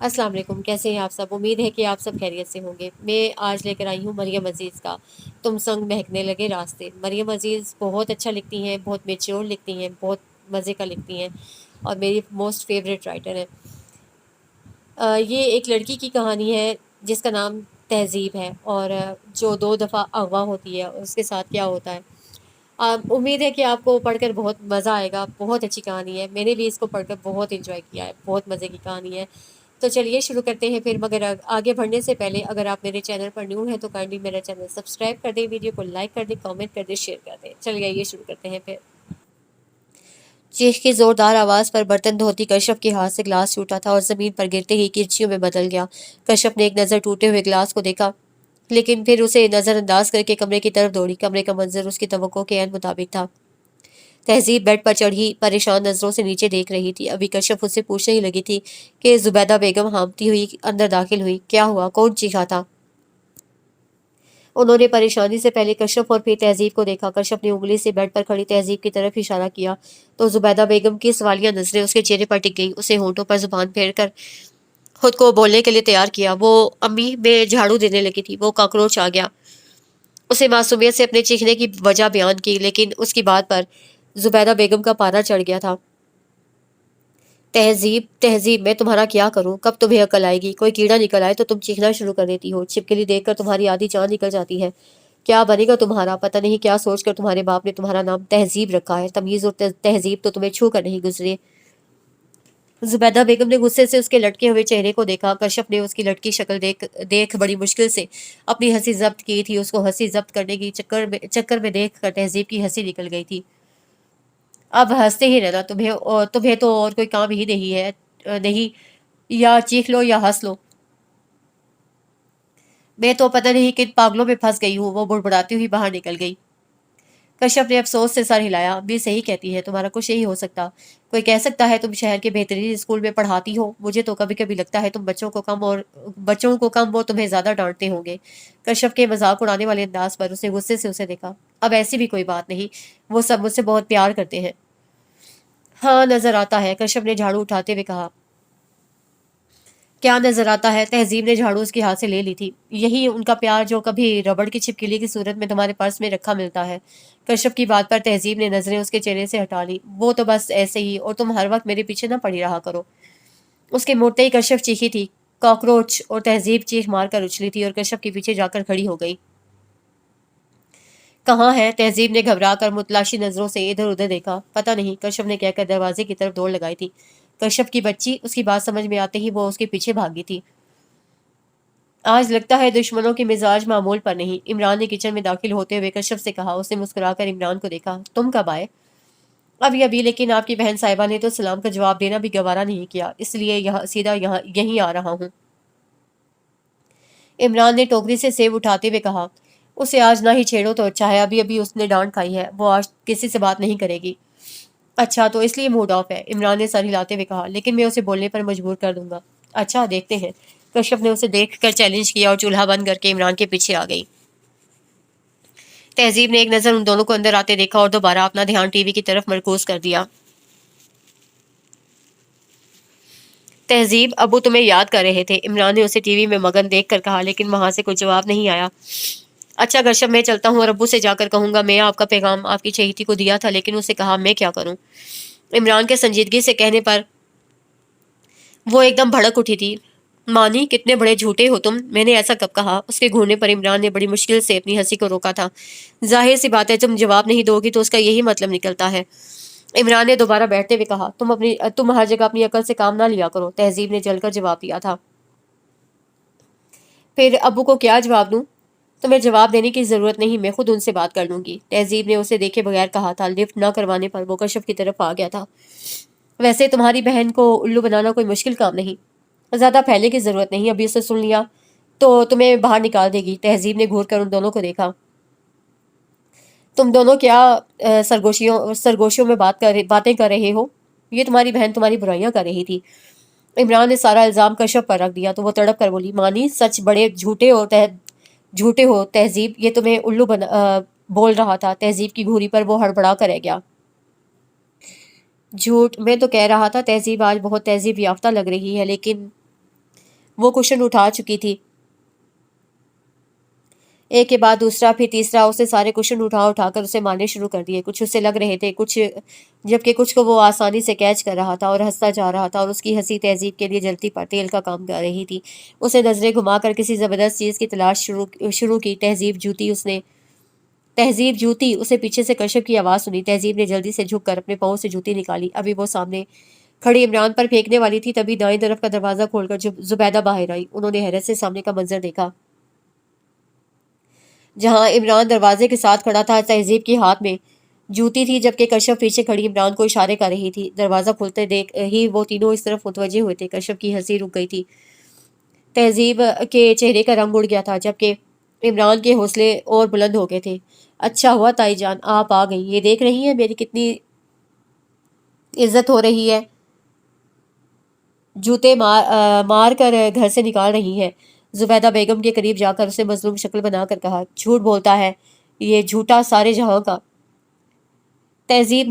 السلام علیکم، کیسے ہیں آپ سب؟ امید ہے کہ آپ سب خیریت سے ہوں گے۔ میں آج لے کر آئی ہوں مریم عزیز کا تم سنگ مہکنے لگے راستے۔ مریم عزیز بہت اچھا لکھتی ہیں، بہت میچور لکھتی ہیں، بہت مزے کا لکھتی ہیں اور میری موسٹ فیوریٹ رائٹر ہے۔ یہ ایک لڑکی کی کہانی ہے جس کا نام تہذیب ہے، اور جو 2 دفعہ اغوا ہوتی ہے اس کے ساتھ کیا ہوتا ہے۔ امید ہے کہ آپ کو پڑھ کر بہت مزہ آئے گا۔ بہت اچھی کہانی ہے، میں نے بھی اس کو پڑھ کر بہت انجوائے کیا ہے، بہت مزے کی کہانی ہے۔ تو چلیے شروع کرتے ہیں پھر، مگر آگے بڑھنے سے پہلے اگر آپ میرے چینل پر نیو ہیں تو کائنڈلی میرا چینل سبسکرائب کر دیں، ویڈیو کو لائک کر دیں، کامنٹ کر دیں، شیئر کر دیں۔ چلیے یہ شروع کرتے ہیں پھر۔ چیخ کی زوردار آواز پر برتن دھوتی کشف کے ہاتھ سے گلاس ٹوٹا تھا اور زمین پر گرتے ہی کرچیوں میں بدل گیا۔ کشف نے ایک نظر ٹوٹے ہوئے گلاس کو دیکھا، لیکن پھر اسے نظر انداز کر کے کمرے کی طرف دوڑی۔ کمرے کا منظر اس کی توقع کے عین مطابق تھا۔ تہذیب بیڈ پر چڑھی پریشان نظروں سے نیچے دیکھ رہی تھی۔ ابھی کشف اس سے پوچھنے ہی لگی تھی کہ زبیدہ بیگم ہانپتی ہوئی اندر داخل ہوئی۔ کیا ہوا؟ کون چیخا تھا؟ انہوں نے پریشانی سے پہلے کشف اور پھر تہذیب کو دیکھا۔ کشف نے انگلی سے بیڈ پر کھڑی تہذیب کی طرف اشارہ کیا تو زبیدہ بیگم کی سوالیہ نظریں اس کے چہرے پر ٹک گئی۔ اسے ہونٹوں پر زبان پھیر کر خود کو بولنے کے لیے تیار کیا۔ وہ امی، میں جھاڑو دینے لگی تھی، وہ کاکروچ آ گیا۔ اسے معصومیت سے اپنے چیخنے کی وجہ بیان کی، لیکن اس کی بات پر زبیدہ بیگم کا پارا چڑھ گیا تھا۔ تہذیب تہذیب میں تمہارا کیا کروں؟ کب تمہیں عقل آئے گی؟ کوئی کیڑا نکل آئے تو تم چیخنا شروع کر دیتی ہو، چھپکلی دیکھ کر تمہاری آدھی جان نکل جاتی ہے۔ کیا بنے گا تمہارا؟ پتہ نہیں کیا سوچ کر تمہارے باپ نے تمہارا نام تہذیب رکھا ہے۔ تمیز اور تہذیب تو تمہیں چھو کر نہیں گزرے۔ زبیدہ بیگم نے غصے سے اس کے لٹکے ہوئے چہرے کو دیکھا۔ کشف نے اس کی لٹکی شکل دیکھ بڑی مشکل سے اپنی ہنسی ضبط کی تھی۔ اس کو ہنسی ضبط کرنے کی چکر میں دیکھ کر تہذیب کی ہنسی نکل گئی تھی۔ اب ہنستے ہی رہنا، تمہیں تو اور کوئی کام ہی نہیں ہے، نہیں؟ یا چیخ لو یا ہنس لو۔ میں تو پتہ نہیں کن پاگلوں میں پھنس گئی ہوں۔ وہ بڑبڑاتی ہوئی باہر نکل گئی۔ کشف نے افسوس سے سر ہلایا۔ امی صحیح کہتی ہے، تمہارا کچھ نہیں ہو سکتا۔ کوئی کہہ سکتا ہے تم شہر کے بہترین اسکول میں پڑھاتی ہو؟ مجھے تو کبھی کبھی لگتا ہے تم بچوں کو کم اور تمہیں زیادہ ڈانٹتے ہوں گے۔ کشف کے مذاق اڑانے والے انداز پر اسے غصے سے اسے دیکھا۔ اب ایسی بھی کوئی بات نہیں، وہ سب مجھ سے بہت پیار کرتے ہیں۔ ہاں نظر آتا ہے، کشف نے جھاڑو اٹھاتے ہوئے کہا۔ کیا نظر آتا ہے؟ تہذیب نے جھاڑو اس کے ہاتھ سے لے لی تھی۔ یہی ان کا پیار جو کبھی ربڑ کی چھپکلی کی صورت میں تمہارے پرس میں رکھا ملتا ہے۔ کشف کی بات پر تہذیب نے نظریں اس کے چہرے سے ہٹا لی۔ وہ تو بس ایسے ہی، اور تم ہر وقت میرے پیچھے نہ پڑی رہا کرو۔ اس کے مڑتے ہی کشف چیخی تھی، کاکروچ، اور تہذیب چیخ مار کر اچھلی تھی اور کشف کے پیچھے جا کر کھڑی ہو گئی۔ کہاں ہے؟ تہذیب نے گھبرا کر متلاشی نظروں سے ادھر ادھر دیکھا۔ پتہ نہیں، کشف نے کہہ کر دروازے کی طرف دوڑ لگائی تھی۔ کشف کی بچی، اس کی بات سمجھ میں آتے ہی وہ اس کے پیچھے بھاگی تھی۔ آج لگتا ہے دشمنوں کی مزاج معمول پر نہیں، عمران نے کچن میں داخل ہوتے ہوئے کشف سے کہا۔ اس نے مسکرا کر عمران کو دیکھا۔ تم کب آئے؟ ابھی لیکن آپ کی بہن صاحبہ نے تو سلام کا جواب دینا بھی گوارا نہیں کیا، اس لیے سیدھا یہیں آ رہا ہوں۔ عمران نے ٹوکری سے سیب اٹھاتے ہوئے کہا۔ اسے آج نہ ہی چھیڑو تو اچھا ہے، ابھی اس نے ڈانٹ کھائی ہے، وہ آج کسی سے بات نہیں کرے گی۔ اچھا، تو اس لیے موڈ آف ہے؟ عمران نے سر ہلاتے ہوئے کہا۔ لیکن میں اسے بولنے پر مجبور کر دوں گا۔ اچھا، دیکھتے ہیں۔ کشف نے اسے دیکھ کر چیلنج کیا اور چولہا بند کر کے عمران کے پیچھے آ گئی۔ تہذیب نے ایک نظر ان دونوں کو اندر آتے دیکھا اور دوبارہ اپنا دھیان ٹی وی کی طرف مرکوز کر دیا۔ تہذیب، ابو تمہیں یاد کر رہے تھے، عمران نے اسے ٹی وی میں مگن دیکھ کر کہا، لیکن وہاں سے کوئی جواب نہیں آیا۔ اچھا کشف، میں چلتا ہوں اور ابو سے جا کر کہوں گا میں آپ کا پیغام آپ کی چہیتی کو دیا تھا، لیکن اسے کہا میں کیا کروں؟ عمران کے سنجیدگی سے کہنے پر وہ ایک دم بھڑک اٹھی تھی۔ مانی، کتنے بڑے جھوٹے ہو تم، میں نے ایسا کب کہا؟ اس کے گھورنے پر عمران نے بڑی مشکل سے اپنی ہنسی کو روکا تھا۔ ظاہر سی بات ہے، تم جواب نہیں دو گی تو اس کا یہی مطلب نکلتا ہے۔ عمران نے دوبارہ بیٹھتے ہوئے کہا، تم ہر جگہ اپنی عقل سے کام نہ لیا کرو۔ تہذیب نے جل کر جواب دیا تھا۔ پھر ابو کو کیا جواب دوں؟ تمہیں جواب دینے کی ضرورت نہیں، میں خود ان سے بات کر لوں گی، تہذیب نے اسے دیکھے بغیر کہا تھا۔ لفٹ نہ کروانے پر وہ کشف کی طرف آ گیا تھا۔ ویسے تمہاری بہن کو الو بنانا کوئی مشکل کام نہیں، زیادہ پھیلنے کی ضرورت نہیں، ابھی اسے سن لیا تو تمہیں باہر نکال دے گی۔ تہذیب نے گھور کر ان دونوں کو دیکھا۔ تم دونوں کیا سرگوشیوں میں باتیں کر رہے ہو؟ یہ تمہاری بہن تمہاری برائیاں کر رہی تھی۔ عمران نے سارا الزام کشف پر رکھ دیا تو وہ تڑپ کر بولی، مانی، سچ بڑے جھوٹے ہو تہذیب، یہ تمہیں الو بول رہا تھا۔ تہذیب کی گھوری پر وہ ہڑبڑا کر رہ گیا۔ جھوٹ؟ میں تو کہہ رہا تھا تہذیب آج بہت تہذیب یافتہ لگ رہی ہے، لیکن वो कुशन उठा चुकी थी, एक के बाद दूसरा फिर तीसरा। उसने सारे कुशन उठा उठा कर उसे मारने शुरू कर दिए। कुछ उसे लग रहे थे, कुछ, जबकि कुछ को वो आसानी से कैच कर रहा था और हंसता जा रहा था, और उसकी हंसी तहजीब के लिए जलती पर तेल का काम कर रही थी। उसे नजरें घुमाकर किसी जबरदस्त चीज की तलाश शुरू शुरू की। तहजीब जूती। उसे पीछे से कश्यप की आवाज़ सुनी। तहजीब ने जल्दी से झुककर अपने पाँव से जूती निकाली। अभी वो सामने खड़ी इमरान पर फेंकने वाली थी, तभी दाएं तरफ का दरवाज़ा खोलकर जुबैदा बाहर आई। उन्होंने हैरत से सामने का मंजर देखा, जहां इमरान दरवाजे के साथ खड़ा था। तहजीब के हाथ में जूती थी, जबकि कश्यप पीछे खड़ी इमरान को इशारे कर रही थी। दरवाज़ा खुलते देख ही वो तीनों इस तरफ मुतवजे हुए थे। कश्यप की हंसी रुक गई थी, तहजीब के चेहरे का रंग उड़ गया था, जबकि इमरान के हौसले और बुलंद हो गए थे। अच्छा हुआ ताई जान आप आ गई, ये देख रही हैं मेरी कितनी इज्जत हो रही है। जूते मार कर घर से निकाल रही हैं। जुबैदा बेगम के करीब जाकर उसे मजलूम शक्ल बनाकर कहा, झूठ बोलता है ये झूठा सारे जहां का। तहजीब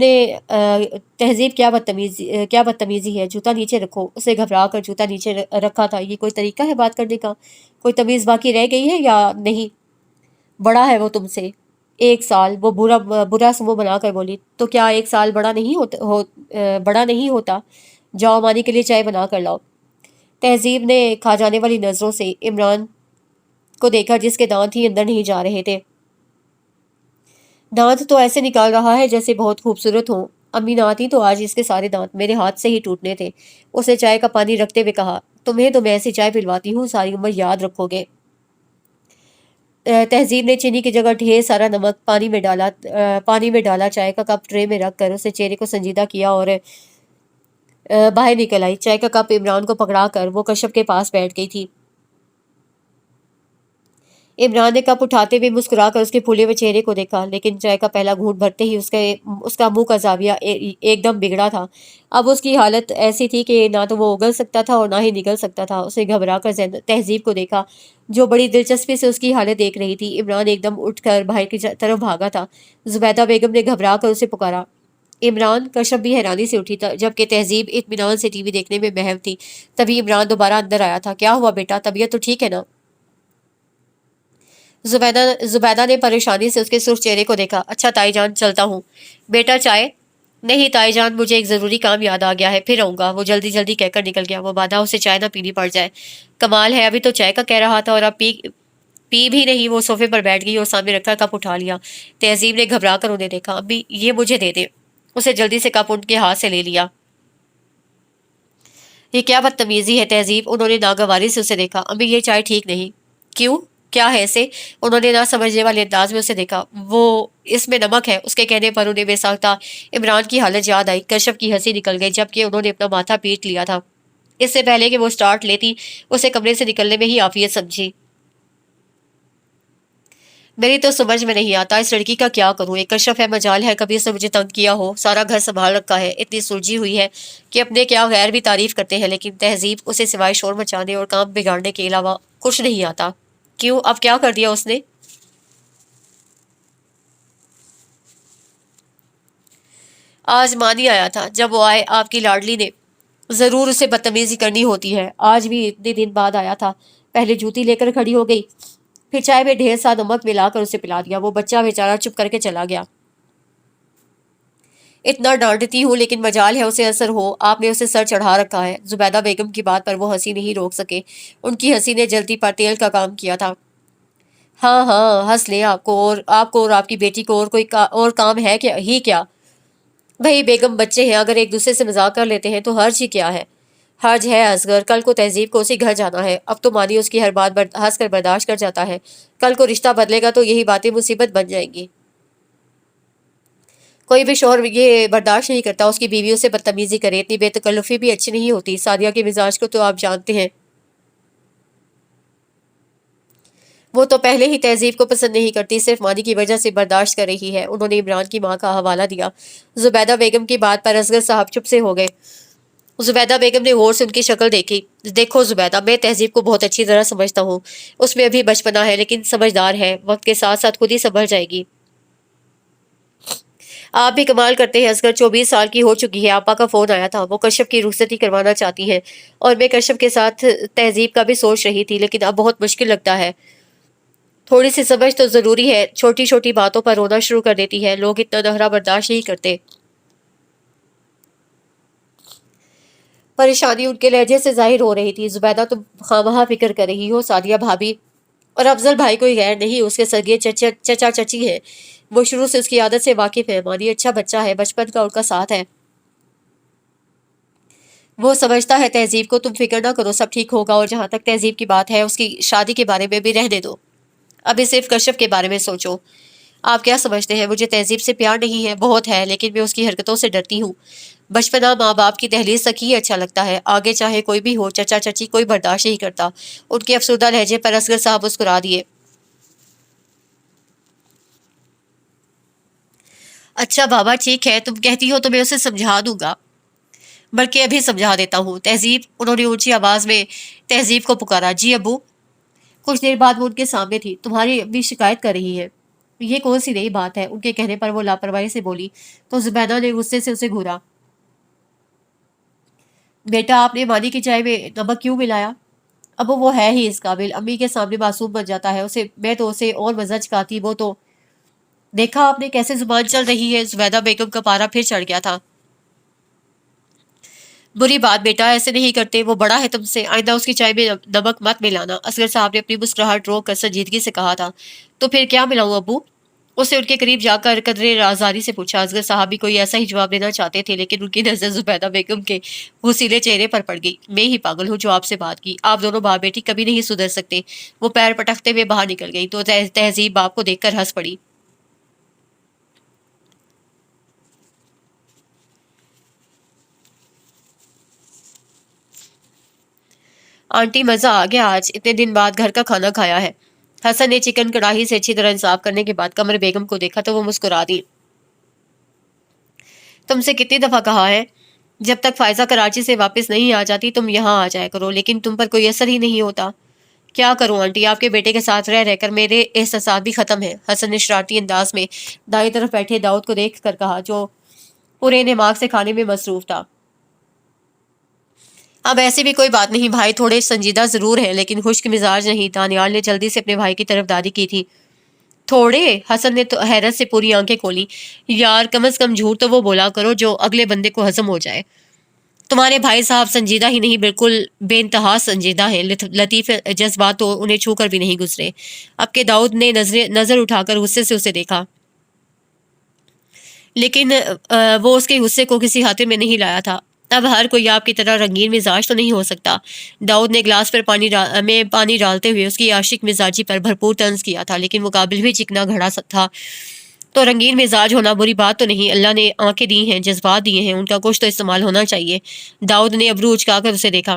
क्या बदतमीजी है। जूता नीचे रखो। उसे घबरा कर जूता नीचे रखा था। ये कोई तरीका है बात करने का? कोई तमीज बाकी रह गई है या नहीं? बड़ा है वो तुमसे 1 साल। वो बुरा बुरा समूह बनाकर बोली, तो क्या 1 साल बड़ा नहीं होता? जाओ मानी के लिए चाय बना कर लाओ। तहजीब ने खा जाने वाली नजरों से इमरान को देखा, जिसके दांत ही अंदर नहीं जा रहे थे। दांत तो ऐसे निकाल रहा है जैसे बहुत खूबसूरत हो। अम्मी ना आती तो आज इसके सारे दांत मेरे हाथ से ही टूटने थे। उसने चाय का पानी रखते हुए कहा, तुम्हें तो मैं ऐसी चाय पिलवाती हूँ सारी उम्र याद रखोगे। तहजीब ने चीनी की जगह ढेर सारा नमक पानी में डाला, चाय का कप ट्रे में रख कर उसे चेहरे को संजीदा किया और बाहर निकल आई। चाय का कप इमरान को पकड़ा कर वो कश्यप के पास बैठ गई थी। इमरान ने कप उठाते हुए मुस्कुराकर उसके फूले हुए चेहरे को देखा, लेकिन चाय का पहला घूंट भरते ही उसका मुंह का जाविया एकदम बिगड़ा था। अब उसकी हालत ऐसी थी कि ना तो वो उगल सकता था और ना ही निगल सकता था। उसे घबरा कर तहजीब को देखा, जो बड़ी दिलचस्पी से उसकी हालत देख रही थी। इमरान एकदम उठकर बाहर की तरफ भागा था। जुबैदा बेगम ने घबरा कर उसे पुकारा, इमरान। कश्यप भी हैरानी से उठी था, जबकि तहजीब इत्मीनान से टीवी देखने में महव थी। तभी इमरान दोबारा अंदर आया था। क्या हुआ बेटा, तबीयत तो ठीक है ना? जुबैदा ने परेशानी से उसके सुर्ख चेहरे को देखा। अच्छा ताई जान चलता हूँ। बेटा चाय? नहीं ताई जान, मुझे एक ज़रूरी काम याद आ गया है, फिर आऊँगा। वो जल्दी जल्दी कहकर निकल गया। वो बाधा उसे चाय ना पीनी पड़ जाए। कमाल है, अभी तो चाय का कह रहा था और अब पी भी नहीं। वो सोफे पर बैठ गई और सामने रखा कप उठा लिया। तहजीब ने घबरा कर उन्हें देखा। अभी ये मुझे दे दे। उसे जल्दी से कप उनके हाथ से ले लिया। ये क्या बदतमीजी है तहजीब? उन्होंने नागवारी से उसे देखा। अम्मी ये चाय ठीक नहीं। क्यों, क्या है इसे? उन्होंने ना समझने वाले अंदाज में उसे देखा। वो इसमें नमक है। उसके कहने पर उन्हें बेसाख्ता इमरान की हालत याद आई। कश्यप की हंसी निकल गई, जबकि उन्होंने अपना माथा पीट लिया था। इससे पहले कि वो स्टार्ट लेती, उसे कमरे से निकलने में ही आफियत समझी। मेरी तो समझ में नहीं आता इस लड़की का क्या करूं। एक कश्यप है, मजाल है कभी उसने मुझे तंग किया हो। सारा घर संभाल रखा है, इतनी सुलझी हुई है कि अपने क्या गैर भी तारीफ करते हैं, लेकिन तहजीब उसे सिवाय शोर मचाने और काम बिगाड़ने के अलावा कुछ नहीं आता। क्यों, अब क्या कर दिया उसने? आज मानी आया था। जब वो आए, आपकी लाडली ने जरूर उसे बदतमीजी करनी होती है। आज भी इतने दिन बाद आया था। पहले जूती लेकर खड़ी हो गई, फिर चाय में ढेर सा नमक मिलाकर उसे पिला दिया। वो बच्चा बेचारा चुप करके चला गया। इतना डांटती हूँ लेकिन मजाल है उसे असर हो। आपने उसे सर चढ़ा रखा है। जुबैदा बेगम की बात पर वो हंसी नहीं रोक सके। उनकी हंसी ने जलती पर तेल का काम किया था। हाँ हाँ, हंस ले। आपको और आपकी बेटी को और और काम है क्या ही क्या? भाई बेगम बच्चे हैं, अगर एक दूसरे से मजाक कर लेते हैं तो हर्ज ही क्या है? हर्ज है असगर। कल को तहजीब को उसी घर जाना है। अब तो मानी उसकी हर बात हंस कर बर्दाश्त कर जाता है। कल को रिश्ता बदलेगा तो यही बातें मुसीबत बन जाएंगी। कोई भी शोहर ये बर्दाश्त नहीं करता उसकी बीवी उसे बदतमीजी करे। इतनी बेतकल्लुफी भी अच्छी नहीं होती। सादिया के मिजाज को तो आप जानते हैं। वो तो पहले ही तहजीब को पसंद नहीं करती, सिर्फ मानी की वजह से बर्दाश्त कर रही है। उन्होंने इमरान की माँ का हवाला दिया। जुबैदा बेगम की बात पर असगर साहब चुप से हो गए। जुबैदा बेगम ने गौर से उनकी शक्ल देखी। देखो जुबैदा, मैं तहजीब को बहुत अच्छी तरह समझता हूँ। उसमें अभी बचपना है लेकिन समझदार है। वक्त के साथ साथ खुद ही संभल जाएगी। آپ بھی کمال کرتے ہیں اصغر، 24 سال کی ہو چکی ہے، آپا کا فون آیا تھا، وہ کشف کی رخصتی کروانا چاہتی ہیں، اور میں کشف کے ساتھ تہذیب کا بھی سوچ رہی تھی، لیکن اب بہت مشکل لگتا ہے۔ تھوڑی سی سمجھ تو ضروری ہے، چھوٹی چھوٹی باتوں پر رونا شروع کر دیتی ہے، لوگ اتنا نہرا برداشت نہیں کرتے۔ پریشانی ان کے لہجے سے ظاہر ہو رہی تھی۔ زبیدہ تم خواہ فکر کر رہی ہو، سعدیہ بھابھی اور افضل بھائی کوئی غیر نہیں، اس کے سگے چچا چچی ہیں، وہ شروع سے اس کی عادت سے واقف ہے، مانی اچھا بچہ ہے، بچپن کا ان کا ساتھ ہے، وہ سمجھتا ہے تہذیب کو، تم فکر نہ کرو، سب ٹھیک ہوگا، اور جہاں تک تہذیب کی بات ہے اس کی شادی کے بارے میں بھی رہنے دو، ابھی صرف کشف کے بارے میں سوچو۔ آپ کیا سمجھتے ہیں مجھے تہذیب سے پیار نہیں ہے؟ بہت ہے، لیکن میں اس کی حرکتوں سے ڈرتی ہوں۔ بچپنا ماں باپ کی دہلیز تک ہی اچھا لگتا ہے، آگے چاہے کوئی بھی ہو، چچا چچی کوئی برداشت نہیں کرتا۔ ان کے افسردہ لہجے پر اصغر صاحب مسکرا دیے۔ اچھا بابا ٹھیک ہے، تم کہتی ہو تو میں اسے سمجھا دوں گا، بلکہ ابھی سمجھا دیتا ہوں۔ تہذیب، انہوں نے اونچی آواز میں تہذیب کو پکارا۔ جی ابو۔ کچھ دیر بعد وہ ان کے سامنے تھی۔ تمہاری امی شکایت کر رہی ہے۔ یہ کون سی نئی بات ہے؟ ان کے کہنے پر وہ لاپرواہی سے بولی تو زبیدہ نے غصے سے اسے گھورا۔ بیٹا آپ نے مانی کی چائے میں نمک کیوں ملایا؟ اب وہ ہے ہی اس قابل، امی کے سامنے معصوم بن جاتا ہے، اسے میں تو اسے اور مزہ چکھاتی، وہ تو دیکھا آپ نے کیسے زبان چل رہی ہے۔ زبیدہ بیگم کا پارا پھر چڑھ گیا تھا۔ بری بات بیٹا، ایسے نہیں کرتے، وہ بڑا ہے تم سے، آئندہ اس کی چائے میں نمک مت ملانا۔ اصغر صاحب نے اپنی مسکراہٹ روک کر سنجیدگی سے کہا تھا۔ تو پھر کیا ملاؤں ابو؟ اس نے ان کے قریب جا کر قدرے رازداری سے پوچھا۔ اصغر صاحب بھی کوئی ایسا ہی جواب دینا چاہتے تھے، لیکن ان کی نظر زبیدہ بیگم کے غصیلے چہرے پر پڑ گئی۔ میں ہی پاگل ہوں جو آپ سے بات کی، آپ دونوں باپ بیٹی کبھی نہیں سدھر سکتے۔ وہ پیر پٹکتے ہوئے باہر نکل گئی تو تہذیب باپ کو دیکھ کر ہنس پڑی۔ آنٹی مزہ آ گیا آج، اتنے دن بعد گھر کا کھانا کھایا ہے۔ حسن نے چکن کڑاہی سے اچھی طرح انصاف کرنے کے بعد قمر بیگم کو دیکھا تو وہ مسکرا دی۔ تم سے کتنی دفعہ کہا ہے جب تک فائزہ کراچی سے واپس نہیں آ جاتی تم یہاں آ جایا کرو، لیکن تم پر کوئی اثر ہی نہیں ہوتا۔ کیا کروں آنٹی، آپ کے بیٹے کے ساتھ رہ کر میرے احساسات بھی ختم ہیں۔ حسن نے شرارتی انداز میں دائیں طرف بیٹھے داؤد کو دیکھ کر کہا، جو پورے دماغ سے کھانے میں مصروف تھا۔ اب ایسی بھی کوئی بات نہیں، بھائی تھوڑے سنجیدہ ضرور ہیں لیکن خشک مزاج نہیں۔ دانیال نے جلدی سے اپنے بھائی کی طرف داری کی تھی۔ تھوڑے؟ حسن نے تو حیرت سے پوری آنکھیں کھولی۔ یار کم از کم جھوٹ تو وہ بولا کرو جو اگلے بندے کو ہضم ہو جائے۔ تمہارے بھائی صاحب سنجیدہ ہی نہیں، بالکل بے انتہا سنجیدہ ہیں، لطیف جذبات تو انہیں چھو کر بھی نہیں گزرے۔ اب کے داؤد نے نظر اٹھا کر غصے سے اسے دیکھا، لیکن وہ اس کے غصے کو کسی خاطر میں نہیں لایا تھا۔ اب ہر کوئی آپ کی طرح رنگین مزاج تو نہیں ہو سکتا۔ داؤد نے گلاس پر پانی ڈالتے ہوئے اس کی عاشق مزاجی پر بھرپور طنز کیا تھا، لیکن مقابل بھی چکنا گھڑا تھا، تو رنگین مزاج ہونا بری بات تو نہیں۔ اللہ نے آنکھیں دی ہیں، جذبات دیے ہیں، ان کا کچھ تو استعمال ہونا چاہیے۔ داؤد نے ابرو اچکا کر اسے دیکھا۔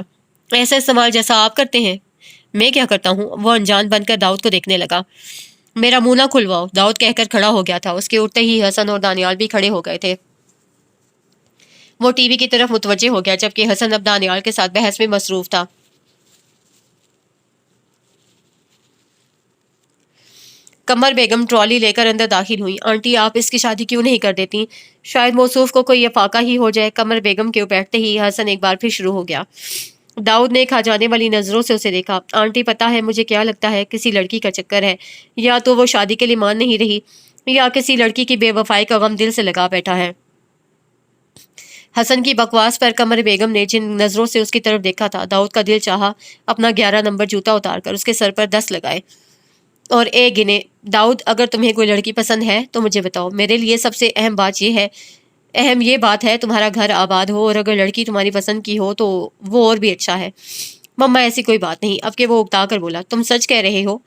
ایسا استعمال جیسا آپ کرتے ہیں؟ میں کیا کرتا ہوں؟ وہ انجان بن کر داؤد کو دیکھنے لگا۔ میرا منہ نہ کھلواؤ، داؤد کہہ کر کھڑا ہو گیا تھا۔ اس کے اٹھتے ہی حسن اور دانیال بھی کھڑے ہو گئے تھے۔ وہ ٹی وی کی طرف متوجہ ہو گیا، جبکہ حسن اب دانیال کے ساتھ بحث میں مصروف تھا۔ قمر بیگم ٹرالی لے کر اندر داخل ہوئی۔ آنٹی آپ اس کی شادی کیوں نہیں کر دیتی؟ شاید موصوف کو کوئی افاقہ ہی ہو جائے۔ قمر بیگم کے بیٹھتے ہی حسن ایک بار پھر شروع ہو گیا۔ داؤد نے کھا جانے والی نظروں سے اسے دیکھا۔ آنٹی پتہ ہے مجھے کیا لگتا ہے، کسی لڑکی کا چکر ہے، یا تو وہ شادی کے لیے مان نہیں رہی، یا کسی لڑکی کی بے وفائی کا غم دل سے لگا بیٹھا ہے۔ حسن کی بکواس پر قمر بیگم نے جن نظروں سے اس کی طرف دیکھا تھا، داؤد کا دل چاہا اپنا 11 نمبر جوتا اتار کر اس کے سر پر 10 لگائے اور ایک گنے۔ داؤد اگر تمہیں کوئی لڑکی پسند ہے تو مجھے بتاؤ، میرے لیے سب سے اہم یہ بات ہے تمہارا گھر آباد ہو، اور اگر لڑکی تمہاری پسند کی ہو تو وہ اور بھی اچھا ہے۔ مما ایسی کوئی بات نہیں، اب کہ وہ اکتا کر بولا۔ تم سچ کہہ رہے ہو؟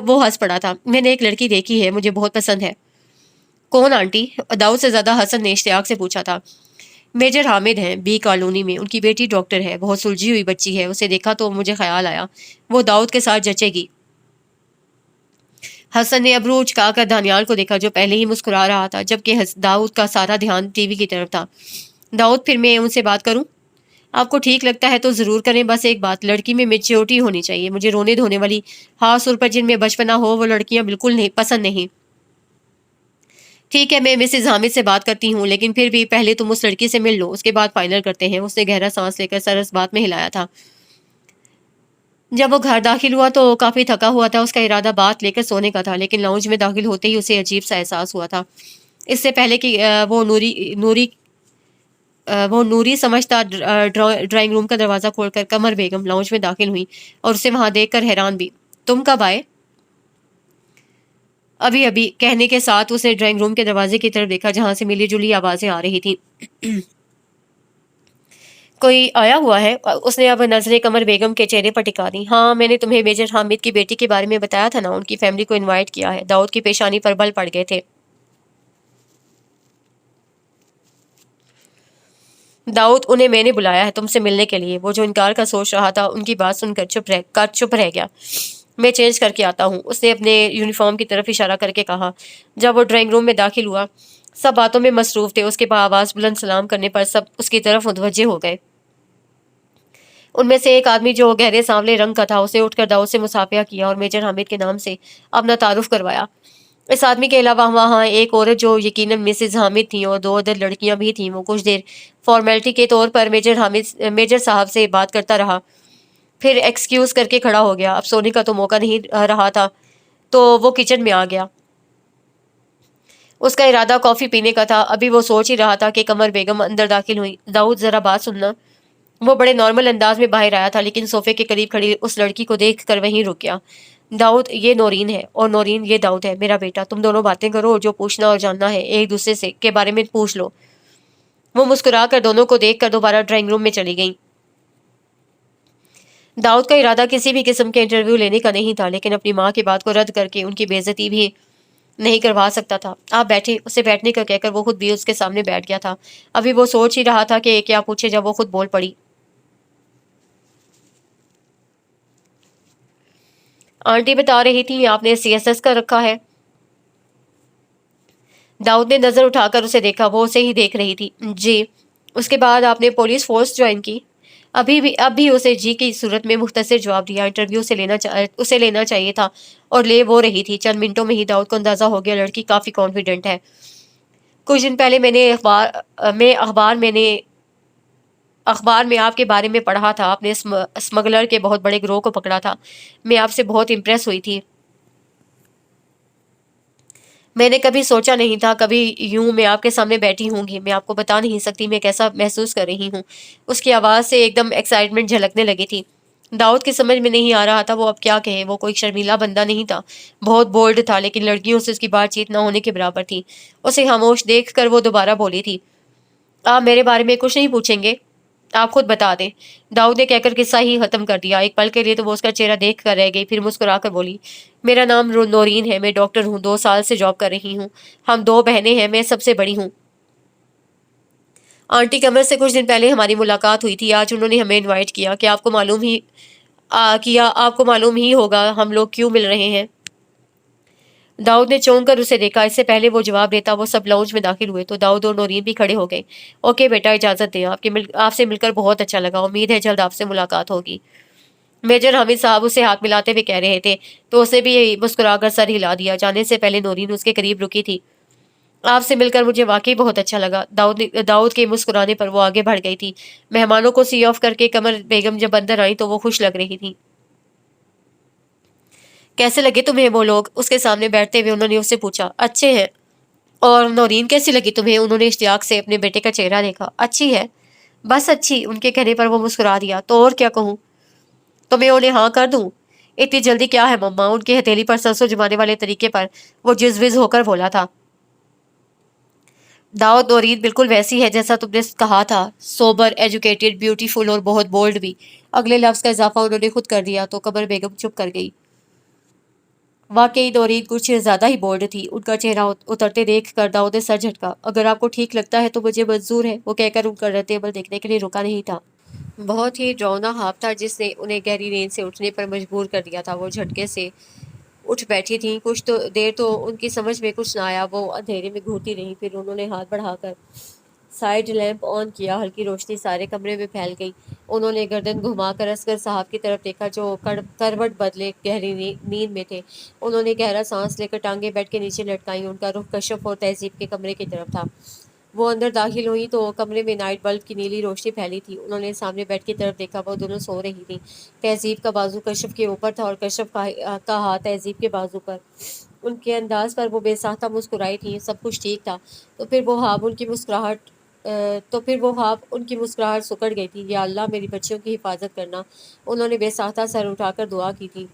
وہ ہنس پڑا تھا۔ میں نے ایک لڑکی دیکھی ہے، مجھے بہت پسند ہے۔ کون آنٹی؟ داؤد سے زیادہ حسن نے اشتیاق سے پوچھا تھا۔ میجر حامد ہیں، بی کالونی میں، ان کی بیٹی ڈاکٹر ہے، بہت سلجھی ہوئی بچی ہے، اسے دیکھا تو مجھے خیال آیا وہ داؤد کے ساتھ جچے گی۔ حسن نے ابرو اچکا کر دانیال کو دیکھا جو پہلے ہی مسکرا رہا تھا، جبکہ داؤد کا سارا دھیان ٹی وی کی طرف تھا۔ داؤد پھر میں ان سے بات کروں؟ آپ کو ٹھیک لگتا ہے تو ضرور کریں، بس ایک بات، لڑکی میں میچیورٹی ہونی چاہیے۔ مجھے رونے دھونے والی خاص طور پر جن میں بچپنا ہو وہ لڑکیاں بالکل نہیں پسند نہیں۔ ٹھیک ہے، میں مسز حامد سے بات کرتی ہوں، لیکن پھر بھی پہلے تم اس لڑکی سے مل لو، اس کے بعد فائنل کرتے ہیں۔ اس نے گہرا سانس لے کر سر اس بات میں ہلایا تھا۔ جب وہ گھر داخل ہوا تو کافی تھکا ہوا تھا۔ اس کا ارادہ بات لے کر سونے کا تھا، لیکن لاؤنج میں داخل ہوتے ہی اسے عجیب سا احساس ہوا تھا۔ اس سے پہلے کہ وہ نوری سمجھتا ڈرائنگ روم کا دروازہ کھول کر قمر بیگم لاؤنج میں داخل ہوئی اور اسے وہاں دیکھ کر حیران بھی۔ تم کب آئے؟ ابھی ابھی، کہنے کے ساتھ اس نے ڈرائنگ روم کے دروازے کی طرف دیکھا جہاں سے ملی جلی آوازیں آ رہی تھیں۔ کوئی آیا ہوا ہے؟ اس نے اب نظریں قمر بیگم کے چہرے پر ٹکا دی۔ ہاں، میں نے تمہیں میجر حامد کی بیٹی کے بارے میں بتایا تھا نا، ان کی فیملی کو انوائٹ کیا ہے۔ داؤد کی پیشانی پر بل پڑ گئے تھے۔ داؤد، انہیں میں نے بلایا ہے تم سے ملنے کے لیے۔ وہ جو انکار کا سوچ رہا تھا ان کی بات سن کر چپ رہ گیا۔ میں چینج کر کے آتا ہوں، اس نے اپنے یونیفارم کی طرف اشارہ کر کے کہا۔ جب وہ ڈرائنگ روم میں داخل ہوا سب باتوں میں مصروف تھے۔ اس کے بعد آواز بلند سلام کرنے پر سب اس کی طرف متوجہ ہو گئے۔ ان میں سے ایک آدمی جو گہرے سانولے رنگ کا تھا اسے اٹھ کر داؤد سے مصافحہ کیا اور میجر حامد کے نام سے اپنا تعارف کروایا۔ اس آدمی کے علاوہ وہاں ایک عورت جو یقیناً مسز حامد تھیں اور دو ادھر لڑکیاں بھی تھیں۔ وہ کچھ دیر فارمیلٹی کے طور پر میجر صاحب سے بات کرتا رہا، پھر ایکسکیوز کر کے کھڑا ہو گیا۔ اب سونے کا تو موقع نہیں رہا تھا تو وہ کچن میں آ گیا۔ اس کا ارادہ کافی پینے کا تھا۔ ابھی وہ سوچ ہی رہا تھا کہ قمر بیگم اندر داخل ہوئی۔ داؤد، ذرا بات سننا۔ وہ بڑے نارمل انداز میں باہر آیا تھا، لیکن صوفے کے قریب کھڑی اس لڑکی کو دیکھ کر وہیں رک گیا۔ داؤد، یہ نورین ہے، اور نورین، یہ داؤد ہے، میرا بیٹا۔ تم دونوں باتیں کرو اور جو پوچھنا اور جاننا ہے ایک دوسرے سے کے بارے میں پوچھ لو۔ وہ مسکرا کر دونوں کو دیکھ کر دوبارہ ڈرائنگ روم میں چلی گئیں۔ داؤد کا ارادہ کسی بھی قسم کے انٹرویو لینے کا نہیں تھا، لیکن اپنی ماں کی بات کو رد کر کے ان کی بے عزتی بھی نہیں کروا سکتا تھا۔ آپ بیٹھے، اسے بیٹھنے کا کہہ کر وہ خود بھی اس کے سامنے بیٹھ گیا تھا۔ ابھی وہ سوچ ہی رہا تھا کہ کیا پوچھے جب وہ خود بول پڑی۔ آنٹی بتا رہی تھی آپ نے CSS کا رکھا ہے۔ داؤد نے نظر اٹھا کر اسے دیکھا، وہ اسے ہی دیکھ رہی تھی۔ جی۔ اس کے بعد آپ نے پولیس فورس جوائن کی؟ اب بھی اسے جی کی صورت میں مختصر جواب دیا۔ انٹرویو اسے لینا چاہیے تھا اور لے وہ رہی تھی۔ چند منٹوں میں ہی داؤد کو اندازہ ہو گیا لڑکی کافی کانفیڈنٹ ہے۔ کچھ دن پہلے میں نے اخبار میں آپ کے بارے میں پڑھا تھا۔ آپ نے اسمگلر کے بہت بڑے گروہ کو پکڑا تھا۔ میں آپ سے بہت امپریس ہوئی تھی۔ میں نے کبھی سوچا نہیں تھا کبھی یوں میں آپ کے سامنے بیٹھی ہوں گی۔ میں آپ کو بتا نہیں سکتی میں کیسا محسوس کر رہی ہوں۔ اس کی آواز سے ایک دم ایکسائٹمنٹ جھلکنے لگی تھی۔ داؤد کی سمجھ میں نہیں آ رہا تھا وہ اب کیا کہے۔ وہ کوئی شرمیلا بندہ نہیں تھا، بہت بولڈ تھا، لیکن لڑکیوں سے اس کی بات چیت نہ ہونے کے برابر تھی۔ اسے خاموش دیکھ کر وہ دوبارہ بولی تھی، آپ میرے بارے میں کچھ نہیں پوچھیں گے؟ آپ خود بتا دیں۔ داؤد نے کہہ کر قصہ ہی ختم کر دیا۔ ایک پل کے لیے تو وہ اس کا چہرہ دیکھ کر رہ گئی، پھر مسکرا کر بولی، میرا نام نورین ہے، میں ڈاکٹر ہوں، 2 سال سے جاب کر رہی ہوں۔ ہم 2 بہنیں ہیں، میں سب سے بڑی ہوں۔ آنٹی قمر سے کچھ دن پہلے ہماری ملاقات ہوئی تھی۔ آج انہوں نے ہمیں انوائٹ کیا کہ آپ کو معلوم ہی ہوگا ہم لوگ کیوں مل رہے ہیں۔ داؤد نے چونک کر اسے دیکھا۔ اس سے پہلے وہ جواب دیتا وہ سب لاؤنج میں داخل ہوئے تو داؤد اور نورین بھی کھڑے ہو گئے۔ اوکے بیٹا، اجازت دیں، آپ سے مل کر بہت اچھا لگا، امید ہے جلد آپ سے ملاقات ہوگی۔ میجر حامد صاحب اسے ہاتھ ملاتے ہوئے کہہ رہے تھے تو اسے بھی مسکرا کر سر ہلا دیا۔ جانے سے پہلے نورین اس کے قریب رکی تھی۔ آپ سے مل کر مجھے واقعی بہت اچھا لگا۔ داؤد کے مسکرانے پر وہ آگے بڑھ گئی تھی۔ مہمانوں کو سی آف کر کے قمر بیگم جب اندر آئیں تو وہ خوش لگ رہی تھی۔ کیسے لگے تمہیں وہ لوگ؟ اس کے سامنے بیٹھتے ہوئے انہوں نے اس سے پوچھا۔ اچھے ہیں۔ اور نورین کیسی لگی تمہیں؟ انہوں نے اشتیاق سے اپنے بیٹے کا چہرہ دیکھا۔ اچھی ہے، بس اچھی۔ ان کے کہنے پر وہ مسکرا دیا۔ تو اور کیا کہوں؟ تو میں انہیں ہاں کر دوں؟ اتنی جلدی کیا ہے مما؟ ان کی ہتھیلی پر سرسوں جمانے والے طریقے پر وہ جز وز ہو کر بولا تھا۔ داؤد، نورین بالکل ویسی ہے جیسا تم نے کہا تھا، سوبر، ایجوکیٹڈ، بیوٹیفل اور بہت بولڈ بھی۔ اگلے لفظ کا اضافہ انہوں نے خود کر دیا تو قمر بیگم چپ کر گئی۔ واقعی نورین کچھ زیادہ ہی بولڈ تھی۔ ان کا چہرہ اترتے دیکھ کر داؤد نے سر جھٹکا۔ اگر آپ کو ٹھیک لگتا ہے تو مجھے منظور ہے، وہ کہہ کر ان کا رد عمل دیکھنے کے لیے رکا نہیں تھا۔ بہت ہی ڈراؤنا خواب تھا جس نے انہیں گہری نیند سے اٹھنے پر مجبور کر دیا تھا۔ وہ جھٹکے سے اٹھ بیٹھی تھیں۔ کچھ دیر تو ان کی سمجھ میں کچھ نہ آیا، وہ اندھیرے میں گھورتی رہیں، پھر انہوں نے ہاتھ بڑھا کر سائڈ لیمپ آن کیا، ہلکی روشنی سارے کمرے میں پھیل گئی۔ انہوں نے گردن گھما کر اصغر صاحب کی طرف دیکھا جو کروٹ بدلے گہری نیند میں تھے۔ انہوں نے گہرا سانس لے کر ٹانگیں بیڈ کے نیچے لٹکائیں۔ ان کا رخ کشف اور تہذیب کے کمرے کی طرف تھا۔ وہ اندر داخل ہوئی تو کمرے میں نائٹ بلب کی نیلی روشنی پھیلی تھی۔ انہوں نے سامنے بیڈ کی طرف دیکھا، وہ دونوں سو رہی تھیں۔ تہذیب کا بازو کشف کے اوپر تھا اور کشف کا ہاتھ تہذیب کے بازو پر۔ ان کے انداز پر وہ بے ساختہ مسکرائی تھی۔ سب کچھ ٹھیک تھا تو پھر وہ خواب ان کی مسکراہٹ سکڑ گئی تھی۔ یا اللہ میری بچیوں کی حفاظت کرنا، انہوں نے بے ساختہ سر اٹھا کر دعا کی تھی۔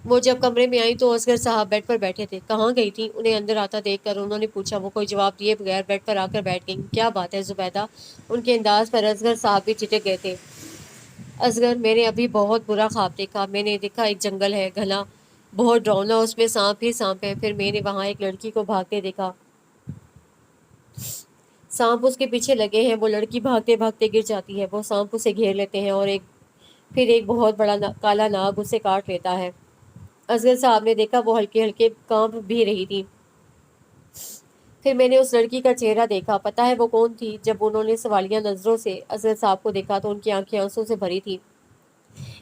وہ جب کمرے میں آئی تو اصغر صاحب بیڈ پر بیٹھے تھے۔ کہاں گئی تھی؟ انہیں اندر آتا دیکھ کر انہوں نے پوچھا۔ وہ کوئی جواب دیے بغیر بیڈ پر آ کر بیٹھ گئیں۔ کیا بات ہے زبیدہ؟ ان کے انداز پر اصغر صاحب بھی ٹھٹک گئے تھے۔ اصغر، میں نے ابھی بہت برا خواب دیکھا۔ میں نے دیکھا ایک جنگل ہے، گھنا، بہت ڈراؤنا، اس میں سانپ ہی سانپ ہے۔ پھر میں نے وہاں ایک لڑکی کو بھاگتے دیکھا۔ سانپ اس کے پیچھے لگے ہیں۔ وہ لڑکی بھاگتے بھاگتے گر جاتی ہے۔ وہ سانپ اسے گھیر لیتے ہیں اور پھر ایک بہت بڑا کالا ناگ اسے کاٹ لیتا ہے۔ اصغر صاحب نے دیکھا وہ ہلکے ہلکے کانپ بھی رہی تھی۔ پھر میں نے اس لڑکی کا چہرہ دیکھا۔ پتہ ہے وہ کون تھی؟ جب انہوں نے سوالیہ نظروں سے اصغر صاحب کو دیکھا تو ان کی آنکھیں آنسوں سے بھری تھی۔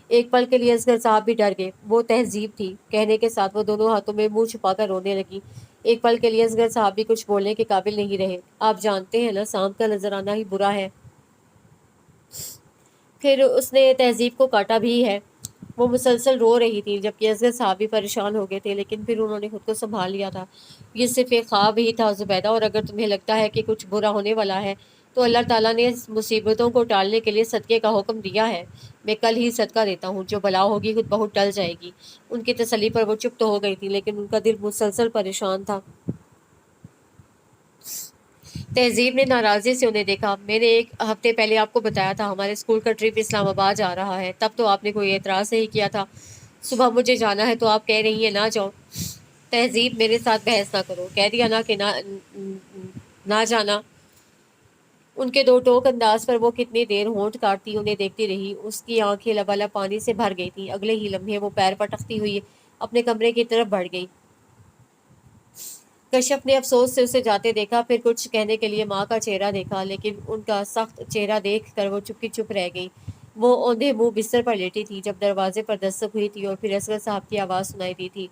ایک پل کے لیے اصغر صاحب بھی ڈر گئے۔ وہ تہذیب تھی، کہنے کے ساتھ وہ دونوں ہاتھوں میں منہ چھپا کر رونے لگی۔ ایک پل کے لیے اصغر صاحب بھی کچھ بولنے کے قابل نہیں رہے۔ آپ جانتے ہیں نا، سانپ کا نظر آنا ہی برا ہے، پھر اس نے تہذیب کو کاٹا بھی ہے۔ وہ مسلسل رو رہی تھی جبکہ اصغر صاحب بھی پریشان ہو گئے تھے، لیکن پھر انہوں نے خود کو سنبھال لیا تھا۔ یہ صرف ایک خواب ہی تھا زبیدہ، اور اگر تمہیں لگتا ہے کہ کچھ برا ہونے والا ہے تو اللہ تعالیٰ نے اس مصیبتوں کو ٹالنے کے لیے صدقے کا حکم دیا ہے۔ میں کل ہی صدقہ دیتا ہوں، جو بلا ہوگی خود بہت ٹل جائے گی۔ ان کی تسلی پر وہ چپ تو ہو گئی تھی، لیکن ان کا دل مسلسل پریشان تھا۔ تہذیب نے ناراضی سے انہیں دیکھا۔ میں نے ایک ہفتے پہلے آپ کو بتایا تھا ہمارے اسکول کا ٹرپ اسلام آباد جا رہا ہے، تب تو آپ نے کوئی اعتراض نہیں کیا تھا۔ صبح مجھے جانا ہے تو آپ کہہ رہی ہیں نہ جاؤ۔ تہذیب، میرے ساتھ بحث نہ کرو، کہہ دیا نا کہ نہ جانا۔ ان کے دو ٹوک انداز پر وہ کتنی دیر ہونٹ کاٹتی انہیں دیکھتی رہی۔ اس کی آنکھیں لبالب پانی سے بھر گئی تھیں۔ اگلے ہی لمحے وہ پیر پٹکتی ہوئی اپنے کمرے کی طرف بڑھ گئی۔ کشف نے افسوس سے اسے جاتے دیکھا، پھر کچھ کہنے کے لیے ماں کا چہرہ دیکھا، لیکن ان کا سخت چہرہ دیکھ کر وہ چپ کی چپ رہ گئی۔ وہ اوندھے منہ بستر پر لیٹی تھی جب دروازے پر دستک ہوئی تھی اور پھر اصغر صاحب کی آواز سنائی دی تھی،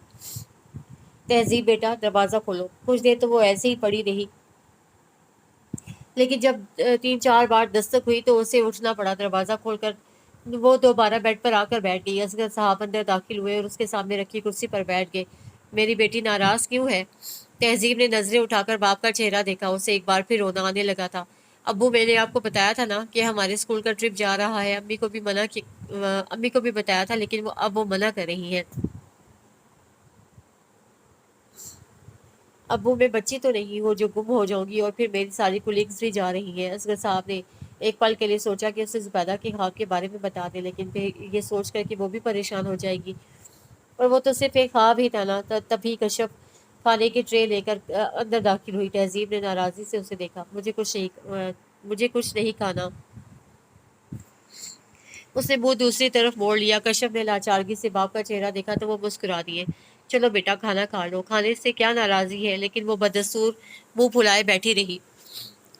تہذیب بیٹا دروازہ کھولو۔ کچھ دیر تو وہ ایسے ہی پڑی رہی، لیکن جب 3-4 بار دستک ہوئی تو اسے اٹھنا پڑا۔ دروازہ کھول کر وہ دوبارہ بیڈ پر آ کر بیٹھ گئی۔ اصغر صاحب اندر داخل ہوئے اور اس کے سامنے رکھی کرسی پر بیٹھ گئے۔ میری بیٹی ناراض کیوں ہے؟ تہذیب نے نظریں اٹھا کر باپ کا چہرہ دیکھا۔ اسے ایک بار پھر رونا آنے لگا تھا۔ ابو، میں نے آپ کو بتایا تھا نا کہ ہمارے اسکول کا ٹرپ جا رہا ہے۔ امی کو بھی بتایا تھا، لیکن اب وہ منع کر رہی ہیں۔ ابو، میں بچی تو نہیں ہوں جو گم ہو جاؤں گی، اور پھر میری ساری کولیگز بھی جا رہی ہیں۔ اصغر صاحب نے ایک پل کے لیے سوچا کہ اسے زبیدہ کے خواب کے بارے میں بتا دے، لیکن پھر یہ سوچ کر کہ وہ بھی پریشان ہو جائے گی، اور وہ تو صرف ایک خواب ہی تھا نا۔ تبھی کشف کھانے کی ٹرے لے کر اندر داخل ہوئی۔ تہذیب نے ناراضی سے اسے دیکھا۔ مجھے کچھ نہیں کھانا۔ اس نے منہ دوسری طرف موڑ لیا۔ کشف نے لاچارگی سے باپ کا چہرہ دیکھا تو وہ مسکرا دیے۔ چلو بیٹا، کھانا کھا لو، کھانے سے کیا ناراضی ہے؟ لیکن وہ بدستور منہ پھلائے بیٹھی رہی۔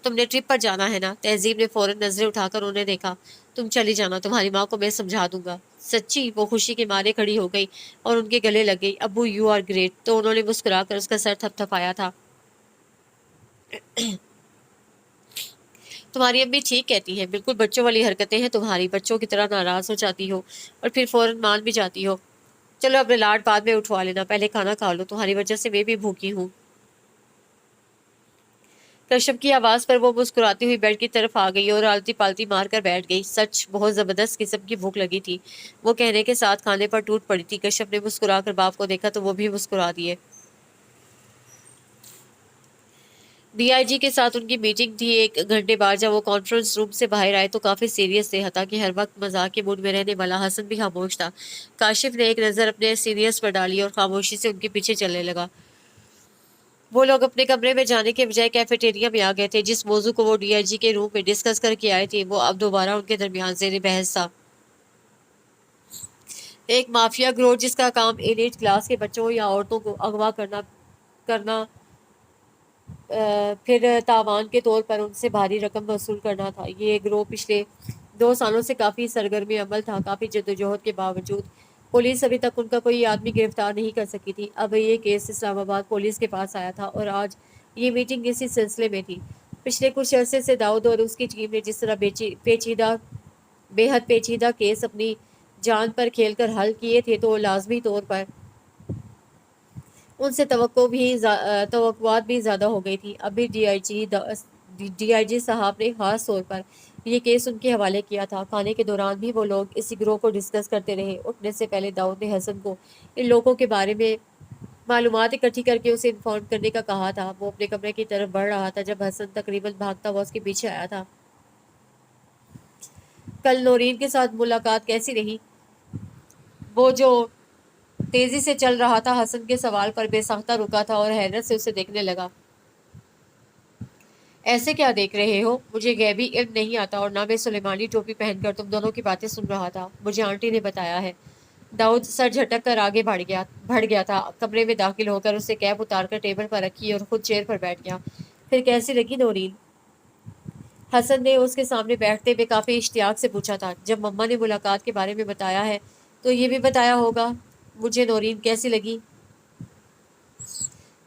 تم نے ٹرپ پر جانا ہے نا؟ تہذیب نے فوراً نظریں اٹھا کر انہیں دیکھا۔ تم چلی جانا، تمہاری ماں کو میں سمجھا دوں گا۔ سچی؟ وہ خوشی کے مارے کھڑی ہو گئی اور ان کے گلے لگ گئی۔ ابو، یو آر گریٹ۔ تو انہوں نے مسکرا کر اس کا سر تھپ تھپایا تھا۔ تمہاری امی ٹھیک کہتی ہیں، بالکل بچوں والی حرکتیں ہیں تمہاری، بچوں کی طرح ناراض ہو جاتی ہو اور پھر فوراً مان بھی جاتی ہو۔ چلو اب لاڈ بعد میں اٹھوا لینا، پہلے کھانا کھا لو، تمہاری وجہ سے میں بھی بھوکی ہوں۔ کشف کی آواز پر وہ مسکراتی ہوئی بیڈ کی طرف آ گئی اور آلتی پالتی مار کر بیٹھ گئی۔ سچ بہت زبردست قسم کی بھوک لگی تھی، وہ کہنے کے ساتھ کھانے پر ٹوٹ پڑی تھی۔ کشف نے مسکرا کر باپ کو دیکھا تو وہ بھی مسکرا دیے۔ ڈی آئی جی کے ساتھ ان کی میٹنگ تھی 1 گھنٹے بعد۔ جب وہ کانفرنس روم سے باہر آئے تو کافی سیریس تھے، حتیٰ کہ ہر وقت مزاق کے موڈ میں رہنے والا حسن بھی خاموش تھا۔ کاشف نے ایک نظر اپنے سینئرز پر ڈالی اور خاموشی سے ان کے پیچھے چلنے لگا۔ وہ لوگ اپنے کمرے میں جانے کے بجائے کیفیٹیریا میں آ گئے تھے۔ جس موضوع کو وہ ڈی آئی جی کے روم میں ڈسکس کر کے آئے تھے وہ اب دوبارہ ان کے درمیان زیر بحث تھا۔ ایک مافیا گروہ جس کا کام ایلیٹ کلاس کے بچوں یا عورتوں کو اغوا کرنا फिर तावान के तौर पर उनसे भारी रकम वसूल करना था। ये गिरोह पिछले 2 सालों से काफ़ी सरगर्म अमल था। काफ़ी जद्दोजहद के बावजूद पुलिस अभी तक उनका कोई आदमी गिरफ्तार नहीं कर सकी थी। अब ये केस इस्लामाबाद पुलिस के पास आया था और आज ये मीटिंग इसी सिलसिले में थी। पिछले कुछ अरसे से दाऊद और उसकी टीम ने जिस तरह बेहद पेचीदा केस अपनी जान पर खेलकर हल किए थे, तो लाजमी तौर पर उनसे तवक्कुआत भी ज़्यादा हो गई थी। अभी डीआईजी साहब ने खास तौर पर ये केस उनके हवाले किया था। खाने के दौरान भी वो लोग इसी गिरोह को डिस्कस करते रहे। उठने से पहले दाऊद ने हसन को इन लोगों के बारे में मालूमात इकट्ठी करके उसे इन्फॉर्म करने का कहा था। वो अपने कमरे की तरफ बढ़ रहा था जब हसन तकरीबन भागता हुआ उसके पीछे आया था। कल नौरीन के साथ मुलाकात कैसी रही? वो जो तेजी से चल रहा था, हसन के सवाल पर बेसाख्ता रुका था और हैरत से उसे देखने लगा। ऐसे क्या देख रहे हो? मुझे गैबी इल्म नहीं आता और ना मैं सुलेमानी टोपी पहनकर तुम दोनों की बातें सुन रहा था। मुझे आंटी ने बताया है। दाऊद सर झटक कर आगे बढ़ गया था। कमरे में दाखिल होकर उसे कैप उतारकर टेबल पर रखी और खुद चेयर पर बैठ गया। फिर कैसी लगी नौरीन? हसन ने उसके सामने बैठते हुए काफी इश्तियाक से पूछा था। जब मम्मा ने मुलाकात के बारे में बताया है तो ये भी बताया होगा। मुझे नौरीन कैसी लगी?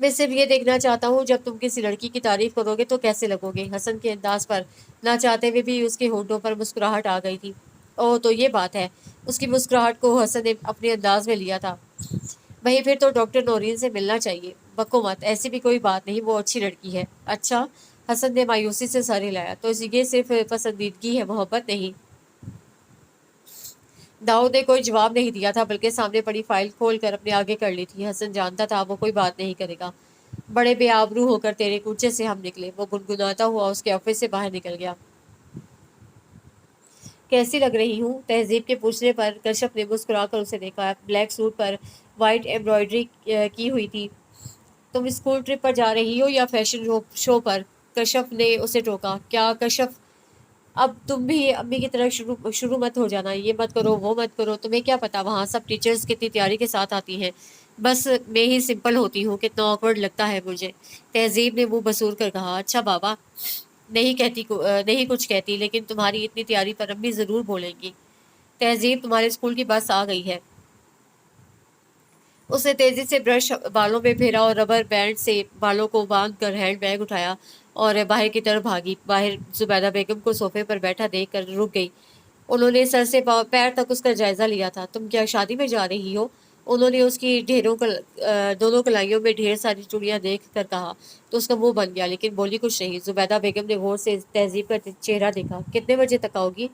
मैं सिर्फ ये देखना चाहता हूँ, जब तुम किसी लड़की की तारीफ करोगे तो कैसे लगोगे? हसन के अंदाज पर ना चाहते हुए भी उसके होंठों पर मुस्कुराहट आ गई थी। ओह, तो ये बात है। उसकी मुस्कुराहट को हसन ने अपने अंदाज में लिया था। वही, फिर तो डॉक्टर नौरीन से मिलना चाहिए। बको मत, ऐसी भी कोई बात नहीं, वो अच्छी लड़की है। अच्छा, हसन ने मायूसी से सर हिलाया। तो ये सिर्फ पसंदीदगी है, मोहब्बत नहीं? दाऊद ने कोई जवाब नहीं दिया था, बल्कि सामने पड़ी फाइल खोल कर अपने आगे कर ली थी। हसन जानता था वो कोई बात नहीं करेगा। बड़े बेआबरू होकर तेरे कूचे से हम निकले। वो गुनगुनाता हुआ उसके ऑफिस से बाहर निकल गया। कैसी लग रही हूँ? तहजीब के पूछने पर कश्यप ने मुस्कुराकर उसे देखा। ब्लैक सूट पर वाइट एम्ब्रॉयडरी की हुई थी। तुम स्कूल ट्रिप पर जा रही हो या फैशन शो पर? कश्यप ने उसे टोका। क्या कश्यप, अब तुम भी अम्मी की तरह शुरू शुरू मत हो जाना। ये मत करो, वो मत करो। तुम्हें क्या पता वहाँ सब टीचर्स कितनी तैयारी के साथ आती हैं। बस मैं ही सिंपल होती हूँ। कितना ऑकवर्ड लगता है मुझे। तहजीब ने मुंह बसूर कर कहा। अच्छा बाबा, नहीं कुछ कहती, लेकिन तुम्हारी इतनी तैयारी पर अम्मी जरूर बोलेंगी। तहजीब, तुम्हारे स्कूल की बस आ गई है। उसने तेजी से ब्रश बालों में फेरा और रबर बैंड से बालों को बांध कर हैंड बैग उठाया और बाहर की तरफ भागी। बाहर जुबैदा बेगम को सोफे पर बैठा देख कर रुक गई। उन्होंने सर से पैर तक उसका जायजा लिया था। तुम क्या शादी में जा रही हो? उन्होंने उसकी दोनों कलाइयों में ढेर सारी चूड़ियां देख कर कहा तो उसका मुंह बन गया, लेकिन बोली कुछ नहीं। जुबैदा बेगम ने गौर से तहजीब का चेहरा देखा। कितने बजे तक आओगी?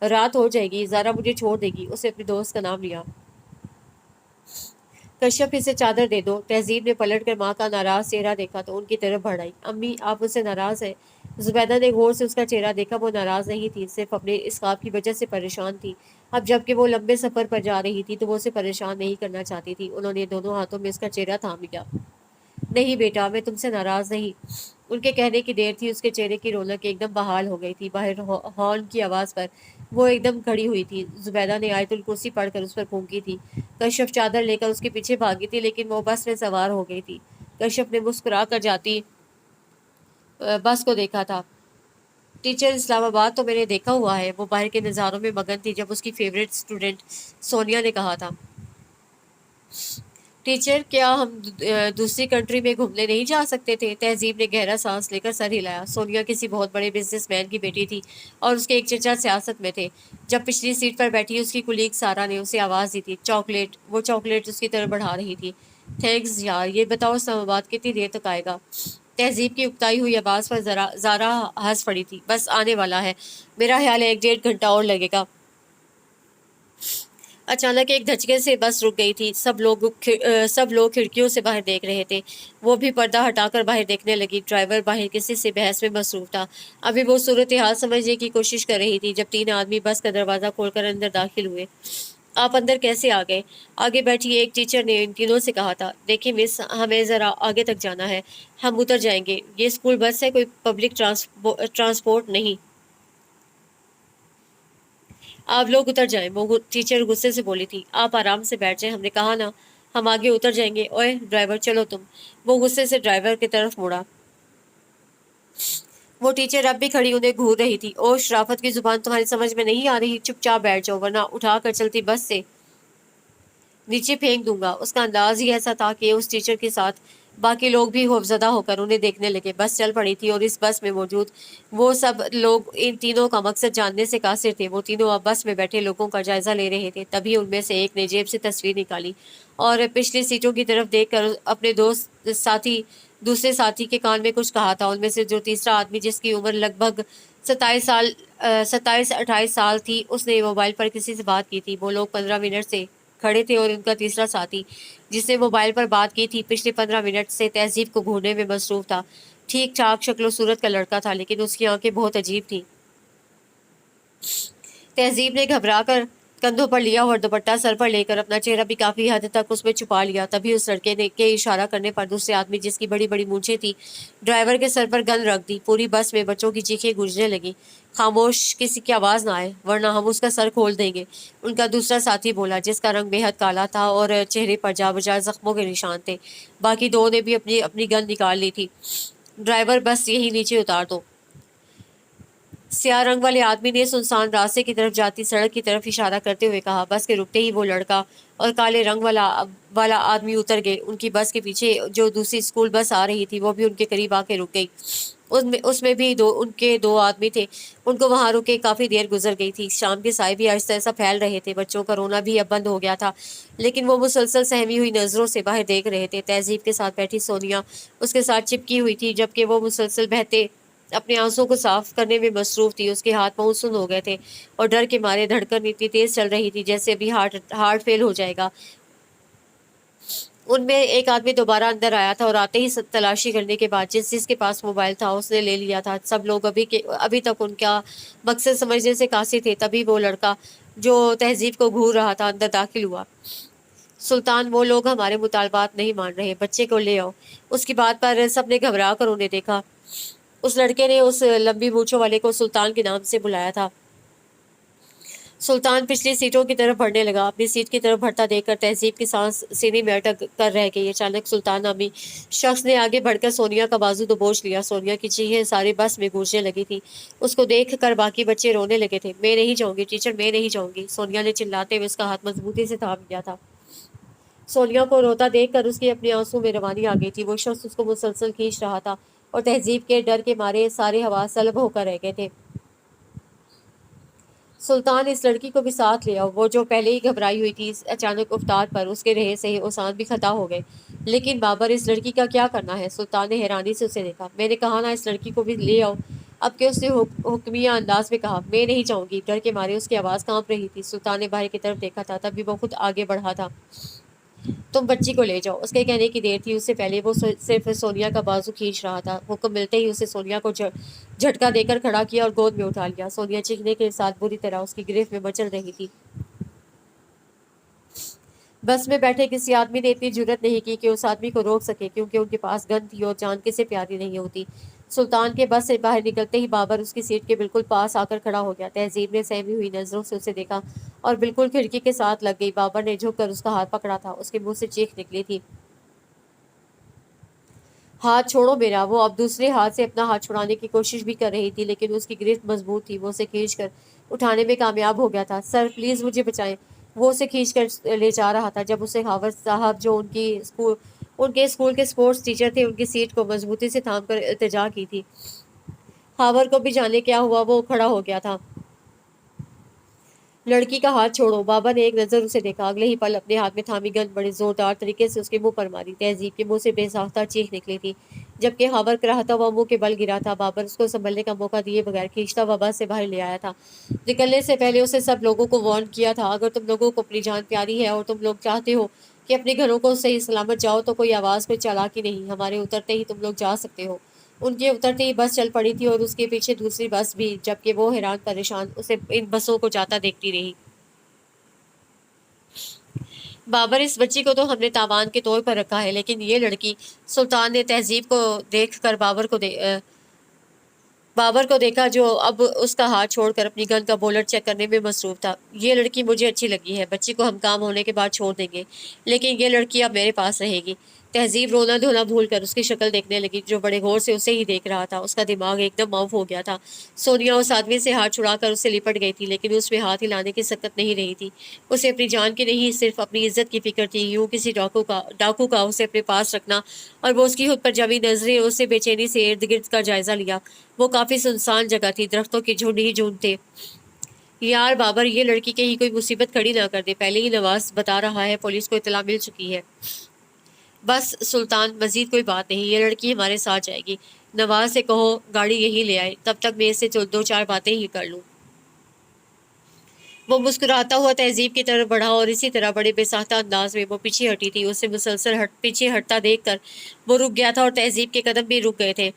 रात हो जाएगी, ज़ारा मुझे छोड़ देगी। उसने अपने दोस्त का नाम लिया। कश्यप, इसे चादर दे दो। तहजीब ने पलट कर माँ का नाराज चेहरा देखा तो उनकी तरफ बढ़ आई। अम्मी, आप मुझसे नाराज है? जुबैदा ने गौर से उसका चेहरा देखा। वो नाराज नहीं थी, सिर्फ अपने इस ख्वाब की वजह से परेशान थी। अब जबकि वो लंबे सफर पर जा रही थी तो वो उसे परेशान नहीं करना चाहती थी। उन्होंने दोनों हाथों में उसका चेहरा थाम लिया। नहीं बेटा, मैं तुमसे नाराज नहीं। उनके कहने की देर थी, उसके चेहरे की रौनक एकदम बहाल हो गई थी। बाहर हॉर्न की आवाज़ पर वो एकदम खड़ी हुई थी। जुबैदा ने आयतुल कुर्सी पढ़कर उस पर फूंकी थी। कश्यप चादर लेकर उसके पीछे भागी थी, लेकिन वो बस में सवार हो गई थी। कश्यप ने मुस्कुरा कर जाती बस को देखा था। टीचर इस्लामाबाद तो मैंने देखा हुआ है। वो बाहर के नज़ारों में मगन थी जब उसकी फेवरेट स्टूडेंट सोनिया ने कहा था। टीचर, क्या हम दूसरी कंट्री में घूमने नहीं जा सकते थे? तहजीब ने गहरा सांस लेकर सर हिलाया। सोनिया किसी बहुत बड़े बिजनेसमैन की बेटी थी और उसके एक चचा सियासत में थे। जब पिछली सीट पर बैठी उसकी कुलीग सारा ने उसे आवाज़ दी थी। चॉकलेट। वो चॉकलेट उसकी तरफ बढ़ा रही थी। थैंक्स यार। ये बताओ, इस्लामाबाद कितनी देर तक आएगा? तहजीब की उकताई हुई आवाज़ पर ज़ारा हंस पड़ी थी। बस आने वाला है। मेरा ख्याल है 1-1.5 घंटा और लगेगा। अचानक एक धचके से बस रुक गई थी। सब लोग खिड़कियों से बाहर देख रहे थे। वो भी पर्दा हटाकर बाहर देखने लगी। ड्राइवर बाहर किसी से बहस में मसरूफ था। अभी वो सूरत हाल समझने की कोशिश कर रही थी जब 3 आदमी बस का दरवाज़ा खोलकर अंदर दाखिल हुए। आप अंदर कैसे आ गए? आगे बैठी एक टीचर ने इन तीनों से कहा था। देखिए मिस, हमें ज़रा आगे तक जाना है। हम उतर जाएंगे। ये स्कूल बस है, कोई पब्लिक ट्रांसपोर्ट नहीं। आप लोग उतर जाएं। वो टीचर गुस्से से बोली थी। आप आराम से बैठ जाएं, हमने कहा ना। हम आगे उतर जाएंगे। ओए ड्राइवर, चलो तुम। वो गुस्से से ड्राइवर की तरफ मुड़ा। वो टीचर अब भी खड़ी उन्हें घूर रही थी। ओ शराफत की जुबान तुम्हारी समझ में नहीं आ रही, चुपचाप बैठ जाओ वरना उठा कर चलती बस से नीचे फेंक दूंगा। उसका अंदाज ही ऐसा था कि उस टीचर के साथ बाकी लोग भी खौफजदा होकर उन्हें देखने लगे। बस चल पड़ी थी और इस बस में मौजूद वो सब लोग इन तीनों का मकसद जानने से कासिर थे। वो तीनों अब बस में बैठे लोगों का जायजा ले रहे थे। तभी उनमें से एक ने जेब से तस्वीर निकाली और पिछली सीटों की तरफ देखकर अपने दोस्त साथी दूसरे साथी के कान में कुछ कहा था। उनमें से जो तीसरा आदमी, जिसकी उम्र लगभग 27 28 साल थी, उसने मोबाइल पर किसी से बात की थी। वो लोग 15 मिनट से खड़े थे और उनका तीसरा साथी, जिसने मोबाइल पर बात की थी, पिछले 15 मिनट से तहजीब को घूरने में मसरूफ था। ठीक ठाक शक्लो सूरत का लड़का था, लेकिन उसकी आंखें बहुत अजीब थी। तहजीब ने घबरा कर कंधों पर लिया और दुपट्टा सर पर लेकर अपना चेहरा भी काफी हद तक उसमें छुपा लिया। तभी उस लड़के ने के इशारा करने पर दूसरे आदमी, जिसकी बड़ी बड़ी मूंछें थी, ड्राइवर के सर पर गन रख दी। पूरी बस में बच्चों की चीखें गूंजने लगी। खामोश, किसी की आवाज ना आए वरना हम उसका सर खोल देंगे, उनका दूसरा साथी बोला, जिसका रंग बेहद काला था और चेहरे पर जा बजा जख्मों के निशान थे। बाकी दो ने भी अपनी अपनी गन निकाल ली थी। ड्राइवर, बस यही नीचे उतार दो। स्याह रंग वाले आदमी ने सुनसान रास्ते की तरफ जाती सड़क की तरफ इशारा करते हुए कहा। बस के रुकते ही वो लड़का और काले रंग वाला आदमी उतर गए। उनकी बस के पीछे जो दूसरी स्कूल बस आ रही थी, वो भी उनके करीब आके रुक गई। उसमें उसमें भी उनके दो आदमी थे। उनको वहां रुके काफी देर गुजर गई थी। शाम के साए भी आहिस्ता आहिस्ता फैल रहे थे। बच्चों का रोना भी अब बंद हो गया था, लेकिन वो मुसलसल सहमी हुई नजरों से बाहर देख रहे थे। तहजीब के साथ बैठी सोनिया उसके साथ चिपकी हुई थी, जबकि वो मुसलसल बहते अपने आंसुओं को साफ करने में मसरूफ थी। उसके हाथ पांव सुन्न हो गए थे और डर के मारे धड़कन इतनी तेज चल रही थी जैसे अभी हार्ट फेल हो जाएगा। उनमें एक आदमी दोबारा अंदर आया था और आते ही तलाशी करने के बाद जिसके पास मोबाइल था उसने ले लिया था। सब लोग अभी तक उनका मकसद समझने से कासिर थे। तभी वो लड़का जो तहजीब को घूर रहा था अंदर दाखिल हुआ। सुल्तान, वो लोग हमारे मुतालबात नहीं मान रहे, बच्चे को ले आओ। उसकी बात पर सबने घबरा कर उन्हें देखा। उस लड़के ने उस लंबी मूंछों वाले को सुल्तान के नाम से बुलाया था। सुल्तान पिछली सीटों की तरफ बढ़ने लगा। अपनी सीट की तरफ बढ़ता देखकर तहजीब की सांस सीने में अटक कर रह गई। अचानक सुल्तान नामी शख्स ने आगे बढ़कर सोनिया का बाजू दबोच लिया। सोनिया की चीखें सारी बस में गूंजने लगी थी। उसको देख कर बाकी बच्चे रोने लगे थे। मैं नहीं जाऊंगी टीचर, मैं नहीं जाऊंगी, सोनिया ने चिल्लाते हुए उसका हाथ मजबूती से थाम लिया था। सोनिया को रोता देखकर उसकी अपने आंसू में रवानी आ गई थी। वो शख्स उसको मुसलसल खींच रहा था और तहजीब के डर के मारे सारे हवास सलब होकर रह गए थे। सुल्तान, इस लड़की को भी साथ ले आओ। वो जो पहले ही घबराई हुई थी, इस अचानक उफ्तार पर उसके रहे से ओसान भी खता हो गए। लेकिन बाबर, इस लड़की का क्या करना है? सुल्तान ने हैरानी से उसे देखा। मैंने कहा ना, इस लड़की को भी ले आओ। अब के उसने हुक्मिया अंदाज में कहा। मैं नहीं जाऊंगी। डर के मारे उसकी आवाज़ कांप रही थी। सुल्तान ने बाहर की तरफ देखा था, तभी वो खुद आगे बढ़ा था। तुम बच्ची को ले जाओ। उसके कहने की देर थी, उससे पहले वो सिर्फ सोनिया का बाजू खींच रहा था। हुक्म मिलते ही उसे सोनिया को झटका देकर खड़ा किया और गोद में उठा लिया। सोनिया चीखने के साथ बुरी तरह उसकी गिरफ्त में मचल रही थी। बस में बैठे किसी आदमी ने इतनी जुर्रत नहीं की कि उस आदमी को रोक सके, क्योंकि उनके पास गन थी और जान किसे प्यारी नहीं होती। सुल्तान के बस से बाहर निकलते ही बाबर उसकी सीट के बिल्कुल पास आकर खड़ा हो गया। तहजीब ने सहमी हुई नजरों से उसे देखा और बिल्कुल खिड़की के साथ लग गई। बाबर ने झुककर उसका हाथ पकड़ा था। उसके मुंह से चीख निकली थी, हाथ छोड़ो मेरा। वो अब दूसरे हाथ से अपना हाथ छुड़ाने की कोशिश भी कर रही थी, लेकिन उसकी गिरफ्त मजबूत थी। वो उसे खींच कर उठाने में कामयाब हो गया था। सर प्लीज मुझे बचाएं। वो उसे खींच कर ले जा रहा था जब उसे हावर साहब, जो उनके स्कूल के स्पोर्ट्स टीचर थे, उनकी सीट को मजबूती से थाम कर इल्तिजा की थी। हावर को भी जाने क्या हुआ, वो खड़ा हो गया था। लड़की का हाथ छोड़ो। बाबा ने एक नजर उसे देखा। अगले ही पल अपने हाथ में थामी गन बड़े जोरदार तरीके से उसके मुंह पर मारी। तहजीब के मुंह से बेसाख्ता चीख निकली थी, जबकि हावर कराहता हुआ मुंह के बल गिरा था। बाबर उसको संभलने का मौका दिए बगैर खींचता हुआ बस से बाहर ले आया था। निकलने से पहले उसे सब लोगों को वार्न किया था, अगर तुम लोगों को अपनी जान प्यारी है और तुम लोग चाहते हो कि अपने घरों को सही सलामत जाओ, तो कोई आवाज़, कोई चालाकी नहीं, हमारे उतरते ही तुम लोग जा सकते हो। उनके उतरते ही बस चल पड़ी थी और उसके पीछे दूसरी बस भी, जबकि वो हैरान परेशान उसे इन बसों को जाता देखती रही। बाबर, इस बच्ची को तो हमने तावान के तौर पर रखा है, लेकिन ये लड़की। सुल्तान ने तहजीब को देख कर बाबर को देखा, जो अब उसका हाथ छोड़कर अपनी गन का बोलट चेक करने में मसरूफ था। ये लड़की मुझे अच्छी लगी है। बच्ची को हम काम होने के बाद छोड़ देंगे, लेकिन ये लड़की अब मेरे पास रहेगी। तहज़ीब रोना धोना भूल कर उसकी शक्ल देखने लगी, जो बड़े गौर से उसे ही देख रहा था। उसका दिमाग एकदम ऑफ हो गया था। सोनिया उस आदमी से हाथ छुड़ाकर उससे लिपट गई थी, लेकिन उसमें हाथ हिलाने की सकत नहीं रही थी। उसे अपनी जान की नहीं, सिर्फ अपनी इज्जत की फिक्र थी। यूं किसी डाकू का उसे अपने पास रखना, और वो उसकी खुद पर जमी नजरें उससे बेचैनी से इर्द गिर्द का जायजा लिया। वो काफी सुनसान जगह थी, दरख्तों के झुंड ही झुंड थे। यार बाबर, ये लड़की कहीं कोई मुसीबत खड़ी ना कर दे। पहले ही नवाज बता रहा है, पुलिस को इतला मिल चुकी है। बस सुल्तान, मजीद कोई बात नहीं, ये लड़की हमारे साथ जाएगी। नवाज से कहो गाड़ी यहीं ले आए, तब तक मैं इससे दो चार बातें ही कर लूं। वो मुस्कुराता हुआ तहजीब की तरफ बढ़ा, और इसी तरह बड़े बेसाख्ता अंदाज में वो पीछे हटी थी। उसे मुसलसल पीछे हटता देखकर वो रुक गया था, और तहजीब के कदम भी रुक गए थे।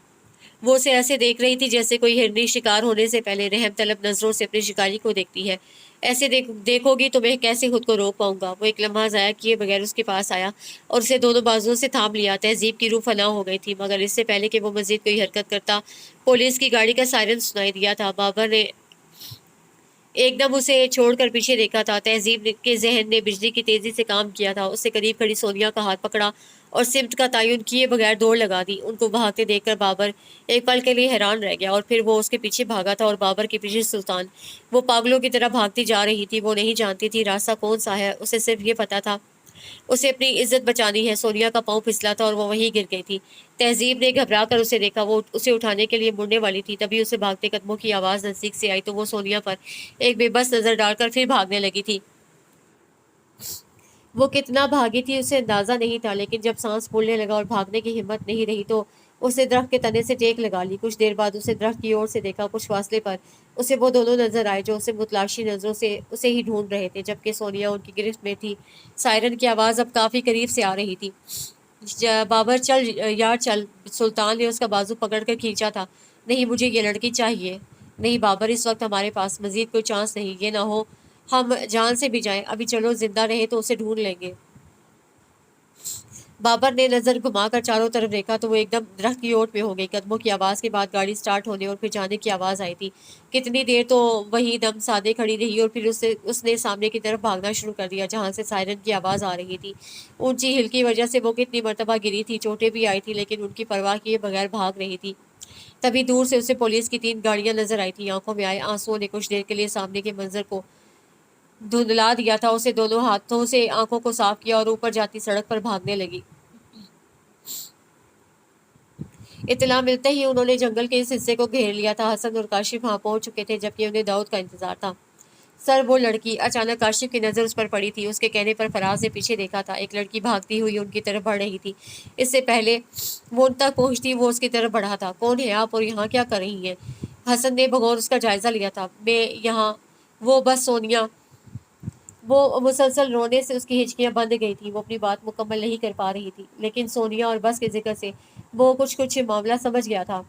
वो उसे ऐसे देख रही थी जैसे कोई हिरनी शिकार होने से पहले रहम तलब नजरों से अपनी शिकारी को देखती है। ऐसे देखोगी तो मैं कैसे खुद को रोक पाऊंगा। वो एक लम्हा ज़ाया किए बगैर उसके पास आया और उसे दोनों बाजुओं से थाम लिया। तहजीब की रूह फना हो गई थी, मगर इससे पहले कि वो मजीद कोई हरकत करता, पुलिस की गाड़ी का सायरन सुनाई दिया था। बाबर ने एकदम उसे छोड़कर पीछे देखा था। तहजीब के जहन ने बिजली की तेजी से काम किया था। उससे करीब खड़ी सोनिया का हाथ पकड़ा और सिमत का तयन किए बगैर दौड़ लगा दी। उनको भागते देखकर बाबर एक पल के लिए हैरान रह गया, और फिर वो उसके पीछे भागा था और बाबर के पीछे सुल्तान। वो पागलों की तरह भागती जा रही थी। वो नहीं जानती थी रास्ता कौन सा है, उसे सिर्फ ये पता था उसे अपनी इज्जत बचानी है। सोनिया का पाँव फिसला था और वो वहीं गिर गई थी। तहजीब ने घबरा कर उसे देखा। वो उसे उठाने के लिए मुड़ने वाली थी, तभी उसे भागते कदमों की आवाज़ नजदीक से आई, तो वो सोनिया पर एक बेबस नजर डालकर फिर भागने लगी थी। वो कितना भागी थी उसे अंदाजा नहीं था, लेकिन जब सांस फूलने लगा और भागने की हिम्मत नहीं रही तो उसने दरख्त के तने से टेक लगा ली। कुछ देर बाद उसे दरख्त की ओर से देखा। कुछ फासले पर उसे वो दोनों नजर आए जो उसे मुतलाशी नजरों से उसे ही ढूंढ रहे थे, जबकि सोनिया उनकी गिरफ्त में थी। सायरन की आवाज़ अब काफ़ी करीब से आ रही थी। बाबर, चल यार चल। सुल्तान ने उसका बाजू पकड़ कर खींचा था। नहीं, मुझे ये लड़की चाहिए। नहीं बाबर, इस वक्त हमारे पास मजीद कोई चांस नहीं। ये ना हो हम जान से भी जाएं। अभी चलो, जिंदा रहे तो उसे ढूंढ लेंगे। बाबर ने नजर घुमाकर चारों तरफ देखा तो वो एकदम दरख्त की ओट में हो गई। कदमों की आवाज़ के बाद गाड़ी स्टार्ट होने और फिर जाने की आवाज़ आई थी। कितनी देर तो वही दम साधे खड़ी रही, और फिर उसने सामने की तरफ भागना शुरू कर दिया जहाँ से सायरन की आवाज़ आ रही थी। ऊंची हिल की वजह से वो कितनी मरतबा गिरी थी, चोटें भी आई थी, लेकिन उनकी परवाह किए बगैर भाग रही थी। तभी दूर से उसे पुलिस की 3 गाड़ियां नजर आई थी। आंखों में आए आंसुओं ने कुछ देर के लिए सामने के मंजर को धुंधला दिया था। उसे दोनों हाथों से आंखों को साफ किया और ऊपर जाती सड़क पर भागने लगी। इत्तला मिलते ही उन्होंने जंगल के इस हिस्से को घेर लिया था। हसन और काशिफ वहां पहुंच चुके थे, जबकि उन्हें दाऊद का इंतजार था। सर, वो लड़की। अचानक काशिफ की नज़र उस पर पड़ी थी। उसके कहने पर फराज ने पीछे देखा था। एक लड़की भागती हुई उनकी तरफ बढ़ रही थी। इससे पहले वो उन तक पहुंचती वो उसकी तरफ बढ़ा था। कौन है आप और यहाँ क्या कर रही हैं? हसन ने बगौर उसका जायजा लिया था। मैं यहाँ, वो बस सोनिया। वो मुसलसल रोने से उसकी हिचकियां बंद गई थी। वो अपनी बात मुकम्मल नहीं कर पा रही थी, लेकिन सोनिया और बस के जिक्र से वो कुछ कुछ मामला समझ गया था।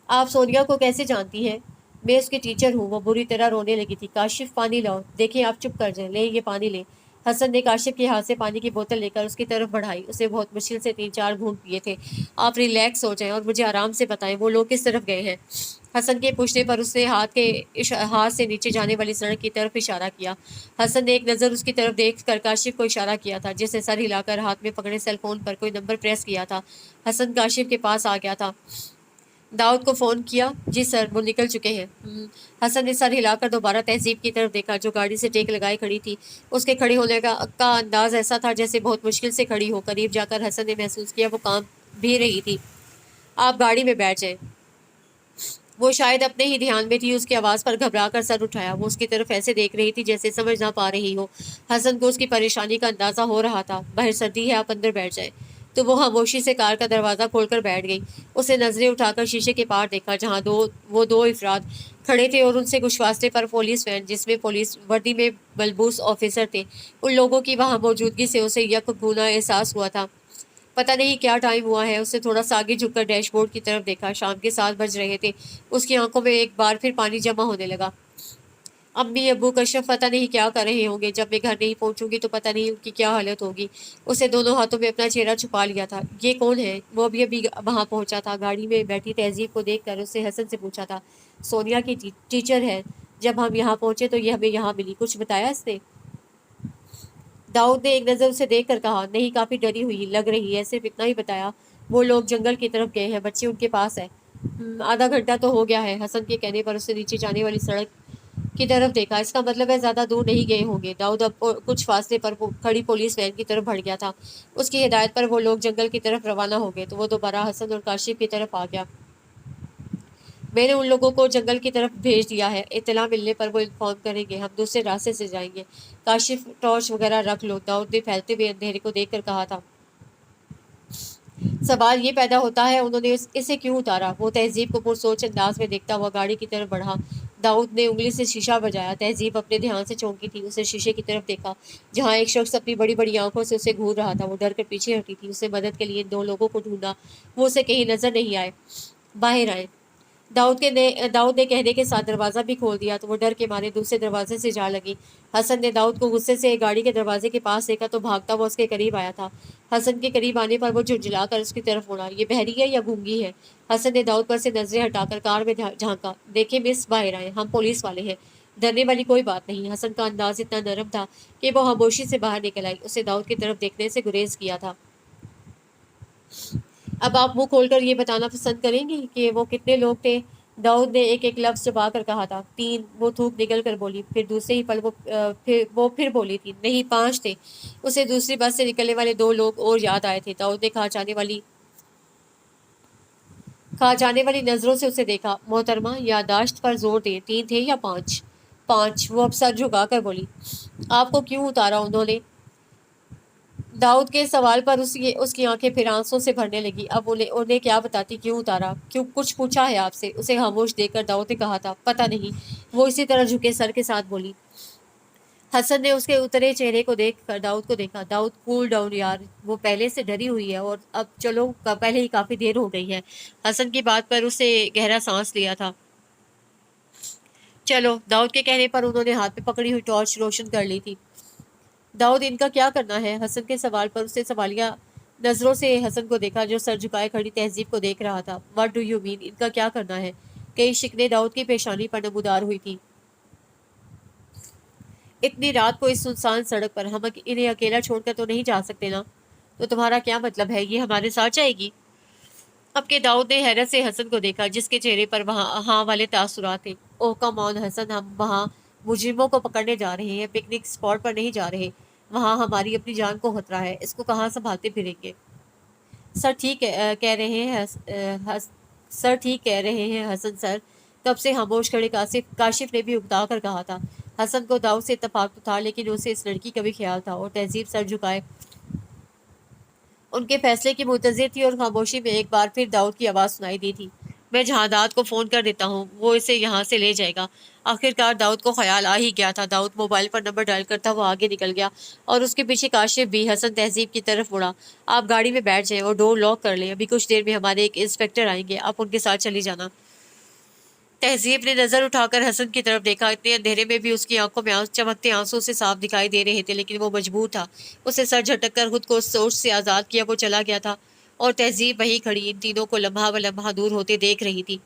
आप सोनिया को कैसे जानती हैं? मैं उसकी टीचर हूँ। वो बुरी तरह रोने लगी थी। काशिफ, पानी लाओ। देखें, आप चुप कर जाएं। ले, ये पानी ले। हसन ने काशिफ के हाथ से पानी की बोतल लेकर उसकी तरफ बढ़ाई। उसे बहुत मुश्किल से 3-4 घूंट पिए थे। आप रिलैक्स हो जाएं और मुझे आराम से बताएं वो लोग किस तरफ गए हैं। हसन के पूछने पर उसने हाथ से नीचे जाने वाली सड़क की तरफ इशारा किया। हसन ने एक नज़र उसकी तरफ देख कर काशिफ को इशारा किया था, जिसने सर हिलाकर हाथ में पकड़े सेल फोन पर कोई नंबर प्रेस किया था। हसन काशिफ के पास आ गया था। दाऊद को फ़ोन किया? जी सर, वो निकल चुके हैं। हसन ने सर हिलाकर दोबारा तहजीब की तरफ देखा, जो गाड़ी से टेक लगाए खड़ी थी। उसके खड़े होने का अंदाज ऐसा था जैसे बहुत मुश्किल से खड़ी हो। करीब जाकर हसन ने महसूस किया वो काम भी रही थी। आप गाड़ी में बैठ जाएं। वो शायद अपने ही ध्यान में थी। उसकी आवाज़ पर घबरा कर सर उठाया। वो उसकी तरफ ऐसे देख रही थी जैसे समझ ना पा रही हो। हसन को उसकी परेशानी का अंदाज़ा हो रहा था। बाहर सर्दी है, आप अंदर बैठ जाएं। तो वो खामोशी से कार का दरवाज़ा खोलकर बैठ गई। उसने नज़रें उठाकर शीशे के पार देखा, जहाँ वो दो अफराद खड़े थे, और उनसे कुछ फासले पर पुलिस वैन जिसमें पुलिस वर्दी में मलबूस ऑफिसर थे। उन लोगों की वहाँ मौजूदगी से उसे यकगुना एहसास हुआ था। पता नहीं क्या टाइम हुआ है। उसने थोड़ा सा आगे झुककर डैशबोर्ड की तरफ देखा। शाम के 7 बज रहे थे। उसकी आंखों में एक बार फिर पानी जमा होने लगा। अम्मी अब्बू कश्यप पता नहीं क्या कर रहे होंगे। जब मैं घर नहीं पहुंचूंगी तो पता नहीं उनकी क्या हालत होगी। उसे दोनों हाथों में अपना चेहरा छुपा लिया था। ये कौन है? वो अभी वहां पहुंचा था। गाड़ी में बैठी तहजीब को देखकर उससे हसन से पूछा था। सोनिया की टीचर है। जब हम यहाँ पहुंचे तो ये हमें यहाँ मिली। कुछ बताया इसने? दाऊद ने एक नज़र उसे देख कर कहा, नहीं, काफ़ी डरी हुई लग रही है, सिर्फ इतना ही बताया। वो लोग जंगल की तरफ गए हैं, बच्ची उनके पास है। आधा घंटा तो हो गया है। हसन के कहने पर उसने नीचे जाने वाली सड़क की तरफ देखा। इसका मतलब है ज़्यादा दूर नहीं गए होंगे। दाऊद अब कुछ फासले पर खड़ी पुलिस वैन की तरफ बढ़ गया था। उसकी हिदायत पर वो लोग जंगल की तरफ रवाना हो गए तो वो दोबारा हसन और काशिफ की तरफ आ गया। मैंने उन लोगों को जंगल की तरफ भेज दिया है, इत्तला मिलने पर वो इन्फॉर्म करेंगे, हम दूसरे रास्ते से जाएंगे। काशिफ, टॉर्च वगैरह रख लो, दाऊद ने फैलते हुए अंधेरे को देखकर कहा था। सवाल ये पैदा होता है उन्होंने इसे क्यों उतारा। वो तहजीब को पुरसोच अंदाज में देखता हुआ गाड़ी की तरफ बढ़ा। दाऊद ने उंगली से शीशा बजाया। तहजीब अपने ध्यान से चौंकी थी। उसने शीशे की तरफ देखा जहाँ एक शख्स अपनी बड़ी बड़ी आंखों से उसे घूर रहा था। वो डर कर पीछे हटी थी। उसने मदद के लिए दो लोगों को ढूंढा, वो उसे कहीं नजर नहीं आए। बाहर आए। दाऊद ने कहने के साथ दरवाज़ा भी खोल दिया तो वो डर के मारे दूसरे दरवाजे से जा लगी। हसन ने दाऊद को गुस्से से गाड़ी के दरवाजे के पास देखा तो भागता हुआ उसके करीब आया था। हसन के करीब आने पर वो झुंझलाकर उसकी तरफ मुड़ा। ये बहरी है या गूंगी है? हसन ने दाऊद पर से नजरें हटाकर कार में झांका। देखे मिस, बाहर आए, हम पुलिस वाले हैं, डरने वाली कोई बात नहीं। हसन का अंदाज इतना नरम था कि वो खामोशी से बाहर निकल आई। उसे दाऊद की तरफ देखने से गुरेज किया था। अब आप मुंह खोलकर ये बताना पसंद करेंगे कि वो कितने लोग थे? दाऊद ने एक एक लफ्ज दबा कर कहा था। 3। वो थूक निकल कर बोली। फिर दूसरे ही पल फिर बोली थी, नहीं, 5 थे। उसे दूसरी बस से निकलने वाले 2 लोग और याद आए थे। दाऊद ने कहा जाने वाली नजरों से उसे देखा। मोहतरमा, यादाश्त पर जोर दे, 3 थे या 5? 5। वो अब सर झुका कर बोली। आपको क्यों उतारा उन्होंने? दाऊद के सवाल पर उसकी आंखें फिर आंसू से भरने लगी। अब उन्हें उन्हें क्या बताती, क्यों उतारा? क्यों, कुछ पूछा है आपसे? उसे खामोश देखकर दाऊद ने कहा था, पता नहीं। वो इसी तरह झुके सर के साथ बोली। हसन ने उसके उतरे चेहरे को देख कर दाऊद को देखा। दाऊद, कूल डाउन यार, वो पहले से डरी हुई है और अब चलो, पहले ही काफी देर हो गई है। हसन की बात पर उसे गहरा सांस लिया था। चलो, दाऊद के कहने पर उन्होंने हाथ में पकड़ी हुई टॉर्च रोशन कर ली थी। दाऊद, इनका क्या करना है? हसन के सवाल पर उसने सवालिया नजरों से हसन को देखा जो सर झुकाए खड़ी तहजीब को देख रहा था। व्हाट डू यू मीन, इनका क्या करना है? कई शिकने दाऊद की पेशानी पर नमूदार हुई थी। इतनी रात को इस सुनसान सड़क पर हम इन्हें अकेला छोड़कर तो नहीं जा सकते ना? तो तुम्हारा क्या मतलब है, ये हमारे साथ जाएगी? अब के दाऊद ने हैरत से हसन को देखा जिसके चेहरे पर वहाँ हाँ वाले तासुरात थे। ओह कम ऑन हसन, हम वहाँ मुजरिमों को पकड़ने जा रहे हैं, पिकनिक स्पॉट पर नहीं जा रहे। वहाँ हमारी अपनी जान को खतरा है, इसको कहाँ संभालते फिरेंगे? सर ठीक कह रहे हैं सर ठीक कह रहे हैं हसन सर। तब से खामोश खड़े काशिफ ने भी उकता कर कहा था। हसन को दाऊद से इत्तेफाक तो था लेकिन उसे इस लड़की का भी ख्याल था और तहजीब सर झुकाए उनके फैसले की मुंतजिर थी और खामोशी में एक बार फिर दाऊद की आवाज़ सुनाई दी थी। मैं जहादात को फ़ोन कर देता हूँ, वो इसे यहाँ से ले जाएगा। आखिरकार दाऊद को ख्याल आ ही गया था। दाऊद मोबाइल पर नंबर डायल करता वो आगे निकल गया और उसके पीछे काशिफ भी हसन तहजीब की तरफ मुड़ा। आप गाड़ी में बैठ जाएं और डोर लॉक कर लें, अभी कुछ देर में हमारे एक इंस्पेक्टर आएंगे, आप उनके साथ चली जाना। तहजीब ने नजर उठाकर हसन की तरफ देखा। इतने अंधेरे में भी उसकी आंखों में चमकते आंसू से साफ दिखाई दे रहे थे लेकिन वो मजबूर था। उसे सर झटक कर खुद को सोच से आजाद किया वो चला गया था और तहजीब वहीं खड़ी इन तीनों को लम्हा ब लम्हा दूर होते देख रही थी।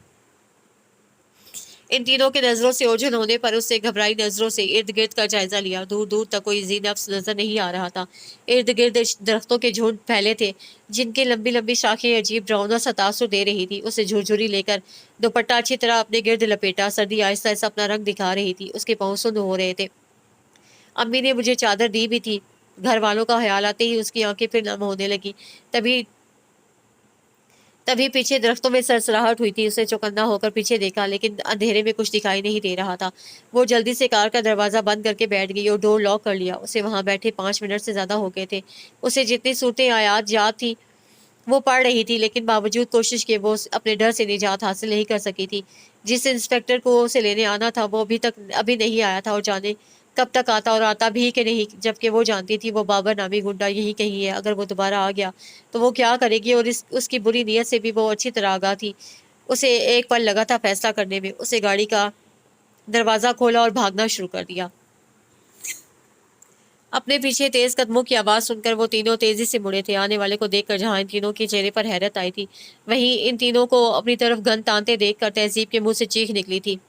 इन तीनों के नजरों से ओझल होने पर उससे घबराई नजरों से इर्द गिर्द का जायजा लिया। दूर दूर तक कोई जी नफ्स नजर नहीं आ रहा था। इर्द गिर्द दरख्तों के झुंड फैले थे जिनकी लंबी लंबी शाखें अजीब डरावना सा तासुर दे रही थी। उसे झुरझुरी लेकर दुपट्टा अच्छी तरह अपने गिर्द लपेटा। सर्दी आहिस्ता आहिस्ता अपना रंग दिखा रही थी। उसके पाँव सुन्न हो रहे थे। अम्मी ने मुझे चादर दी भी थी। घर वालों का ख्याल आते ही उसकी आंखें फिर नम होने लगी। तभी तभी पीछे दरख्तों में सरसराहट हुई थी। उसने चौकन्ना होकर पीछे देखा लेकिन अंधेरे में कुछ दिखाई नहीं दे रहा था। वो जल्दी से कार का दरवाजा बंद करके बैठ गई और डोर लॉक कर लिया। उसे वहां बैठे 5 मिनट से ज्यादा हो गए थे। उसे जितनी सूरतें आयात याद थी वो पढ़ रही थी लेकिन बावजूद कोशिश के वो अपने डर से निजात हासिल नहीं कर सकी थी। जिस इंस्पेक्टर को उसे लेने आना था वो अभी नहीं आया था और जाने कब तक आता और आता भी कि नहीं, जबकि वो जानती थी वो बाबर नामी गुंडा यही कहीं है। अगर वो दोबारा आ गया तो वो क्या करेगी और उसकी बुरी नीयत से भी वो अच्छी तरह आगाह थी। उसे एक पल लगा था फैसला करने में। उसे गाड़ी का दरवाज़ा खोला और भागना शुरू कर दिया। अपने पीछे तेज कदमों की आवाज सुनकर वो तीनों तेजी से मुड़े थे। आने वाले को देखकर जहां इन तीनों के चेहरे पर हैरत आई थी वहीं इन तीनों को अपनी तरफ गन तानते देखकर तहजीब के मुंह से चीख निकली थी।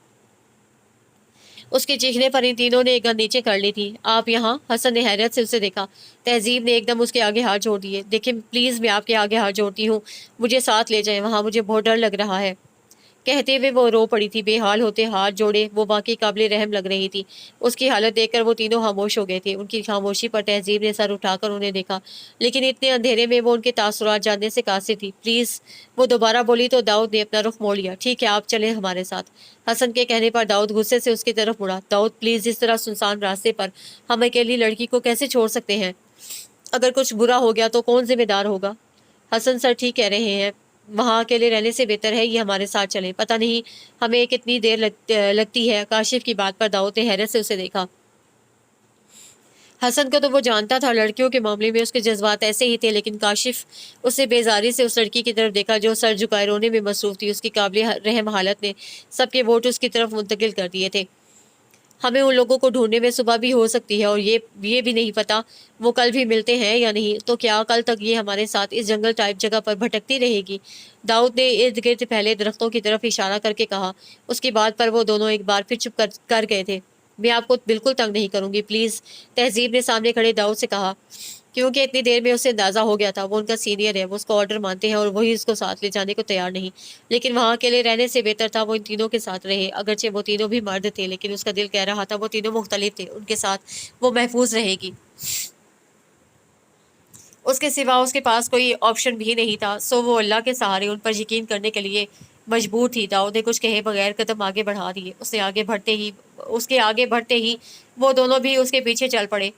उसके चीखने पर इन तीनों ने एक गन नीचे कर ली थी। आप यहाँ? हसन ने हैरत से उसे देखा। तहजीब ने एकदम उसके आगे हाथ जोड़ दिए। देखिए प्लीज, मैं आपके आगे हाथ जोड़ती हूँ, मुझे साथ ले जाएं, वहाँ मुझे बहुत डर लग रहा है। कहते हुए वो रो पड़ी थी। बेहाल होते हाथ जोड़े वो वाकई काबिल रहम लग रही थी। उसकी हालत देखकर वो तीनों खामोश हो गए थे। उनकी खामोशी पर तहजीब ने सर उठाकर उन्हें देखा, लेकिन इतने अंधेरे में वो उनके तासुरात जानने से कासिर थी। प्लीज, वो दोबारा बोली तो दाऊद ने अपना रुख मोड़ लिया। ठीक है, आप चलें हमारे साथ। हसन के कहने पर दाऊद गुस्से से उसकी तरफ मुड़ा। दाऊद प्लीज, इस तरह सुनसान रास्ते पर हम अकेली लड़की को कैसे छोड़ सकते हैं? अगर कुछ बुरा हो गया तो कौन जिम्मेदार होगा? हसन सर ठीक कह रहे हैं, वहाँ अकेले रहने से बेहतर है ये हमारे साथ चले। पता नहीं हमें कितनी देर लगती है। काशिफ की बात पर दाऊद ने हैरत से उसे देखा। हसन को तो वो जानता था, लड़कियों के मामले में उसके जज्बात ऐसे ही थे, लेकिन काशिफ उससे बेजारी से उस लड़की की तरफ देखा जो सर झुकाए रोने में मसरूफ थी। उसकी काबिल रहम हालत ने सबके वोट उसकी तरफ मुंतकिल कर दिए थे। हमें उन लोगों को ढूंढने में सुबह भी हो सकती है, और ये भी नहीं पता वो कल भी मिलते हैं या नहीं। तो क्या कल तक ये हमारे साथ इस जंगल टाइप जगह पर भटकती रहेगी? दाऊद ने इर्द गिर्द फैले दरख्तों की तरफ इशारा करके कहा। उसकी बात पर वो दोनों एक बार फिर चुप कर गए थे। मैं आपको बिल्कुल तंग नहीं करूंगी, प्लीज, तहजीब ने सामने खड़े दाऊद से कहा। क्योंकि इतनी देर में उसे अंदाजा हो गया था वो उनका सीनियर है, वो उसका ऑर्डर मानते हैं और वही उसको साथ ले जाने को तैयार नहीं। लेकिन वहाँ अकेले रहने से बेहतर था वो इन तीनों के साथ रहे। अगरचे वो तीनों भी मर्द थे, लेकिन उसका दिल कह रहा था वो तीनों मुख्तलिफ थे, उनके साथ वो महफूज रहेगी। उसके सिवा उसके पास कोई ऑप्शन भी नहीं था। सो वो अल्लाह के सहारे उन पर यकीन करने के लिए मजबूर थी। दाऊद ने कुछ कहे बगैर कदम आगे बढ़ा दिए। उसके आगे बढ़ते ही वो दोनों भी उसके पीछे चल पड़े।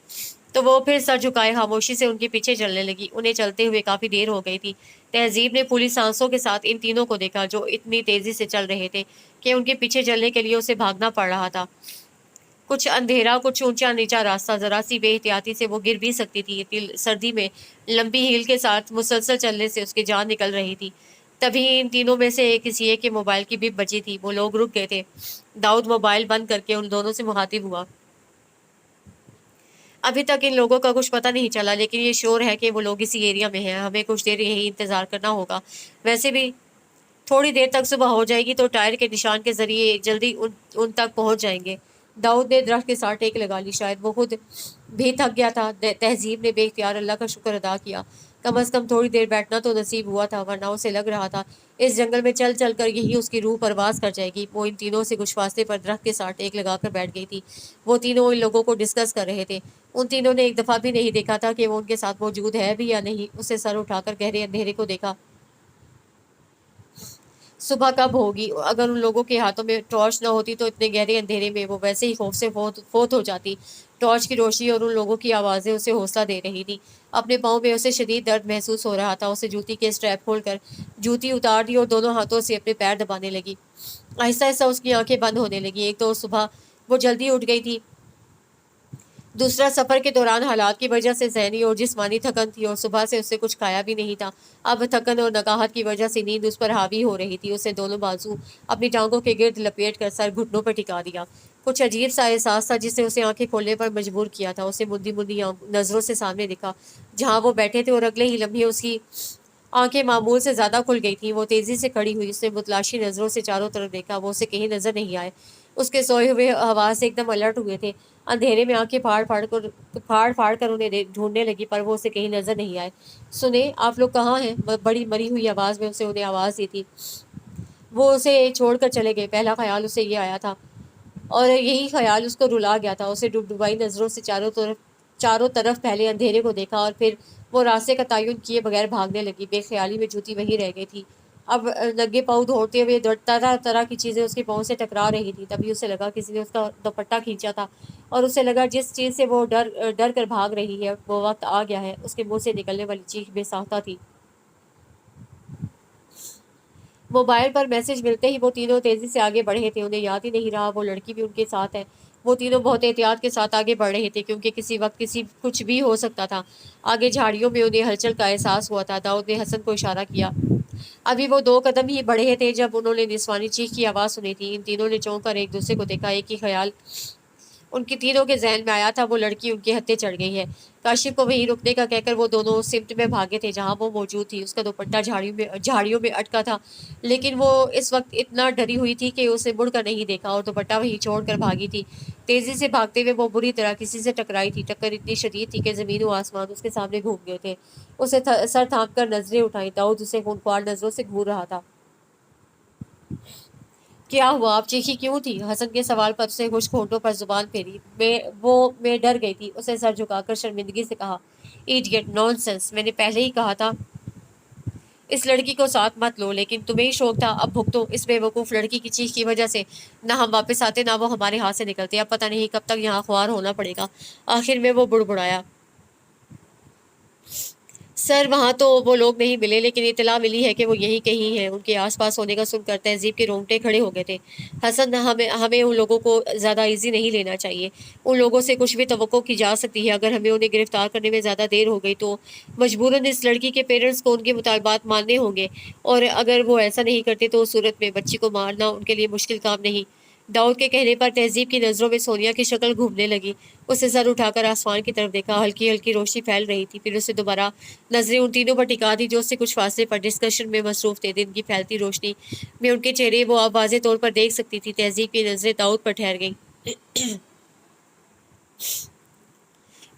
तो वो फिर सर झुकाए खामोशी से उनके पीछे चलने लगी। उन्हें चलते हुए काफी देर हो गई थी। तहजीब ने पूरी सांसों के साथ इन तीनों को देखा जो इतनी तेजी से चल रहे थे कि उनके पीछे चलने के लिए उसे भागना पड़ रहा था। कुछ अंधेरा, कुछ ऊंचा नीचा रास्ता, जरा सी बेहतियाती से वो गिर भी सकती थी। इतनी सर्दी में लंबी हील के साथ मुसलसल चलने से उसकी जान निकल रही थी। तभी इन तीनों में से किसी एक के मोबाइल की बिप बजी थी। वो लोग रुक गए थे। दाऊद मोबाइल बंद करके उन दोनों से मुखातिब हुआ। अभी तक इन लोगों का कुछ पता नहीं चला, लेकिन ये श्योर है कि वो लोग इसी एरिया में हैं। हमें कुछ देर यही इंतजार करना होगा। वैसे भी थोड़ी देर तक सुबह हो जाएगी तो टायर के निशान के जरिए जल्दी उन तक पहुंच जाएंगे। दाऊद ने दरख्त के साथ टेक लगा ली। शायद वो खुद भी थक गया था। तहजीब ने बेख्तियार अल्लाह का शुक्र अदा किया। कम से कम थोड़ी देर बैठना तो नसीब हुआ था, वरना उसे लग रहा था इस जंगल में चल चल कर यही उसकी रूह परवास कर जाएगी। वो इन तीनों से कुछ फासले पर दरख्त के साथ टेक लगा कर बैठ गई थी। वो तीनों इन लोगों को डिस्कस कर रहे थे। उन तीनों ने एक दफ़ा भी नहीं देखा था कि वो उनके साथ मौजूद है भी या नहीं। उसे सर उठाकर गहरे अंधेरे को देखा। सुबह कब होगी? अगर उन लोगों के हाथों में टॉर्च न होती तो इतने गहरे अंधेरे में वो वैसे ही खौफ से फोत हो जाती। टॉर्च की रोशनी और उन लोगों की आवाज़ें उसे हौसला दे रही थी। अपने पाँव में उसे शदीद दर्द महसूस हो रहा था। उसे जूती के स्ट्रैप खोलकर जूती उतार दी और दोनों हाथों से अपने पैर दबाने लगी। आहिस्ता आहिस्ता उसकी आंखें बंद होने लगी। एक तो सुबह वो जल्दी उठ गई थी, दूसरा सफर के दौरान हालात की वजह से ज़हनी और जिस्मानी थकन थी, और सुबह से उससे कुछ खाया भी नहीं था। अब थकन और नकाहत की वजह से नींद उस पर हावी हो रही थी। उसने दोनों बाजू अपनी टांगों के गिर्द लपेट कर सर घुटनों पर टिका दिया। कुछ अजीब सा एहसास था जिसने उसे आंखें खोलने पर मजबूर किया था। उसे मुंदी मुंदी नजरों से सामने दिखा जहाँ वो बैठे थे, और अगले ही लम्हे उसकी आंखें मामूल से ज्यादा खुल गई थीं। वो तेजी से खड़ी हुई। उसने मुतलाशी नजरों से चारों तरफ देखा। वो उसे कहीं नजर नहीं आए। उसके सोए हुए हवा से एकदम अलर्ट हुए थे। अंधेरे में आंखें फाड़ फाड़ कर उन्हें ढूंढने लगी, पर वो उसे कहीं नजर नहीं आए। सुने, आप लोग कहाँ हैं? बड़ी मरी हुई आवाज में उसे उन्हें आवाज दी थी। वो उसे छोड़कर चले गए। पहला ख्याल उसे ये आया था, और यही ख्याल उसको रुला गया था। उसे डुबडुबाई नजरों से चारों तरफ पहले अंधेरे को देखा, और फिर वो रास्ते का तयन किए बगैर भागने लगी। बेख्याली में जूती वहीं रह गई थी। अब नंगे पाँव दौड़ते हुए तरह तरह की चीज़ें उसके पाँव से टकरा रही थी। तभी उसे लगा किसी ने उसका दुपट्टा खींचा था, और उसे लगा जिस चीज़ से वो डर कर भाग रही है वो वक्त आ गया है। उसके मुंह से निकलने वाली चीख बेसाख्ता थी। मोबाइल पर मैसेज मिलते ही वो तीनों तेजी से आगे बढ़े थे। उन्हें याद ही नहीं रहा वो लड़की भी उनके साथ है। वो तीनों बहुत एहतियात के साथ आगे बढ़ रहे थे, क्योंकि किसी वक्त कुछ भी हो सकता था। आगे झाड़ियों में उन्हें हलचल का एहसास हुआ था। दाऊद ने हसन को इशारा किया। अभी वो 2 कदम ही बढ़े थे जब उन्होंने निस्वानी चीख की आवाज़ सुनी थी। इन तीनों ने चौंक कर एक दूसरे को देखा। एक ही ख्याल उनकी तीनों के ज़हन में आया था वो लड़की उनके हत्थे चढ़ गई है। काशिफ को वहीं रुकने का कहकर वो दोनों उस सिमत में भागे थे जहाँ वो मौजूद थी। उसका दुपट्टा झाड़ियों में अटका था, लेकिन वो इस वक्त इतना डरी हुई थी कि उसे मुड़कर नहीं देखा और दुपट्टा वहीं छोड़कर भागी थी। तेजी से भागते हुए वो बुरी तरह किसी से टकराई थी। टक्कर इतनी शदीद थी कि ज़मीन व आसमान उसके सामने घूम गए थे। उसे सर थाम कर नजरें उठाई। दाऊद उसे खूंखार नजरों से घूर रहा था। क्या हुआ, आप चीखी क्यों थी? हसन के सवाल पर उसे खुश्क होठों पर जुबान फेरी। मैं डर गई थी, उसे सर झुकाकर शर्मिंदगी से कहा। इडियट, नॉनसेंस, मैंने पहले ही कहा था इस लड़की को साथ मत लो, लेकिन तुम्हें ही शौक था। अब भुगतो इस बेवकूफ़ लड़की की चीख की वजह से। ना हम वापस आते ना वो हमारे हाथ से निकलते। अब पता नहीं कब तक यहाँ ख्वार होना पड़ेगा। आखिर में वो बुड़बुड़ाया। सर, वहाँ तो वो लोग नहीं मिले, लेकिन इत्तला मिली है कि वो यहीं कहीं हैं। उनके आसपास होने का सुनकर तहजीब के रोंगटे खड़े हो गए थे। हसन, हमें हमें उन लोगों को ज़्यादा इजी नहीं लेना चाहिए। उन लोगों से कुछ भी तवक्को की जा सकती है। अगर हमें उन्हें गिरफ्तार करने में ज़्यादा देर हो गई तो मजबूरन इस लड़की के पेरेंट्स को उनके मुतालबात मानने होंगे, और अगर वो ऐसा नहीं करते तो उस सूरत में बच्ची को मारना उनके लिए मुश्किल काम नहीं। दाऊद के कहने पर तहजीब की नज़रों में सोनिया की शक्ल घूमने लगी। उसने सर उठाकर आसमान की तरफ देखा। हल्की हल्की रोशनी फैल रही थी। फिर उसे दोबारा नजरें उन तीनों पर टिका दी जो उससे कुछ फासले पर डिस्कशन में मसरूफ थे। दिन की फैलती रोशनी में उनके चेहरे वो अब वाज़ेह तौर पर देख सकती थी। तहजीब की नजरें दाऊद पर ठहर गईं।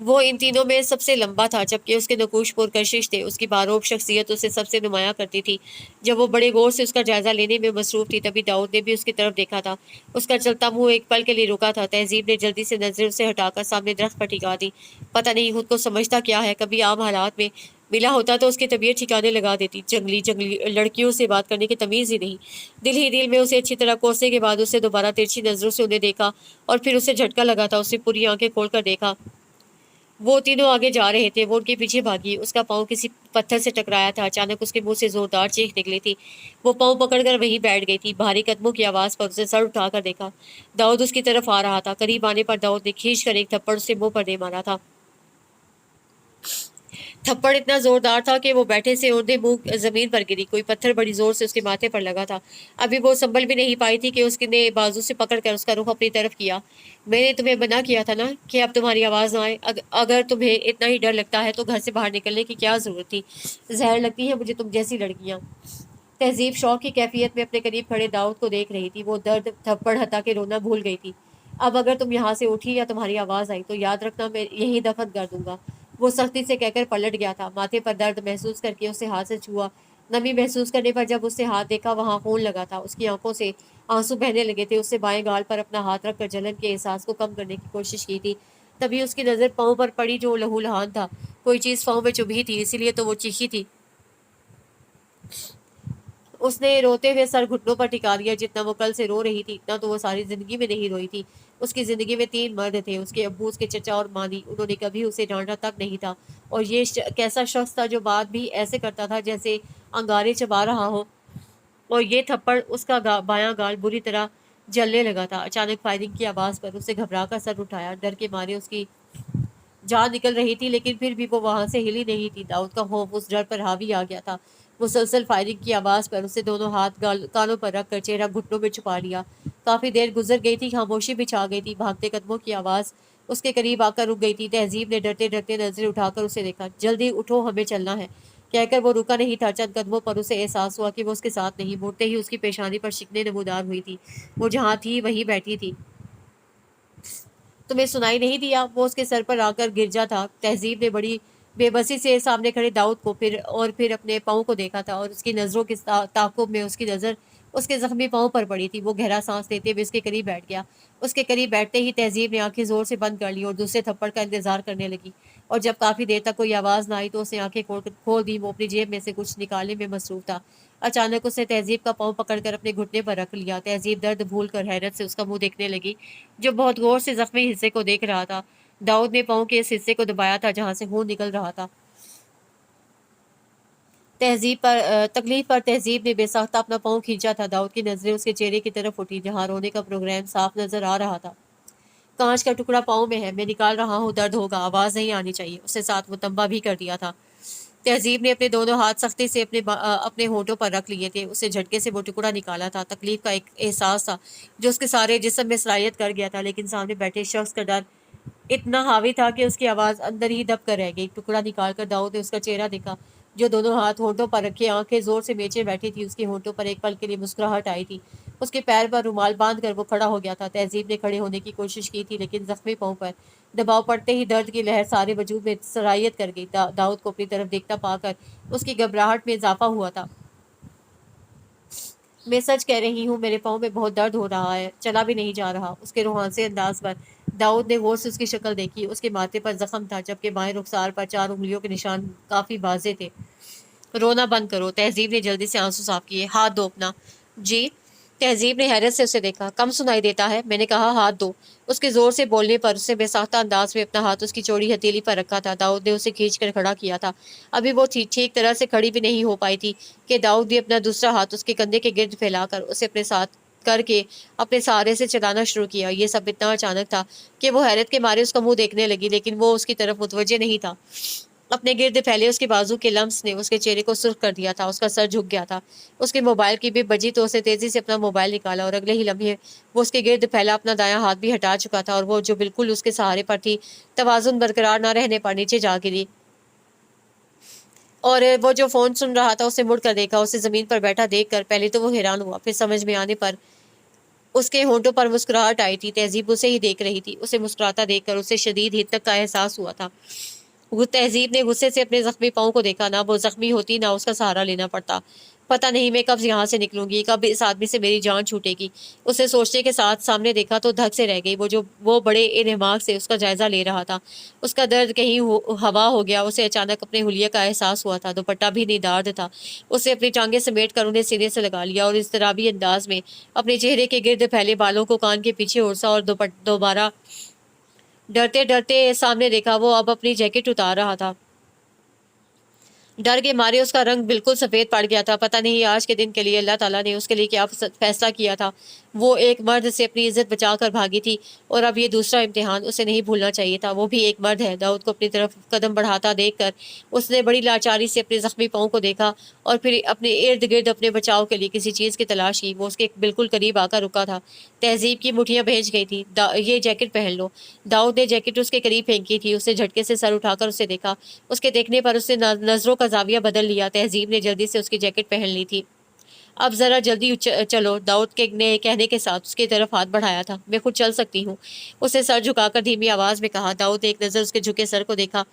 वो इन तीनों में सबसे लंबा था, जबकि उसके नकूश पुरकशिश थे। उसकी बारोब शख्सियत उसे सबसे नुमाया करती थी। जब वो बड़े गौर से उसका जायजा लेने में मसरूफ थी, तभी दाऊद ने भी उसकी तरफ देखा था। उसका चलता मुंह एक पल के लिए रुका था। तहजीब ने जल्दी से नजरें उसे हटाकर सामने दरख्त पर टिका दी। पता नहीं खुद को समझता क्या है, कभी आम हालात में मिला होता तो उसकी तबीयत ठिकाने लगा देती। जंगली जंगली लड़कियों से बात करने की तमीज़ ही नहीं। दिल ही दिल में उसे अच्छी तरह कोसने के बाद उसने दोबारा तिरछी नजरों से उन्हें देखा, और फिर उसे झटका लगा था। उसने पूरी आंखें खोलकर देखा। वो तीनों आगे जा रहे थे। वो उनके पीछे भागी। उसका पाँव किसी पत्थर से टकराया था। अचानक उसके मुंह से जोरदार चीख निकली थी। वो पाँव पकड़कर वहीं बैठ गई थी। भारी कदमों की आवाज़ पर उसे सर उठाकर देखा। दाऊद उसकी तरफ आ रहा था। करीब आने पर दाऊद ने खींच कर एक थप्पड़ उसके मुंह पर दे मारा था। थप्पड़ इतना जोरदार था कि वो बैठे से ओंधे मुंह जमीन पर गिरी। कोई पत्थर बड़ी जोर से उसके माथे पर लगा था। अभी वो संभल भी नहीं पाई थी कि उसने बाजू से पकड़कर उसका रुख अपनी तरफ किया। मैंने तुम्हें मना किया था ना कि अब तुम्हारी आवाज़ ना आए। अगर तुम्हें इतना ही डर लगता है तो घर से बाहर निकलने की क्या ज़रूरत थी? जहर लगती है मुझे तुम जैसी लड़कियाँ। तहजीब शौक की कैफियत में अपने करीब खड़े दाऊद को देख रही थी। वो दर्द थप्पड़ हटा के रोना भूल गई थी। अब अगर तुम यहाँ से उठी या तुम्हारी आवाज़ आई तो याद रखना मैं यही दफन कर दूंगा। वो सख्ती से कहकर पलट गया था। माथे पर दर्द महसूस करके उसे हाथ से छुआ। नमी महसूस करने पर जब उससे हाथ देखा, वहाँ खून लगा था। उसकी आंखों से आंसू बहने लगे थे। उससे बाएं गाल पर अपना हाथ रखकर जलन के एहसास को कम करने की कोशिश की थी। तभी उसकी नज़र पाँव पर पड़ी जो लहूलुहान था। कोई चीज़ पाँव में चुभी थी, इसीलिए तो वो चीखी थी। उसने रोते हुए सर घुटनों पर टिका दिया। जितना वो कल से रो रही थी, इतना तो वो सारी जिंदगी में नहीं रोई थी। उसकी जिंदगी में 3 मर्द थे, उसके अब्बू, उसके चचा और मानी। उन्होंने कभी उसे डांटा तक नहीं था। और ये कैसा शख्स था जो बात भी ऐसे करता था जैसे अंगारे चबा रहा हो। और ये थप्पड़ उसका बायां गाल बुरी तरह जलने लगा था। अचानक फायरिंग की आवाज़ पर उसे घबरा कर सर उठाया। डर के मारे उसकी जान निकल रही थी, लेकिन फिर भी वो वहां से हिली नहीं थी। दाऊद का खौफ उस डर पर हावी आ गया था। मुसलसल फायरिंग की आवाज़ पर उसे दोनों हाथ कानों पर रखकर चेहरा घुटनों में छुपा लिया। काफ़ी देर गुजर गई थी। खामोशी भी छा गई थी। भागते कदमों की आवाज़ उसके करीब आकर रुक गई थी। तहजीब ने डरते डरते नजरें उठाकर उसे देखा। जल्दी उठो, हमें चलना है, कहकर वो रुका नहीं था। चंद कदमों पर उसे एहसास हुआ कि वो उसके साथ नहीं। मुड़ते ही उसकी पेशानी पर शिकने नमूदार हुई थी। वो जहाँ थी वहीं बैठी थी। तुम्हें सुनाई नहीं दिया? वो उसके सर पर आकर गिरजा था। तहजीब ने बड़ी बेबसी से सामने खड़े दाऊद को फिर अपने पाँव को देखा था, और उसकी नज़रों के ताक़ुब में उसकी नज़र उसके जख्मी पाँव पर पड़ी थी। वो गहरा सांस लेते हुए उसके करीब बैठ गया। उसके करीब बैठते ही तहजीब ने आंखें जोर से बंद कर ली और दूसरे थप्पड़ का इंतजार करने लगी। और जब काफ़ी देर तक कोई आवाज़ ना आई तो उसने आंखें खोल दी। वो अपनी जेब में से कुछ निकालने में मसरूफ था। अचानक उसने तहजीब का पाँव पकड़कर अपने घुटने पर रख लिया। तहजीब दर्द भूल कर हैरत से उसका मुंह देखने लगी, जो बहुत गौर से जख्मी हिस्से को देख रहा था। दाऊद ने पाँव के इस हिस्से को दबाया था जहाँ से खून निकल रहा था। तकलीफ पर तहजीब ने बेसाख्ता अपना पाँव खींचा था। दाऊद की नजरें उसके चेहरे की तरफ उठी, जहाँ रोने का प्रोग्राम साफ नजर आ रहा था। कांच का टुकड़ा पाँव में है, मैं निकाल रहा हूँ, दर्द होगा, आवाज़ नहीं आनी चाहिए। उसने साथ मुतम्बा भी कर दिया था। तहजीब ने अपने दोनों हाथ सख्ती से अपने होठों पर रख लिए थे। उसे झटके से वो टुकड़ा निकाला था। तकलीफ का एक एहसास था जो उसके सारे जिस्म में सरायत कर गया था, लेकिन सामने बैठे शख्स का डर इतना हावी था कि उसकी आवाज़ अंदर ही दब कर रह गई। टुकड़ा निकाल कर दाऊद ने उसका चेहरा देखा, जो दोनों हाथ होठों पर रखे आंखें जोर से मेचे बैठी थी। उसके होठों पर एक पल के लिए मुस्कुराहट आई थी। उसके पैर पर रुमाल बांध कर वो खड़ा हो गया था। तहजीब ने खड़े होने की कोशिश की थी, लेकिन जख्मी पांव पर दबाव पड़ते ही दर्द की लहर सारे वजूद में सरायत कर गई। दाऊद को अपनी तरफ देखता पाकर उसकी घबराहट में इजाफा हुआ था। मैं सच कह रही हूँ, मेरे पाँव में बहुत दर्द हो रहा है, चला भी नहीं जा रहा। उसके रूहानी अंदाज पर दाऊद ने गौर से उसकी शक्ल देखी। उसके माथे पर जख्म था, जबकि बाएं रुखसार पर 4 उंगलियों के निशान काफी वाजे थे। रोना बंद करो, तहजीब ने जल्दी से आंसू साफ किए। हाथ दो अपना। जी। तहजीब ने हैरत से उसे देखा। कम सुनाई देता है, मैंने कहा हाथ दो। उसके जोर से बोलने पर उसने बेसाख्ता अंदाज में अपना हाथ उसकी चौड़ी हथेली पर रखा था। दाऊद ने उसे खींच कर खड़ा किया था। अभी वो ठीक तरह से खड़ी भी नहीं हो पाई थी कि दाऊद ने अपना दूसरा हाथ उसके कंधे के गिर्द फैलाकर उसे अपने साथ करके अपने सहारे से चलाना शुरू किया। ये सब इतना अचानक था कि वो हैरत के मारे उसका मुंह देखने लगी, लेकिन वो उसकी तरफ मुतवज्जे नहीं था। अपने गिर्द फैले उसके बाजू के लम्स ने उसके चेहरे को सुर्ख कर दिया था। उसका सर झुक गया था। उसके मोबाइल की भी बजी तो उसने तेजी से अपना मोबाइल निकाला, और अगले ही लम्हे वो उसके गिर्द फैला अपना दायां हाथ भी हटा चुका था, और वो जो बिल्कुल उसके सहारे पर थी, तवाजुन बरकरार न रहने पर नीचे जा गिरी। और वो जो फोन सुन रहा था उसे मुड़ कर देखा। उसे जमीन पर बैठा देख कर पहले तो वो हैरान हुआ, फिर समझ में आने पर उसके होंठों पर मुस्कुराहट आई थी। तहजीब उसे ही देख रही थी। उसे मुस्कुराता देखकर उसे शदीद हिद्दत का एहसास हुआ था। वो तहजीब ने गुस्से से अपने जख्मी पाँव को देखा। ना वो जख्मी होती, ना उसका सहारा लेना पड़ता। पता नहीं मैं कब यहाँ से निकलूंगी, कब इस आदमी से मेरी जान छूटेगी। उसे सोचने के साथ सामने देखा तो धक से रह गई। वो बड़े इन्हमाक से उसका जायजा ले रहा था। उसका दर्द कहीं हवा हो गया। उसे अचानक अपने हुलिया का एहसास हुआ था। दुपट्टा भी निदार्द था। उसे अपनी टांगे समेट कर उन्हें सीने से लगा लिया, और इस तराबी अंदाज में अपने चेहरे के गिर्द फैले बालों को कान के पीछे उड़सा, और दोबारा डरते डरते सामने देखा। वो अब अपनी जैकेट उतार रहा था। डर के मारे उसका रंग बिल्कुल सफ़ेद पड़ गया था। पता नहीं आज के दिन के लिए अल्लाह ताला ने उसके लिए क्या फैसला किया था। वो एक मर्द से अपनी इज्जत बचाकर भागी थी, और अब ये दूसरा इम्तिहान उसे नहीं भूलना चाहिए था। वो भी एक मर्द है। दाऊद को अपनी तरफ कदम बढ़ाता देखकर उसने बड़ी लाचारी से अपने जख्मी पाँव को देखा, और फिर अपने इर्द गिर्द अपने बचाव के लिए किसी चीज़ की तलाश की। वो उसके बिल्कुल करीब आकर रुका था। तहजीब की मुठियाँ भेज गई थी। ये जैकेट पहन लो। दाऊद ने जैकेट उसके करीब फेंकी थी। उसने झटके से सर उठाकर उसे देखा। उसके देखने पर उसने नजरों का जाविया बदल लिया। तहजीब ने जल्दी से उसकी जैकेट पहन ली थी। अब जरा जल्दी चलो, दाऊद के ने कहने के साथ उसकी तरफ हाथ बढ़ाया था। मैं खुद चल सकती हूँ, उसे सर झुकाकर धीमी आवाज में कहा। दाऊद ने एक नजर उसके झुके सर को देखा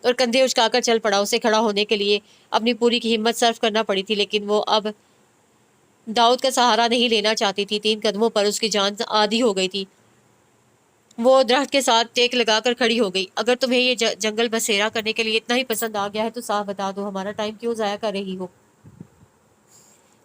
और कंधे उचकाकर चल पड़ा। उसे खड़ा होने के लिए अपनी पूरी की हिम्मत सर्फ करना पड़ी थी, लेकिन वो अब दाऊद का सहारा नहीं लेना चाहती थी। 3 कदमों पर उसकी जान आधी हो गई थी। वो दरख्त के साथ टेक लगाकर खड़ी हो गई। अगर तुम्हें ये जंगल बसेरा करने के लिए इतना ही पसंद आ गया है तो साफ बता दो, हमारा टाइम क्यों जाया कर रही हो।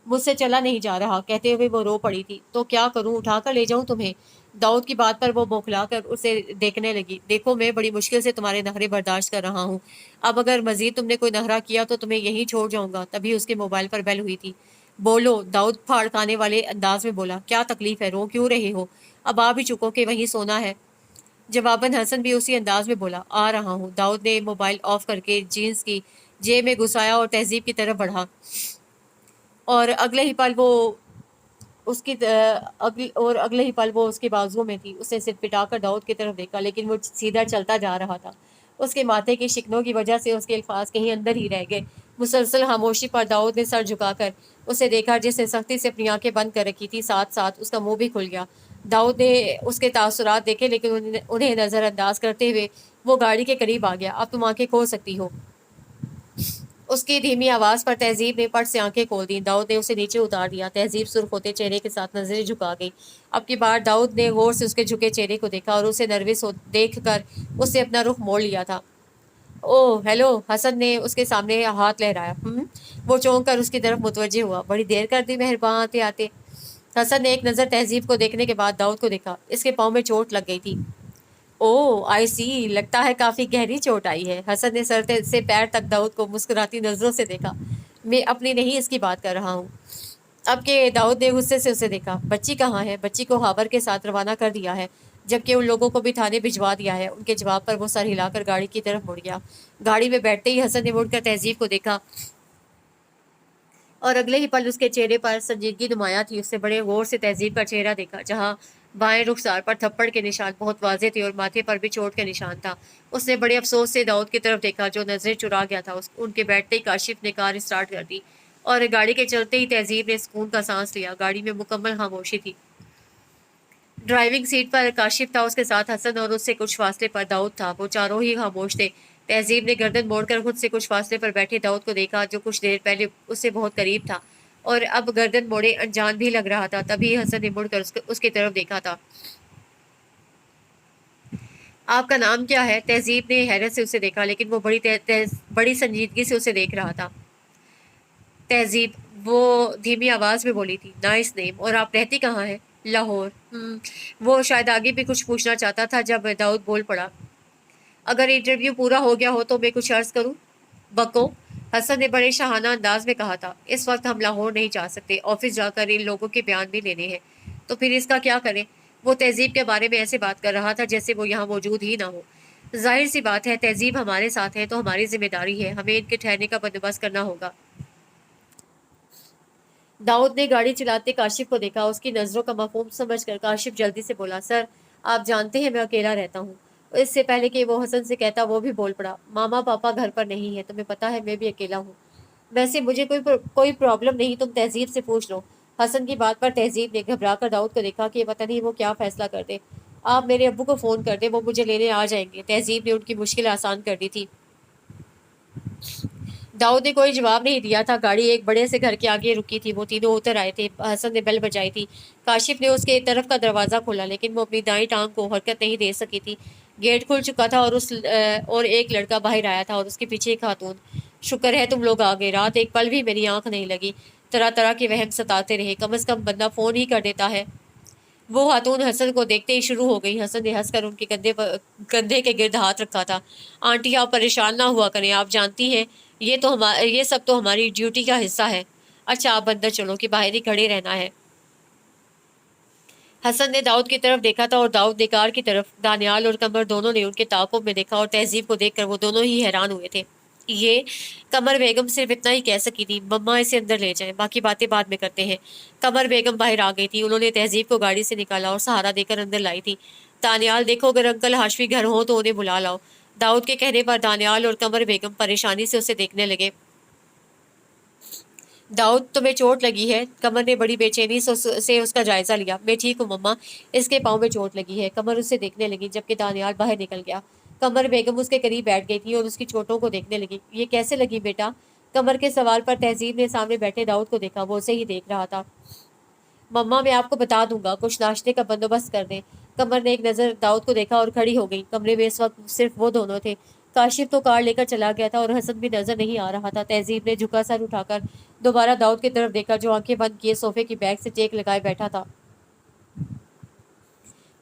मुझसे चला नहीं जा रहा, कहते हुए वो रो पड़ी थी। तो क्या करूं, उठाकर ले जाऊं तुम्हें। दाऊद की बात पर वो बौखलाकर उसे देखने लगी। देखो, मैं बड़ी मुश्किल से तुम्हारे नखरे बर्दाश्त कर रहा हूँ। अब अगर मजीद तुमने कोई नखरा किया तो तुम्हें यहीं छोड़ जाऊंगा। तभी उसके मोबाइल पर बेल हुई थी। बोलो, दाऊद फाड़ खाने वाले अंदाज में बोला। क्या तकलीफ है, रो क्यों रहे हो। अब आ भी चुको कि वहीं सोना है। जवाबन हसन भी उसी अंदाज में बोला, आ रहा हूँ। दाऊद ने मोबाइल ऑफ करके जीन्स की जेब में घुसाया और तहजीब की तरफ बढ़ा, और अगले ही पल वो अगले ही पल वो उसके बाजुओं में थी। उसने सिर पिटाकर दाऊद की तरफ देखा, लेकिन वो सीधा चलता जा रहा था। उसके माथे की शिकनों की वजह से उसके अल्फाज कहीं अंदर ही रह गए। मुसलसल खामोशी पर दाऊद ने सर झुकाकर उसे देखा, जिसने सख्ती से अपनी आंखें बंद कर रखी थी। साथ साथ उसका मुंह भी खुल गया। दाऊद ने उसके तासुरात देखे, लेकिन उन्हें नज़रअंदाज करते हुए वो गाड़ी के करीब आ गया। अब तुम आंखें खोल सकती हो। उसकी धीमी आवाज पर तहजीब ने पट से आंखें खोल दी। दाऊद ने उसे नीचे उतार दिया। तहजीब सुर्ख होते चेहरे के साथ नजरें झुका गई। अब की बार दाऊद ने गौर से उसके झुके चेहरे को देखा, और उसे नर्वस हो देख कर उससे अपना रुख मोड़ लिया था। ओह हेलो, हसन ने उसके सामने हाथ लहराया। वो चौंक कर उसकी तरफ मुतवज्जे हुआ। बड़ी देर कर दी मेहरबान आते आते। हसन ने एक नज़र तहजीब को देखने के बाद दाऊद को देखा। इसके पाँव में चोट लग गई थी। ओह आई सी, लगता है काफी गहरी चोट आई है। हसन ने सर से पैर तक दाऊद को मुस्कुराती नजरों से देखा। मैं अपनी नहीं, इसकी बात कर रहा हूँ। अब के दाऊद ने गुस्से से उसे देखा। बच्ची कहाँ है। बच्ची को हाबर के साथ रवाना कर दिया है। जबकि उन लोगों को भी थाने भिजवा दिया है। उनके जवाब पर वो सर हिलाकर गाड़ी की तरफ मुड़ गया। गाड़ी में बैठते ही हसन ने मुड़कर तहजीब को देखा और अगले ही पल उसके चेहरे पर संजीदगी नुमाया थी। उसने बड़े गौर से तहजीब का चेहरा देखा, जहाँ बाएं रुखसार पर थप्पड़ के निशान बहुत वाजे थे और माथे पर भी चोट का निशान था। उसने बड़े अफसोस से दाऊद की तरफ देखा, जो नजरें चुरा गया था। उनके बैठते ही काशिफ ने कार स्टार्ट कर दी और गाड़ी के चलते ही तहजीब ने सुकून का सांस लिया। गाड़ी में मुकम्मल खामोशी थी। ड्राइविंग सीट पर काशिफ था, उसके साथ हसन और उससे कुछ फासले पर दाऊद था। वो चारों ही खामोश थे। तहजीब ने गर्दन मोड़कर खुद से कुछ फासले पर बैठे दाऊद को देखा, जो कुछ देर पहले उससे बहुत करीब था और अब गर्दन मोड़े अनजान भी लग रहा था। तभी हसन ने मुड़कर उसकी तरफ देखा था। आपका नाम क्या है? तहजीब ने हैरत से उसे देखा, लेकिन वो बड़ी संजीदगी से उसे देख रहा था। तहजीब, वो धीमी आवाज में बोली थी। Nice name. और आप रहती कहाँ हैं? लाहौर। वो शायद आगे भी कुछ पूछना चाहता था जब दाऊद बोल पड़ा, अगर इंटरव्यू पूरा हो गया हो तो मैं कुछ अर्ज करूं? बको, हसन ने बड़े शाहाना अंदाज में कहा था। इस वक्त हम लाहौर नहीं जा सकते, ऑफिस जाकर इन लोगों के बयान भी लेने हैं। तो फिर इसका क्या करें? वो तहजीब के बारे में ऐसे बात कर रहा था जैसे वो यहाँ मौजूद ही ना हो। जाहिर सी बात है, तहजीब हमारे साथ है तो हमारी जिम्मेदारी है, हमें इनके ठहरने का बंदोबस्त करना होगा। दाऊद ने गाड़ी चलाते काशिफ को देखा। उसकी नजरों का मफहूम समझकर काशिफ जल्दी से बोला, सर आप जानते हैं मैं अकेला रहता हूँ। इससे पहले कि वो हसन से कहता, वो भी बोल पड़ा, मामा पापा घर पर नहीं है, तुम्हें पता है मैं भी अकेला हूँ। वैसे मुझे कोई प्रॉब्लम नहीं, तुम तहजीब से पूछ लो। हसन की बात पर तहजीब ने घबरा कर दाऊद को देखा कि पता नहीं वो क्या फैसला कर दे। आप मेरे अब्बू को फ़ोन कर दे, वो मुझे लेने आ जाएंगे। तहजीब ने उनकी मुश्किल आसान कर दी थी। दाऊद ने कोई जवाब नहीं दिया था। गाड़ी एक बड़े से घर के आगे रुकी थी। वो तीनों उतर आए थे। हसन ने बेल बजाई थी। काशिफ ने उसके तरफ का दरवाज़ा खोला, लेकिन वो अपनी दाईं टांग को हरकत नहीं दे सकी थी। गेट खुल चुका था और एक लड़का बाहर आया था और उसके पीछे एक खातून। शुक्र है तुम लोग आ गए, रात एक पल भी मेरी आंख नहीं लगी। तरह तरह के वहम सताते रहे, कम से कम बंदा फ़ोन ही कर देता है। वो खातून हसन को देखते ही शुरू हो गई। हसन ने हंसकर उनके कंधे के गिर्द हाथ रखा था। आंटी आप परेशान ना हुआ करें, आप जानती हैं ये सब तो हमारी ड्यूटी का हिस्सा है। अच्छा आप अंदर चलो कि बाहर ही खड़े रहना है। हसन ने दाऊद की तरफ देखा था और दाऊद ने कार की तरफ। दानियाल और कमर दोनों ने उनके ताक़ुब में देखा और तहजीब को देखकर वो दोनों ही हैरान हुए थे। ये कमर बेगम सिर्फ इतना ही कह सकी थी, मम्मा इसे अंदर ले जाएं, बाकी बातें बाद में करते हैं। कमर बेगम बाहर आ गई थी। उन्होंने तहजीब को गाड़ी से निकाला और सहारा देकर अंदर लाई थी। दानियाल, देखो अगर अंकल हाशमी घर हो तो उन्हें बुला लाओ। दाऊद के कहने पर दानियाल और कमर बेगम परेशानी से उसे देखने लगे। दाऊद, तुम्हें चोट लगी है? कमर ने बड़ी बेचैनी से उसका जायजा लिया। मैं ठीक हूँ मम्मा, इसके पाँव में चोट लगी है। कमर उसे देखने लगी, जबकि दानियाल बाहर निकल गया। कमर बेगम उसके करीब बैठ गई थी और उसकी चोटों को देखने लगी। ये कैसे लगी बेटा? कमर के सवाल पर तहजीब ने सामने बैठे दाऊद को देखा। वो उसे ही देख रहा था। मम्मा मैं आपको बता दूंगा, कुछ नाश्ते का बंदोबस्त कर दें। कमर ने एक नज़र दाऊद को देखा और खड़ी हो गई। कमरे में इस वक्त सिर्फ वो दोनों थे। काशिफ तो कार लेकर चला गया था और हसन भी नजर नहीं आ रहा था। तहजीब ने झुका सर उठाकर दोबारा दाऊद की तरफ देखा, जो आंखें बंद किए सोफे की बैग से टेक लगाए बैठा था।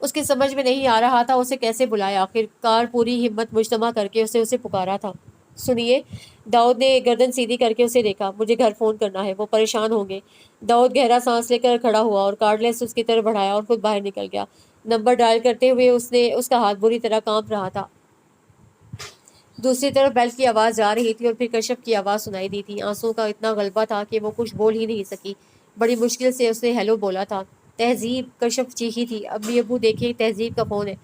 उसकी समझ में नहीं आ रहा था उसे कैसे बुलाए। आखिरकार पूरी हिम्मत मुजतमा करके उसे पुकारा था। सुनिए। दाऊद ने गर्दन सीधी करके उसे देखा। मुझे घर फोन करना है, वो परेशान होंगे। दाऊद गहरा सांस लेकर खड़ा हुआ और कार्डलेस उसकी तरफ बढ़ाया और खुद बाहर निकल गया। नंबर डायल करते हुए उसका हाथ बुरी तरह कांप रहा था। दूसरी तरफ बेल की आवाज़ आ रही थी और फिर कश्यप की आवाज़ सुनाई दी थी। आंसुओं का इतना गलबा था कि वो कुछ बोल ही नहीं सकी। बड़ी मुश्किल से उसने हेलो बोला था। तहजीब, कश्यप चीखी थी। अम्मी अबू देखिए, तहजीब का फ़ोन है।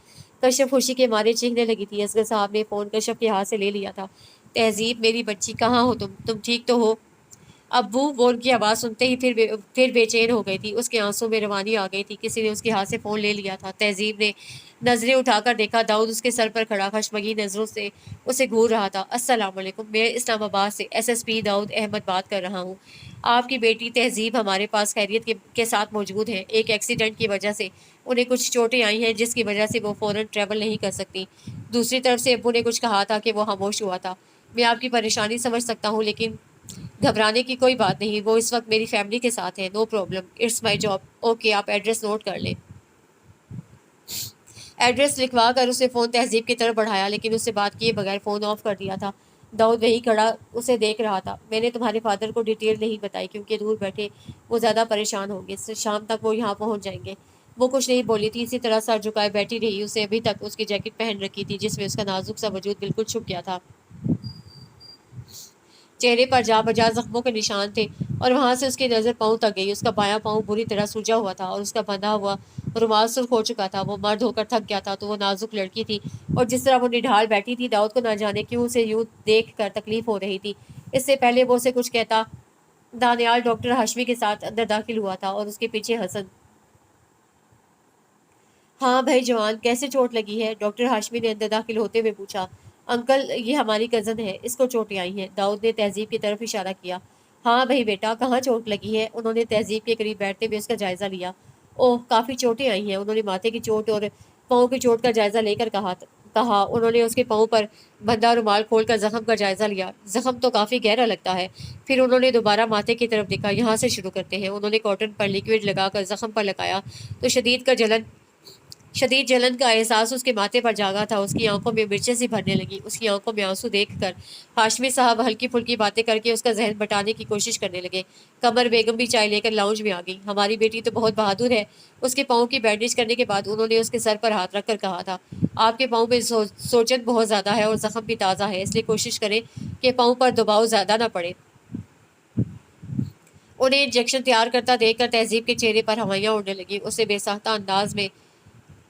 कश्यप खुशी के मारे चीखने लगी थी। असगर साहब ने फ़ोन कश्यप के हाथ से ले लिया था। तहजीब, मेरी बच्ची, कहाँ हो तुम ठीक तो हो? अब्बू, वो उनकी आवाज़ सुनते ही फिर बेचैन हो गई थी। उसके आंसू में रवानी आ गई थी। किसी ने उसके हाथ से फ़ोन ले लिया था। तहजीब ने नजरें उठाकर देखा। दाऊद उसके सर पर खड़ा खशमगी नज़रों से उसे घूर रहा था। अस्सलाम वालेकुम, मैं इस्लामाबाद से एसएसपी दाऊद अहमद बात कर रहा हूँ। आपकी बेटी तहजीब हमारे पास खैरियत के साथ मौजूद है। एक एक्सीडेंट की वजह से उन्हें कुछ चोटें आई हैं, जिसकी वजह से वो फ़ौरन ट्रैवल नहीं कर सकती। दूसरी तरफ से अब्बू ने कुछ कहा था कि वो खामोश हुआ था। मैं आपकी परेशानी समझ सकता हूँ, लेकिन घबराने की कोई बात नहीं। वो इस वक्त मेरी फैमिली के साथ है। No problem, it's my job. Okay, आप एड्रेस नोट कर लें। एड्रेस लिखवा कर उसने फ़ोन तहजीब की तरफ बढ़ाया, लेकिन उससे बात किए बगैर फ़ोन ऑफ कर दिया था। दाऊद वही खड़ा उसे देख रहा था। मैंने तुम्हारे फादर को डिटेल नहीं बताई क्योंकि दूर बैठे वो ज़्यादा परेशान होंगे। शाम तक वो यहाँ पहुँच जाएंगे। वो कुछ नहीं बोली थी, इसी तरह सर झुकाए बैठी रही। उसे अभी तक उसकी जैकेट पहन रखी थी जिसमें उसका नाजुक सा वजूद बिल्कुल छुप गया था। चेहरे पर जा बजा जख्मों के निशान थे और वहां से उसकी नजर पांव तक गई। उसका बायां पांव बुरी तरह सूजा हुआ था और उसका बंधा हुआ रुमाल सुर्ख हो चुका था। वो मर्द होकर थक गया था तो वो नाजुक लड़की थी, और जिस तरह वो निढाल बैठी थी, दाऊद को ना जाने क्यों उसे यूं देख कर तकलीफ हो रही थी। इससे पहले वो उसे कुछ कहता, दानियाल डॉक्टर हाशमी के साथ अंदर दाखिल हुआ था और उसके पीछे हसन। हाँ भाई जवान, कैसे चोट लगी है? डॉक्टर हाशमी ने अंदर दाखिल होते हुए पूछा। अंकल, ये हमारी कजन है, इसको चोटें आई हैं। दाऊद ने तहजीब की तरफ इशारा किया। हाँ भाई बेटा, कहाँ चोट लगी है? उन्होंने तहजीब के करीब बैठते हुए उसका जायजा लिया। ओह, काफी चोटें आई हैं। उन्होंने माथे की चोट और पाँव की चोट का जायजा लेकर कहा। उन्होंने उसके पाँव पर बंधा रुमाल खोलकर जख्म का जायजा लिया। जख्म तो काफी गहरा लगता है। फिर उन्होंने दोबारा माथे की तरफ देखा। यहाँ से शुरू करते हैं। उन्होंने कॉटन पर लिक्विड लगाकर जख्म पर लगाया तो शदीद जलन का एहसास उसके माथे पर जागा था। उसकी आंखों में मिर्चें सी भरने लगी। उसकी आंखों में आंसू देखकर हाशमी साहब हल्की फुल्की बातें करके उसका जहन बटाने की कोशिश करने लगे। कमर बेगम भी चाय लेकर लाउंज में आ गई। हमारी बेटी तो बहुत बहादुर है। उसके पाँव की बैंडेज करने के बाद उन्होंने उसके सर पर हाथ रखकर कहा था, आपके पाँव में सोजन बहुत ज़्यादा है और जख्म भी ताज़ा है, इसलिए कोशिश करें कि पाँव पर दबाव ज़्यादा ना पड़े। उन्हें इंजेक्शन तैयार करता देखकर तहजीब के चेहरे पर हवाइयाँ उड़ने लगी। उसे बेसाख्ता अंदाज में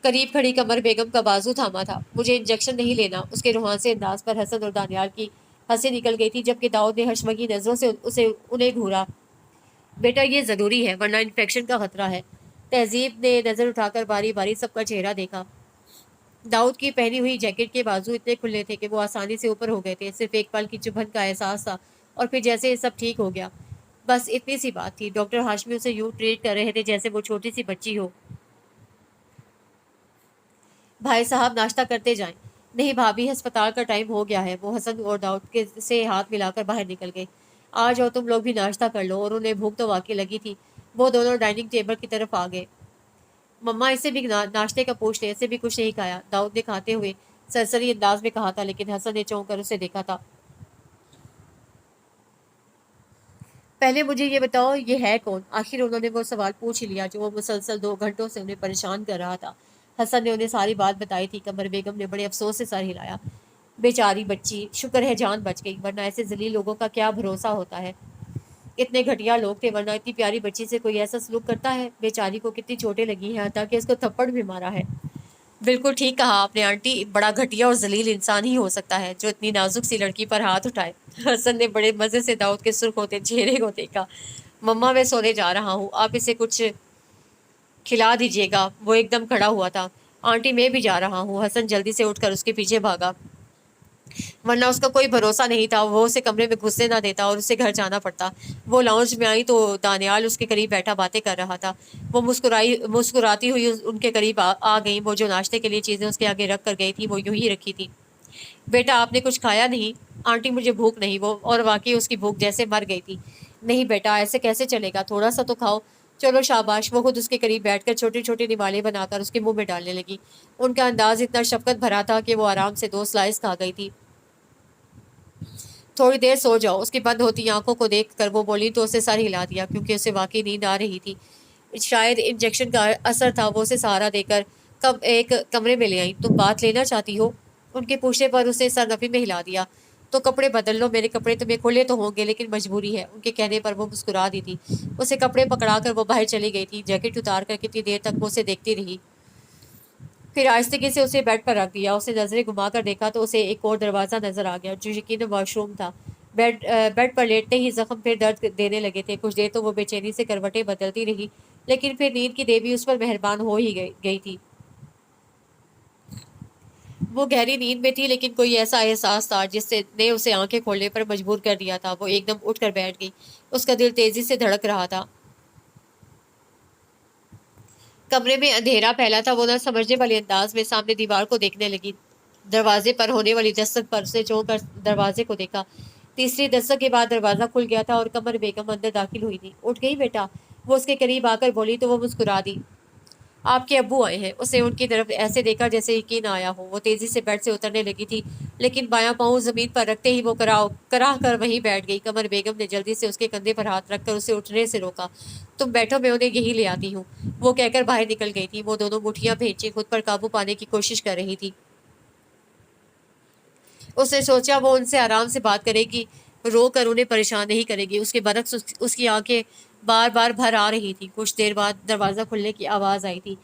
करीब खड़ी कमर बेगम का बाजू थामा था। मुझे इंजेक्शन नहीं लेना। उसके रुहान से अंदाज पर हसन और दानियाल की हंसी निकल गई थी, जबकि दाऊद ने हशमगी नजरों से उसे उन्हें घूरा। बेटा, ये जरूरी है वरना इन्फेक्शन का खतरा है। तहजीब ने नजर उठाकर बारी बारी सबका चेहरा देखा। दाऊद की पहनी हुई जैकेट के बाजू इतने खुले थे कि वो आसानी से ऊपर हो गए थे। सिर्फ एक पल की चुभन का एहसास था और फिर जैसे सब ठीक हो गया। बस इतनी सी बात थी। डॉक्टर हाशमी उसे यूं ट्रीट कर रहे थे जैसे वो छोटी सी बच्ची हो। भाई साहब, नाश्ता करते जाएं। नहीं भाभी, अस्पताल का टाइम हो गया है। वो हसन और दाऊद के से हाथ मिलाकर बाहर निकल गए। आ जाओ, तुम लोग भी नाश्ता कर लो। और उन्हें भूख तो वाकई लगी थी। वो दोनों डाइनिंग टेबल की तरफ आ गए। मम्मा, इसे भी नाश्ते का पूछ ले, इसे भी कुछ नहीं खाया, दाऊद ने खाते हुए सरसरी अंदाज में कहा था, लेकिन हसन ने चौंक कर उसे देखा था। पहले मुझे ये बताओ, ये है कौन? आखिर उन्होंने वो सवाल पूछ ही लिया जो वो मुसलसल 2 घंटों से उन्हें परेशान कर रहा था। हसन ने उन्हें सारी बात बताई थी। कमर बेगम ने बड़े अफसोस से सर हिलाया। बेचारी बच्ची, शुक्र है जान बच गई, वरना ऐसे जलील लोगों का क्या भरोसा होता है। इतने घटिया लोग थे, वरना इतनी प्यारी बच्ची से कोई ऐसा सलूक करता है। बेचारी को कितनी चोटें लगी हैं, ताकि इसको थप्पड़ भी मारा है। बिल्कुल ठीक कहा आपने आंटी, बड़ा घटिया और जलील इंसान ही हो सकता है जो इतनी नाजुक सी लड़की पर हाथ उठाए। हसन ने बड़े मजे से दाऊद के सुर्ख होते चेहरे को देखा। मम्मा, मैं सोने जा रहा हूँ, आप इसे कुछ खिला दीजिएगा। वो एकदम खड़ा हुआ था। आंटी, मैं भी जा रहा हूँ। हसन जल्दी से उठकर उसके पीछे भागा, वरना उसका कोई भरोसा नहीं था। वो उसे कमरे में घुसने ना देता और उसे घर जाना पड़ता। वो लाउंज में आई तो दानियाल उसके करीब बैठा बातें कर रहा था। वो मुस्कुराती हुई उनके करीब आ गई। वो जो नाश्ते के लिए चीज़ें उसके आगे रख कर गई थी वो यूं ही रखी थी। बेटा, आपने कुछ खाया नहीं? आंटी, मुझे भूख नहीं। वो और वाकई उसकी भूख जैसे मर गई थी। नहीं बेटा, ऐसे कैसे चलेगा, थोड़ा सा तो खाओ। चलो शाबाश। वो खुद उसके करीब बैठकर छोटे छोटे निवाले बनाकर उसके मुंह में डालने लगी। उनका अंदाज इतना शफकत भरा था कि वो आराम से 2 स्लाइस खा गई थी। थोड़ी देर सो जाओ। उसकी बंद होती आंखों को देख कर वो बोली तो उसे सर हिला दिया, क्योंकि उसे वाकई नींद आ रही थी। शायद इंजेक्शन का असर था। वो उसे सहारा देकर एक कमरे में ले आई। तुम बात लेना चाहती हो? उनके पूछने पर उसे सर नफी में हिला दिया। तो कपड़े बदल लो, मेरे कपड़े तुम्हें खुले तो होंगे, लेकिन मजबूरी है। उनके कहने पर वो मुस्कुरा दी थी। उसे कपड़े पकड़ा कर वो बाहर चली गई थी। जैकेट उतार कर कितनी देर तक वो उसे देखती रही। फिर आहिस्ते से उसे बेड पर रख दिया। उसे नजरें घुमाकर देखा तो उसे एक और दरवाज़ा नजर आ गया, जो यकीनन वॉशरूम था। बेड पर लेटते ही जख्म फिर दर्द देने लगे थे। कुछ देर तो वो बेचैनी से करवटें बदलती रही, लेकिन फिर नींद की देवी उस पर मेहरबान हो ही गई थी। वो गहरी नींद में थी, लेकिन कोई ऐसा एहसास था जिससे ने उसे आंखें खोलने पर मजबूर कर दिया था। वो एकदम उठकर बैठ गई। उसका दिल तेजी से धड़क रहा था। कमरे में अंधेरा फैला था। वो न समझने वाले अंदाज में सामने दीवार को देखने लगी। दरवाजे पर होने वाली दस्तक पर से चौंक कर दरवाजे को देखा। तीसरी दस्तक के बाद दरवाजा खुल गया था और कमर बेगम अंदर दाखिल हुई थी। उठ गई बेटा? वो उसके करीब आकर बोली तो वो मुस्कुरा दी। آپ کے ابو آئے ہیں۔ اسے ان کی طرف ایسے دیکھا جیسے یقین آیا ہو۔ وہ تیزی سے بیڈ سے اترنے لگی تھی، لیکن بایاں پاؤں زمین پر رکھتے ہی وہ کراہ کر وہیں بیٹھ گئی۔ قمر بیگم نے جلدی سے اس کے کندھے پر ہاتھ رکھ کر اسے اٹھنے سے روکا۔ تم بیٹھو، میں انہیں یہی لے آتی ہوں، وہ کہہ کر باہر نکل گئی تھی۔ وہ دونوں مٹھیاں بھینچے خود پر قابو پانے کی کوشش کر رہی تھی۔ اس نے سوچا وہ ان سے آرام سے بات کرے گی، رو کر انہیں پریشان نہیں کرے گی۔ اس کے برعکس اس کی آنکھیں بار بار بھر آ رہی تھی۔ کچھ دیر بعد دروازہ کھلنے کی آواز آئی تھی۔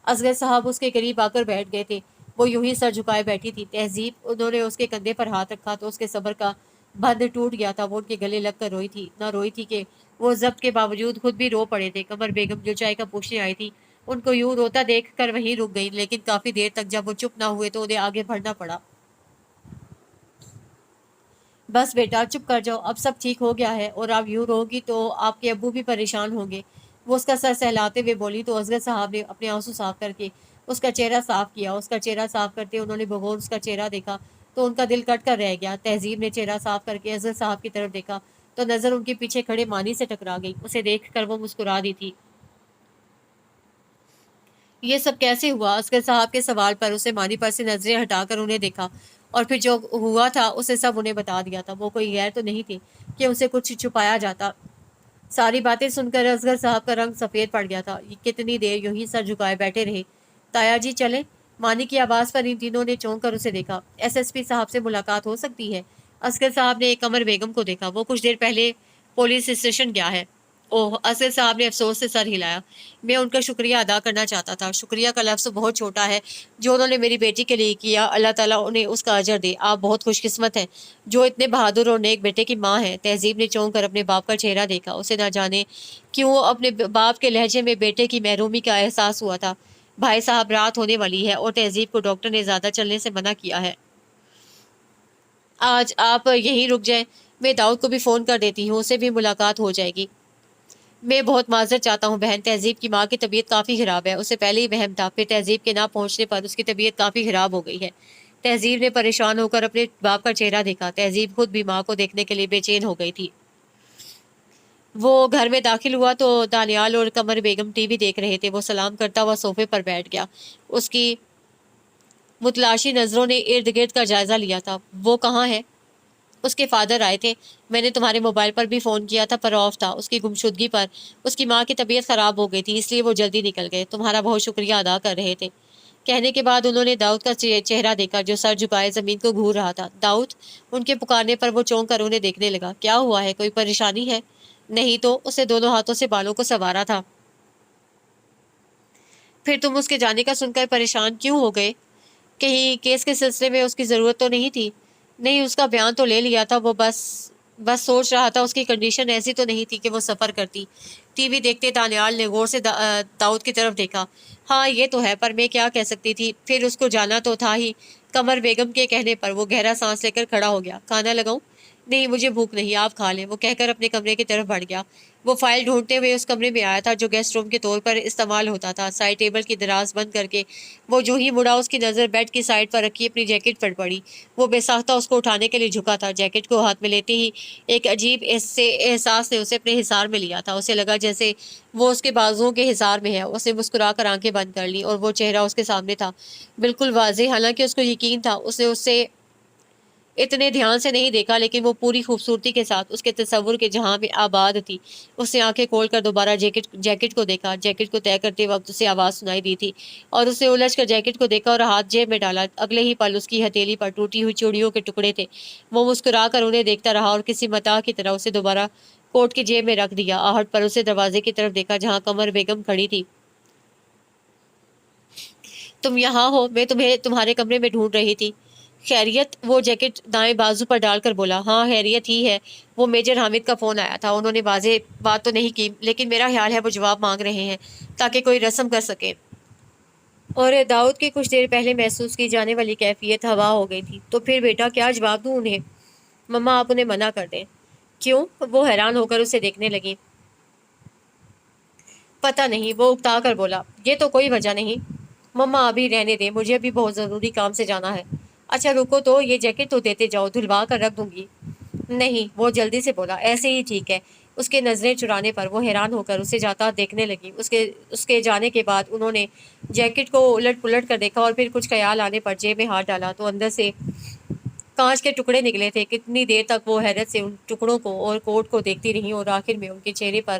اصغر صاحب اس کے قریب آ کر بیٹھ گئے تھے۔ وہ یوں ہی سر جھکائے بیٹھی تھی۔ تہذیب، انہوں نے اس کے کندھے پر ہاتھ رکھا تو اس کے صبر کا بند ٹوٹ گیا تھا۔ وہ ان کے گلے لگ کر روئی تھی کہ وہ ضبط کے باوجود خود بھی رو پڑے تھے۔ قمر بیگم جو چائے کا پوچھنے آئی تھی ان کو یوں روتا دیکھ کر وہیں رک گئی، لیکن کافی دیر تک جب وہ چپ نہ ہوئے تو انہیں آگے بڑھنا پڑا۔ بس بیٹا چپ کر جاؤ، اب سب ٹھیک ہو گیا ہے، اور آپ یوں رہو گی تو آپ کے ابو بھی پریشان ہوں گے۔ وہ اس کا سر سہلاتے ہوئے بولی تو اصغر صاحب نے اپنے آنسو صاف کر کے اس کا چہرہ صاف کیا۔ اس کا چہرہ صاف کرتے انہوں نے بغور اس کا چہرہ دیکھا تو ان کا دل کٹ کر رہ گیا۔ تہذیب نے چہرہ صاف کر کے اصغر صاحب کی طرف دیکھا تو نظر ان کے پیچھے کھڑے مانی سے ٹکرا گئی۔ اسے دیکھ کر وہ مسکرا دی تھی۔ یہ سب کیسے ہوا؟ اصغر صاحب کے سوال پر اسے مانی پر سے نظریں ہٹا کر انہیں دیکھا، اور پھر جو ہوا تھا اسے سب انہیں بتا دیا تھا۔ وہ کوئی غیر تو نہیں تھی کہ اسے کچھ چھپایا جاتا۔ ساری باتیں سن کر اصغر صاحب کا رنگ سفید پڑ گیا تھا۔ یہ کتنی دیر یوں ہی سر جھکائے بیٹھے رہے۔ تایا جی چلیں؟ مانی کی آواز پر ان تینوں نے چونک کر اسے دیکھا۔ ایس ایس پی صاحب سے ملاقات ہو سکتی ہے؟ اصغر صاحب نے قمر بیگم کو دیکھا۔ وہ کچھ دیر پہلے پولیس اسٹیشن گیا ہے۔ اوہ، اصغر صاحب نے افسوس سے سر ہلایا۔ میں ان کا شکریہ ادا کرنا چاہتا تھا۔ شکریہ کا لفظ بہت چھوٹا ہے۔ جو انہوں نے میری بیٹی کے لیے کیا، اللہ تعالیٰ انہیں اس کا اجر دے۔ آپ بہت خوش قسمت ہیں جو اتنے بہادر اور نیک بیٹے کی ماں ہے۔ تہذیب نے چونک کر اپنے باپ کا چہرہ دیکھا۔ اسے نہ جانے کیوں اپنے باپ کے لہجے میں بیٹے کی محرومی کا احساس ہوا تھا۔ بھائی صاحب، رات ہونے والی ہے اور تہذیب کو ڈاکٹر نے زیادہ چلنے سے منع کیا ہے۔ آج آپ یہیں رک جائیں، میں داؤد کو بھی فون کر دیتی ہوں، اسے بھی ملاقات ہو جائے گی۔ میں بہت معذرت چاہتا ہوں بہن، تہذیب کی ماں کی طبیعت کافی خراب ہے۔ اسے پہلے ہی وہم تھا، پھر تہذیب کے نہ پہنچنے پر اس کی طبیعت کافی خراب ہو گئی ہے۔ تہذیب نے پریشان ہو کر اپنے باپ کا چہرہ دیکھا۔ تہذیب خود بھی ماں کو دیکھنے کے لیے بے چین ہو گئی تھی۔ وہ گھر میں داخل ہوا تو دانیال اور قمر بیگم ٹی وی دیکھ رہے تھے۔ وہ سلام کرتا ہوا صوفے پر بیٹھ گیا۔ اس کی متلاشی نظروں نے ارد گرد کا جائزہ لیا تھا۔ وہ کہاں ہے؟ اس کے فادر آئے تھے، میں نے تمہارے موبائل پر بھی فون کیا تھا پر آف تھا۔ اس کی گمشدگی پر اس کی ماں کی طبیعت خراب ہو گئی تھی، اس لیے وہ جلدی نکل گئے۔ تمہارا بہت شکریہ ادا کر رہے تھے۔ کہنے کے بعد انہوں نے داؤد کا چہرہ دیکھا جو سر جھکائے زمین کو گھور رہا تھا۔ داؤد؟ ان کے پکارنے پر وہ چونک کر انہیں دیکھنے لگا۔ کیا ہوا ہے؟ کوئی پریشانی ہے؟ نہیں تو؟ اسے دونوں ہاتھوں سے بالوں کو سنوارا تھا۔ پھر تم اس کے جانے کا سن کر پریشان کیوں ہو گئے؟ کہیں کیس کے سلسلے میں اس کی ضرورت تو نہیں تھی؟ نہیں، اس کا بیان تو لے لیا تھا، وہ بس سوچ رہا تھا اس کی کنڈیشن ایسی تو نہیں تھی کہ وہ سفر کرتی۔ ٹی وی دیکھتے دانیال نے غور سے داؤد کی طرف دیکھا۔ ہاں یہ تو ہے، پر میں کیا کہہ سکتی تھی، پھر اس کو جانا تو تھا ہی۔ قمر بیگم کے کہنے پر وہ گہرا سانس لے کر کھڑا ہو گیا۔ کھانا لگاؤں؟ نہیں، مجھے بھوک نہیں، آپ کھا لیں، وہ کہہ کر اپنے کمرے کی طرف بڑھ گیا۔ وہ فائل ڈھونڈتے ہوئے اس کمرے میں آیا تھا جو گیسٹ روم کے طور پر استعمال ہوتا تھا۔ سائڈ ٹیبل کی دراز بند کر کے وہ جو ہی مڑا، اس کی نظر بیڈ کی سائڈ پر رکھی اپنی جیکٹ پر پڑی۔ وہ بے ساختہ اس کو اٹھانے کے لیے جھکا تھا۔ جیکٹ کو ہاتھ میں لیتے ہی ایک عجیب احساس نے اسے اپنے حصار میں لیا تھا۔ اسے لگا جیسے وہ اس کے بازوؤں کے حصار میں ہے۔ اس نے مسکرا کر آنکھیں بند کر لی اور وہ چہرہ اس کے سامنے تھا، بالکل واضح۔ حالانکہ اس کو یقین تھا اس نے اسے اتنے دھیان سے نہیں دیکھا، لیکن وہ پوری خوبصورتی کے ساتھ اس کے تصور کے جہاں میں آباد تھی۔ اس نے آنکھیں کھول کر دوبارہ جیکٹ کو دیکھا۔ جیکٹ کو طے کرتے وقت اسے آواز سنائی دی تھی اور اس نے الجھ کر جیکٹ کو دیکھا اور ہاتھ جیب میں ڈالا۔ اگلے ہی پل اس کی ہتھیلی پر ٹوٹی ہوئی چوڑیوں کے ٹکڑے تھے۔ وہ مسکرا کر انہیں دیکھتا رہا اور کسی متاع کی طرح اسے دوبارہ کوٹ کی جیب میں رکھ دیا۔ آہٹ پر اسے دروازے کی طرف دیکھا جہاں قمر بیگم کھڑی تھی۔ تم یہاں ہو؟ میں تمہیں تمہارے کمرے میں ڈھونڈ رہی تھی۔ خیریت؟ وہ جیکٹ دائیں بازو پر ڈال کر بولا۔ ہاں خیریت ہی ہے، وہ میجر حامد کا فون آیا تھا، انہوں نے واضح بات تو نہیں کی، لیکن میرا خیال ہے وہ جواب مانگ رہے ہیں تاکہ کوئی رسم کر سکے۔ اور داؤد کی کچھ دیر پہلے محسوس کی جانے والی کیفیت ہوا ہو گئی تھی۔ تو پھر بیٹا کیا جواب دوں انہیں؟ مما آپ انہیں منع کر دیں۔ کیوں؟ وہ حیران ہو کر اسے دیکھنے لگی۔ پتہ نہیں، وہ اکتا کر بولا۔ یہ تو کوئی وجہ نہیں مما، ابھی رہنے دیں، مجھے ابھی بہت ضروری کام سے جانا ہے۔ اچھا رکو تو، یہ جیکٹ تو دیتے جاؤ، دھلوا کر رکھ دوں گی۔ نہیں، وہ جلدی سے بولا، ایسے ہی ٹھیک ہے، اس کے نظریں چرانے پر وہ حیران ہو کر اسے جاتا دیکھنے لگی۔ اس کے جانے کے بعد انہوں نے جیکٹ کو الٹ پلٹ کر دیکھا اور پھر کچھ خیال آنے پر جیب میں ہاتھ ڈالا تو اندر سے کانچ کے ٹکڑے نکلے تھے۔ کتنی دیر تک وہ حیرت سے ان ٹکڑوں کو اور کوٹ کو دیکھتی رہی اور آخر میں ان کے چہرے پر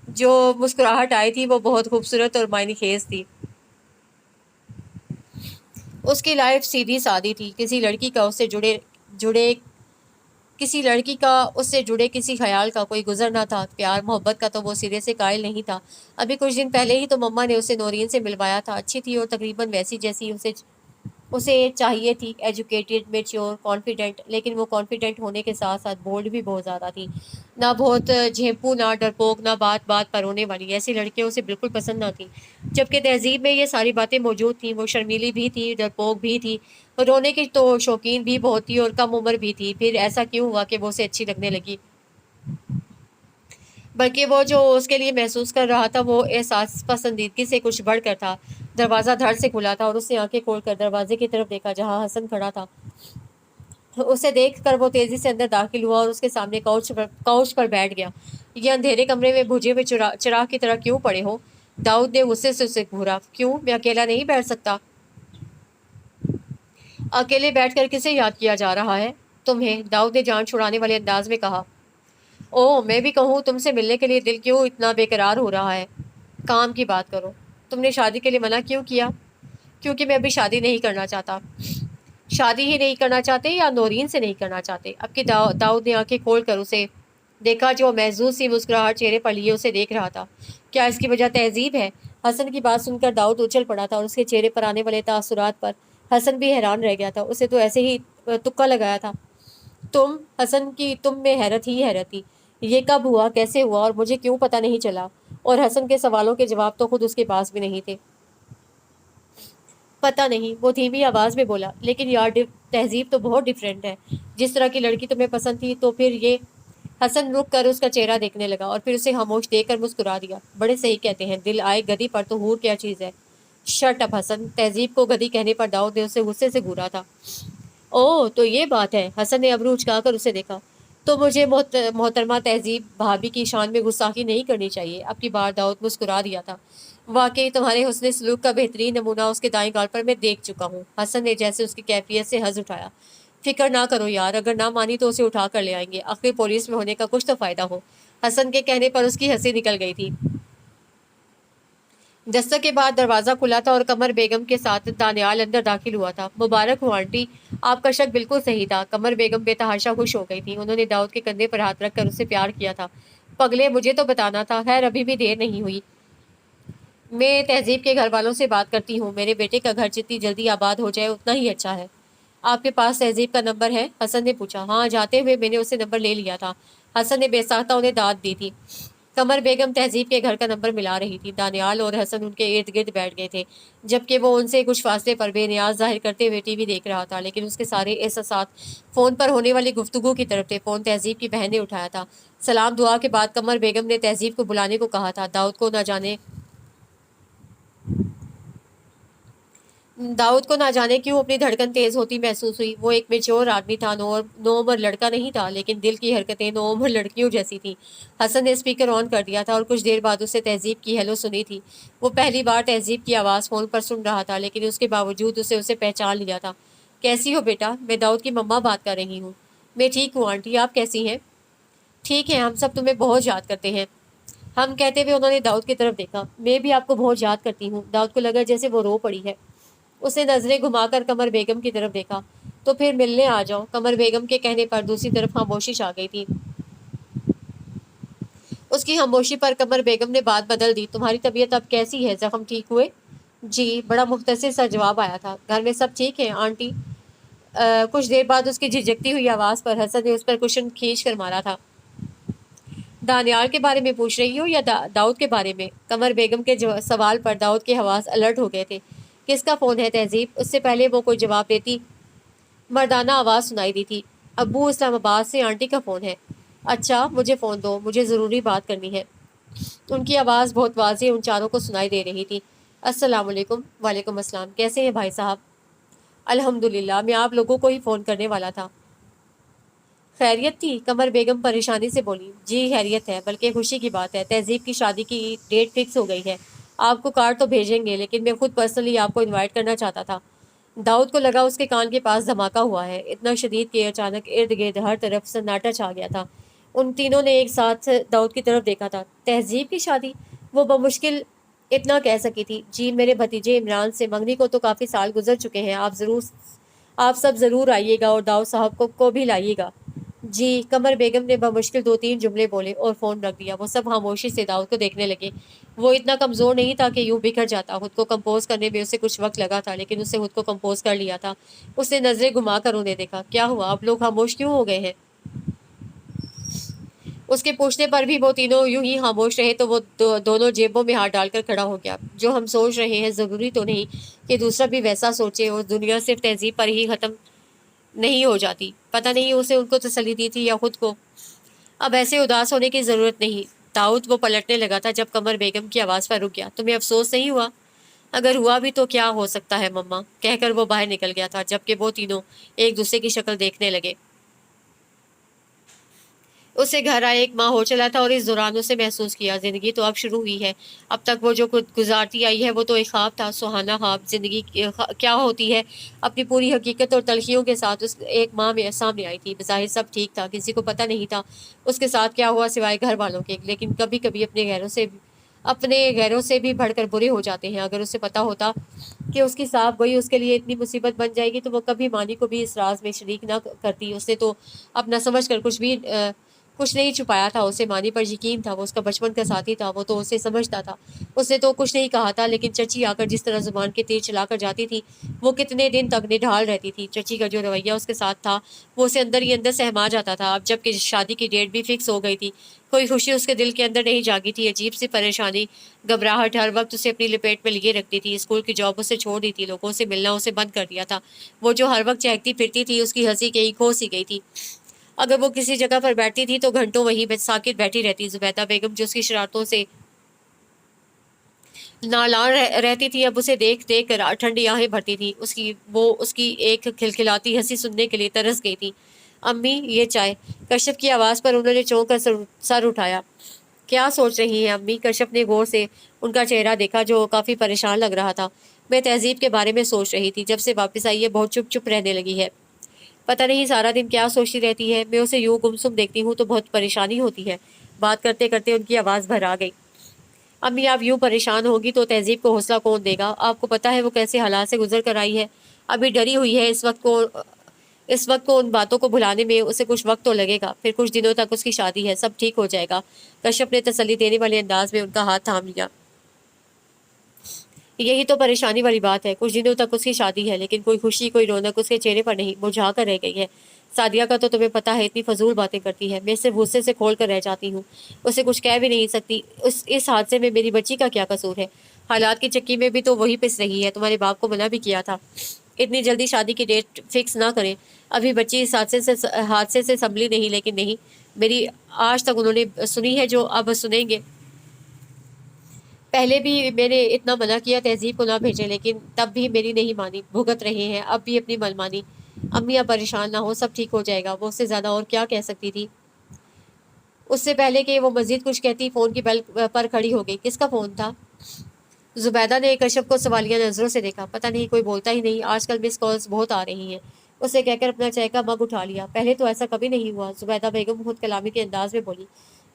جو مسکراہٹ آئی تھی وہ بہت خوبصورت اور معنی خیز تھی۔ اس کی لائف سیدھی سادی تھی، کسی لڑکی کا اس سے جڑے کسی خیال کا کوئی گزر نہ تھا۔ پیار محبت کا تو وہ سرے سے قائل نہیں تھا۔ ابھی کچھ دن پہلے ہی تو مما نے اسے نورین سے ملوایا تھا، اچھی تھی اور تقریباً ویسی جیسی اسے چاہیے تھی، ایجوکیٹڈ، میچیور، کانفیڈنٹ۔ لیکن وہ کانفیڈنٹ ہونے کے ساتھ ساتھ بولڈ بھی بہت زیادہ تھی، نہ بہت جھیمپو، نہ ڈرپوک، نہ بات بات پر رونے والی۔ ایسی لڑکیاں اسے بالکل پسند نہ تھیں، جبکہ تہذیب میں یہ ساری باتیں موجود تھیں۔ وہ شرمیلی بھی تھی، ڈرپوک بھی تھی، رونے کی تو شوقین بھی بہت تھی اور کم عمر بھی تھی۔ پھر ایسا کیوں ہوا کہ وہ اسے اچھی لگنے لگی؟ بلکہ وہ جو اس کے لیے محسوس کر رہا تھا وہ احساس پسندیدگی سے کچھ بڑھ کر تھا۔ دروازہ دھڑ سے کھلا تھا اور اس نے آنکھیں کھول کر دروازے کی طرف دیکھا جہاں حسن کھڑا تھا۔ اسے دیکھ کر وہ تیزی سے اندر داخل ہوا اور اس کے سامنے کاؤچ پر بیٹھ گیا۔ یہ اندھیرے کمرے میں بجھے ہوئے چراغ کی طرح کیوں پڑے ہو؟ داؤد نے غصے سے اسے گھورا۔ کیوں؟ میں اکیلا نہیں بیٹھ سکتا؟ اکیلے بیٹھ کر کسے یاد کیا جا رہا ہے؟ تمہیں، داؤد نے جان چھڑانے والے انداز میں کہا۔ میں بھی کہوں، تم سے ملنے کے لیے دل کیوں اتنا بے قرار ہو رہا ہے؟ کام کی بات کرو۔ تم نے شادی کے لیے منع کیوں کیا؟ کیونکہ میں ابھی شادی نہیں کرنا چاہتا۔ شادی ہی نہیں کرنا چاہتے یا نورین سے نہیں کرنا چاہتے؟ اب کی داؤد نے آنکھیں کھول کر اسے دیکھا جو محظوظ سی مسکراہٹ چہرے پر لیے اسے دیکھ رہا تھا۔ کیا اس کی وجہ تہذیب ہے؟ حسن کی بات سن کر داؤد اچھل پڑا تھا اور اس کے چہرے پر آنے والے تاثرات پر حسن بھی حیران رہ گیا تھا۔ اسے تو ایسے ہی تکا لگایا تھا۔ تم میں حیرت ہی حیرت تھی۔ یہ کب ہوا، کیسے ہوا اور مجھے کیوں پتہ نہیں چلا؟ اور حسن کے سوالوں کے جواب تو خود اس کے پاس بھی نہیں تھے۔ پتہ نہیں، وہ دھیمی آواز میں بولا، لیکن یار تہذیب تو بہت ڈیفرنٹ ہے۔ جس طرح کی لڑکی تمہیں پسند تھی تو پھر یہ۔ حسن رک کر اس کا چہرہ دیکھنے لگا اور پھر اسے خاموش دیکھ کر مسکرا دیا۔ بڑے صحیح کہتے ہیں، دل آئے گدی پر تو حور کیا چیز ہے۔ شٹ اپ حسن! تہذیب کو گدی کہنے پر داؤد نے اسے غصے سے گھورا تھا۔ تو یہ بات ہے؟ حسن نے ابرو اچکا کر اسے دیکھا۔ تو مجھے محترمہ تہذیب بھابھی کی شان میں گستاخی نہیں کرنی چاہیے۔ اب کی بار داؤد مسکرا دیا تھا۔ واقعی تمہارے حسن سلوک کا بہترین نمونہ اس کے دائیں گال پر میں دیکھ چکا ہوں۔ حسن نے جیسے اس کی کیفیت سے حظ اٹھایا۔ فکر نہ کرو یار، اگر نہ مانی تو اسے اٹھا کر لے آئیں گے، آخر پولیس میں ہونے کا کچھ تو فائدہ ہو۔ حسن کے کہنے پر اس کی ہنسی نکل گئی تھی۔ دستک کے بعد دروازہ کھلا تھا اور قمر بیگم کے ساتھ دانیال اندر داخل ہوا تھا۔ مبارک ہو آنٹی، آپ کا شک بالکل صحیح تھا۔ قمر بیگم بے تحاشا خوش ہو گئی تھی۔ انہوں نے داؤد کے کندھے پر ہاتھ رکھ کر اسے پیار کیا تھا۔ پگلے، مجھے تو بتانا تھا۔ خیر ابھی بھی دیر نہیں ہوئی۔ میں تہذیب کے گھر والوں سے بات کرتی ہوں، میرے بیٹے کا گھر جتنی جلدی آباد ہو جائے اتنا ہی اچھا ہے۔ آپ کے پاس تہذیب کا نمبر ہے؟ حسن نے پوچھا۔ ہاں، جاتے ہوئے میں نے اسے نمبر لے لیا تھا۔ حسن نے بے ساختہ انہیں داد دی تھی۔ قمر بیگم تہذیب کے گھر کا نمبر ملا رہی تھی۔ دانیال اور حسن ان کے ارد گرد بیٹھ گئے تھے، جبکہ وہ ان سے کچھ فاصلے پر بے نیاز ظاہر کرتے ہوئے ٹی وی دیکھ رہا تھا، لیکن اس کے سارے احساسات فون پر ہونے والی گفتگو کی طرف تھے۔ فون تہذیب کی بہن نے اٹھایا تھا۔ سلام دعا کے بعد قمر بیگم نے تہذیب کو بلانے کو کہا تھا۔ داؤد کو نہ جانے کیوں اپنی دھڑکن تیز ہوتی محسوس ہوئی۔ وہ ایک میچور آدمی تھا، نو عمر لڑکا نہیں تھا، لیکن دل کی حرکتیں نو عمر لڑکیوں جیسی تھیں۔ حسن نے اسپیکر آن کر دیا تھا اور کچھ دیر بعد اسے تہذیب کی ہیلو سنی تھی۔ وہ پہلی بار تہذیب کی آواز فون پر سن رہا تھا، لیکن اس کے باوجود اسے پہچان لیا تھا۔ کیسی ہو بیٹا؟ میں داؤد کی مما بات کر رہی ہوں۔ میں ٹھیک ہوں آنٹی، آپ کیسی ہیں؟ ٹھیک ہے، ہم سب تمہیں بہت یاد کرتے ہیں۔ ہم کہتے ہوئے انہوں نے داؤد کی طرف دیکھا۔ میں بھی آپ کو بہت یاد کرتی ہوں۔ داؤد کو لگا جیسے وہ رو پڑی ہے۔ اس نے نظریں گھما کر قمر بیگم کی طرف دیکھا۔ تو پھر ملنے آ جاؤ۔ قمر بیگم کے کہنے پر دوسری طرف خاموشی چھا گئی تھی۔ اس کی خاموشی پر قمر بیگم نے بات بدل دی۔ تمہاری طبیعت اب کیسی ہے؟ زخم ٹھیک ہوئے؟ جی، بڑا مختصر سا جواب آیا تھا۔ گھر میں سب ٹھیک ہیں آنٹی؟ کچھ دیر بعد اس کی جھجکتی ہوئی آواز پر حسن نے اس پر کشن کھینچ کر مارا تھا۔ دانیال کے بارے میں پوچھ رہی ہو یا داؤد کے بارے میں؟ قمر بیگم کے سوال پر داؤد کے حواس الرٹ ہو گئے تھے۔ کس کا فون ہے تہذیب؟ اس سے پہلے وہ کوئی جواب دیتی مردانہ آواز سنائی دی تھی۔ ابو اسلام آباد سے، آنٹی کا فون ہے۔ اچھا، مجھے فون دو، مجھے ضروری بات کرنی ہے۔ ان کی آواز بہت واضح ان چاروں کو سنائی دے رہی تھی۔ السلام علیکم۔ وعلیکم السلام، کیسے ہیں بھائی صاحب؟ الحمدللہ، میں آپ لوگوں کو ہی فون کرنے والا تھا۔ खैरियत थी? कमर बेगम परेशानी से बोली। जी खैरियत है, बल्कि खुशी की बात है। तहजीब की शादी की डेट फिक्स हो गई है। आपको कार्ड तो भेजेंगे, लेकिन मैं खुद पर्सनली आपको इनवाइट करना चाहता था। दाऊद को लगा उसके कान के पास धमाका हुआ है, इतना शदीद कि अचानक इर्द गिर्द हर तरफ सन्नाटा छा गया था। उन तीनों ने एक साथ दाऊद की तरफ देखा था। तहजीब की शादी? वो बमुश्किल इतना कह सकी थी। जी, मेरे भतीजे इमरान से मंगनी को तो काफ़ी साल गुजर चुके हैं। आप सब ज़रूर आइएगा और दाऊद साहब को भी लाइएगा। जी, कमर बेगम ने बमुश्किल दो तीन जुमले बोले और फ़ोन रख दिया। वो सब खामोशी से दाऊद को देखने लगे। वो इतना कमज़ोर नहीं था कि यूं बिखर जाता। खुद को कंपोज करने में उसे कुछ वक्त लगा था, लेकिन उसने खुद को कंपोज कर लिया था। उसने नज़रें घुमा कर उन्हें देखा। क्या हुआ, आप लोग खामोश क्यों हो गए हैं? उसके पूछने पर भी वो तीनों यूं ही खामोश रहे, तो वो दोनों जेबों में हाथ डालकर खड़ा हो गया। जो हम सोच रहे हैं ज़रूरी तो नहीं कि दूसरा भी वैसा सोचे, और दुनिया सिर्फ तहजीब पर ही ख़त्म नहीं हो जाती। पता नहीं उसे उनको तसल्ली दी थी या खुद को। अब ऐसे उदास होने की ज़रूरत नहीं। दाऊद वो पलटने लगा था जब कमर बेगम की आवाज़ पर रुक गया। तुम्हें अफसोस नहीं हुआ? अगर हुआ भी तो क्या हो सकता है मम्मा, कहकर वो बाहर निकल गया था, जबकि वो तीनों एक दूसरे की शक्ल देखने लगे। उसे घर आए एक माह हो चला था, और इस दौरान उसे महसूस किया जिंदगी तो अब शुरू हुई है। अब तक वो जो खुद गुजारती आई है वो तो एक ख्वाब था, सुहाना ख्वाब। जिंदगी क्या होती है अपनी पूरी हकीकत और तलखियों के साथ उस एक माह में सामने आई थी। बज़ाहिर सब ठीक था, किसी को पता नहीं था उसके साथ क्या हुआ सिवाय घर वालों के। लेकिन कभी कभी अपने गैरों से भी बढ़कर बुरे हो जाते हैं। अगर उसे पता होता कि उसकी साहब गोई उसके लिए इतनी मुसीबत बन जाएगी, तो वो कभी मानी को भी इस राज में शरीक ना करती। उसने तो अपना समझ कर कुछ नहीं छुपाया था। उसे मानी पर यकीन था, वो उसका बचपन का साथी था, वो तो उसे समझता था। उसने तो कुछ नहीं कहा था, लेकिन चची आकर जिस तरह जुबान के तीर चलाकर जाती थी, वो कितने दिन तक निढाल रहती थी। चची का जो रवैया उसके साथ था, वो उसे अंदर ही अंदर सहमा जाता था। अब जबकि शादी की डेट भी फिक्स हो गई थी, कोई खुशी उसके दिल के अंदर नहीं जागी थी। अजीब सी परेशानी, घबराहट हर वक्त उसे अपनी लपेट में लिए रखती थी। स्कूल की जॉब उसे छोड़ दी थी, लोगों से मिलना उसे बंद कर दिया था। वो जो हर वक्त चहकती फिरती थी, उसकी हंसी कहीं खो सी गई थी। अगर वो किसी जगह पर बैठती थी तो घंटों वहीं साकित बैठी रहती। जुबैदा बेगम जो उसकी शरारतों से नालान रहती थी, अब उसे देख देख कर ठंडी आहें भरती थी। उसकी एक खिलखिलाती हंसी सुनने के लिए तरस गई थी। अम्मी, ये चाय। कश्यप की आवाज़ पर उन्होंने चौंक कर सर उठाया। क्या सोच रही हैं अम्मी? कश्यप ने गौर से उनका चेहरा देखा, जो काफ़ी परेशान लग रहा था। मैं तहजीब के बारे में सोच रही थी। जब से वापस आई है बहुत चुप चुप रहने लगी है। पता नहीं सारा दिन क्या सोचती रहती है। मैं उसे यूं गुमसुम देखती हूँ तो बहुत परेशानी होती है। बात करते करते उनकी आवाज़ भर आ गई। अम्मी, आप यूं परेशान होगी तो तहजीब को हौसला कौन देगा? आपको पता है वो कैसे हालात से गुजर कर आई है। अभी डरी हुई है। इस वक्त को उन बातों को भुलाने में उसे कुछ वक्त तो लगेगा। फिर कुछ दिनों तक उसकी शादी है, सब ठीक हो जाएगा। कश्यप ने तसल्ली देने वाले अंदाज में उनका हाथ थाम लिया। यही तो परेशानी वाली बात है। कुछ दिनों तक उसकी शादी है, लेकिन कोई खुशी कोई रौनक उसके चेहरे पर नहीं, मुरझा कर रह गई है। सादिया का तो तुम्हें पता है, इतनी फजूल बातें करती है। मैं सिर्फ गुस्से से खोल कर रह जाती हूँ। उसे कुछ कह भी नहीं सकती। इस हादसे में मेरी बच्ची का क्या कसूर है? हालात की चक्की में भी तो वही पिस रही है। तुम्हारे बाप को मना भी किया था इतनी जल्दी शादी की डेट फिक्स ना करें। अभी बच्ची इस हादसे से संभली नहीं, लेकिन नहीं, मेरी आज तक उन्होंने सुनी है जो अब सुनेंगे। पहले भी मैंने इतना मना किया तहजीब को ना भेजें, लेकिन तब भी मेरी नहीं मानी। भुगत रहे हैं अब भी अपनी मनमानी। अम्मी, आप परेशान ना हो, सब ठीक हो जाएगा। वो उससे ज़्यादा और क्या कह सकती थी? उससे पहले कि वो मजीद कुछ कहती, फ़ोन की बेल पर खड़ी हो गई। किसका फ़ोन था? जुबैदा ने कश्यप को सवालिया नज़रों से देखा। पता नहीं, कोई बोलता ही नहीं। आजकल मिस कॉल्स बहुत आ रही हैं। उसे कहकर अपना चाय का मग उठा लिया। पहले तो ऐसा कभी नहीं हुआ। जुबैदा बेगम खुद कलामी के अंदाज में बोली।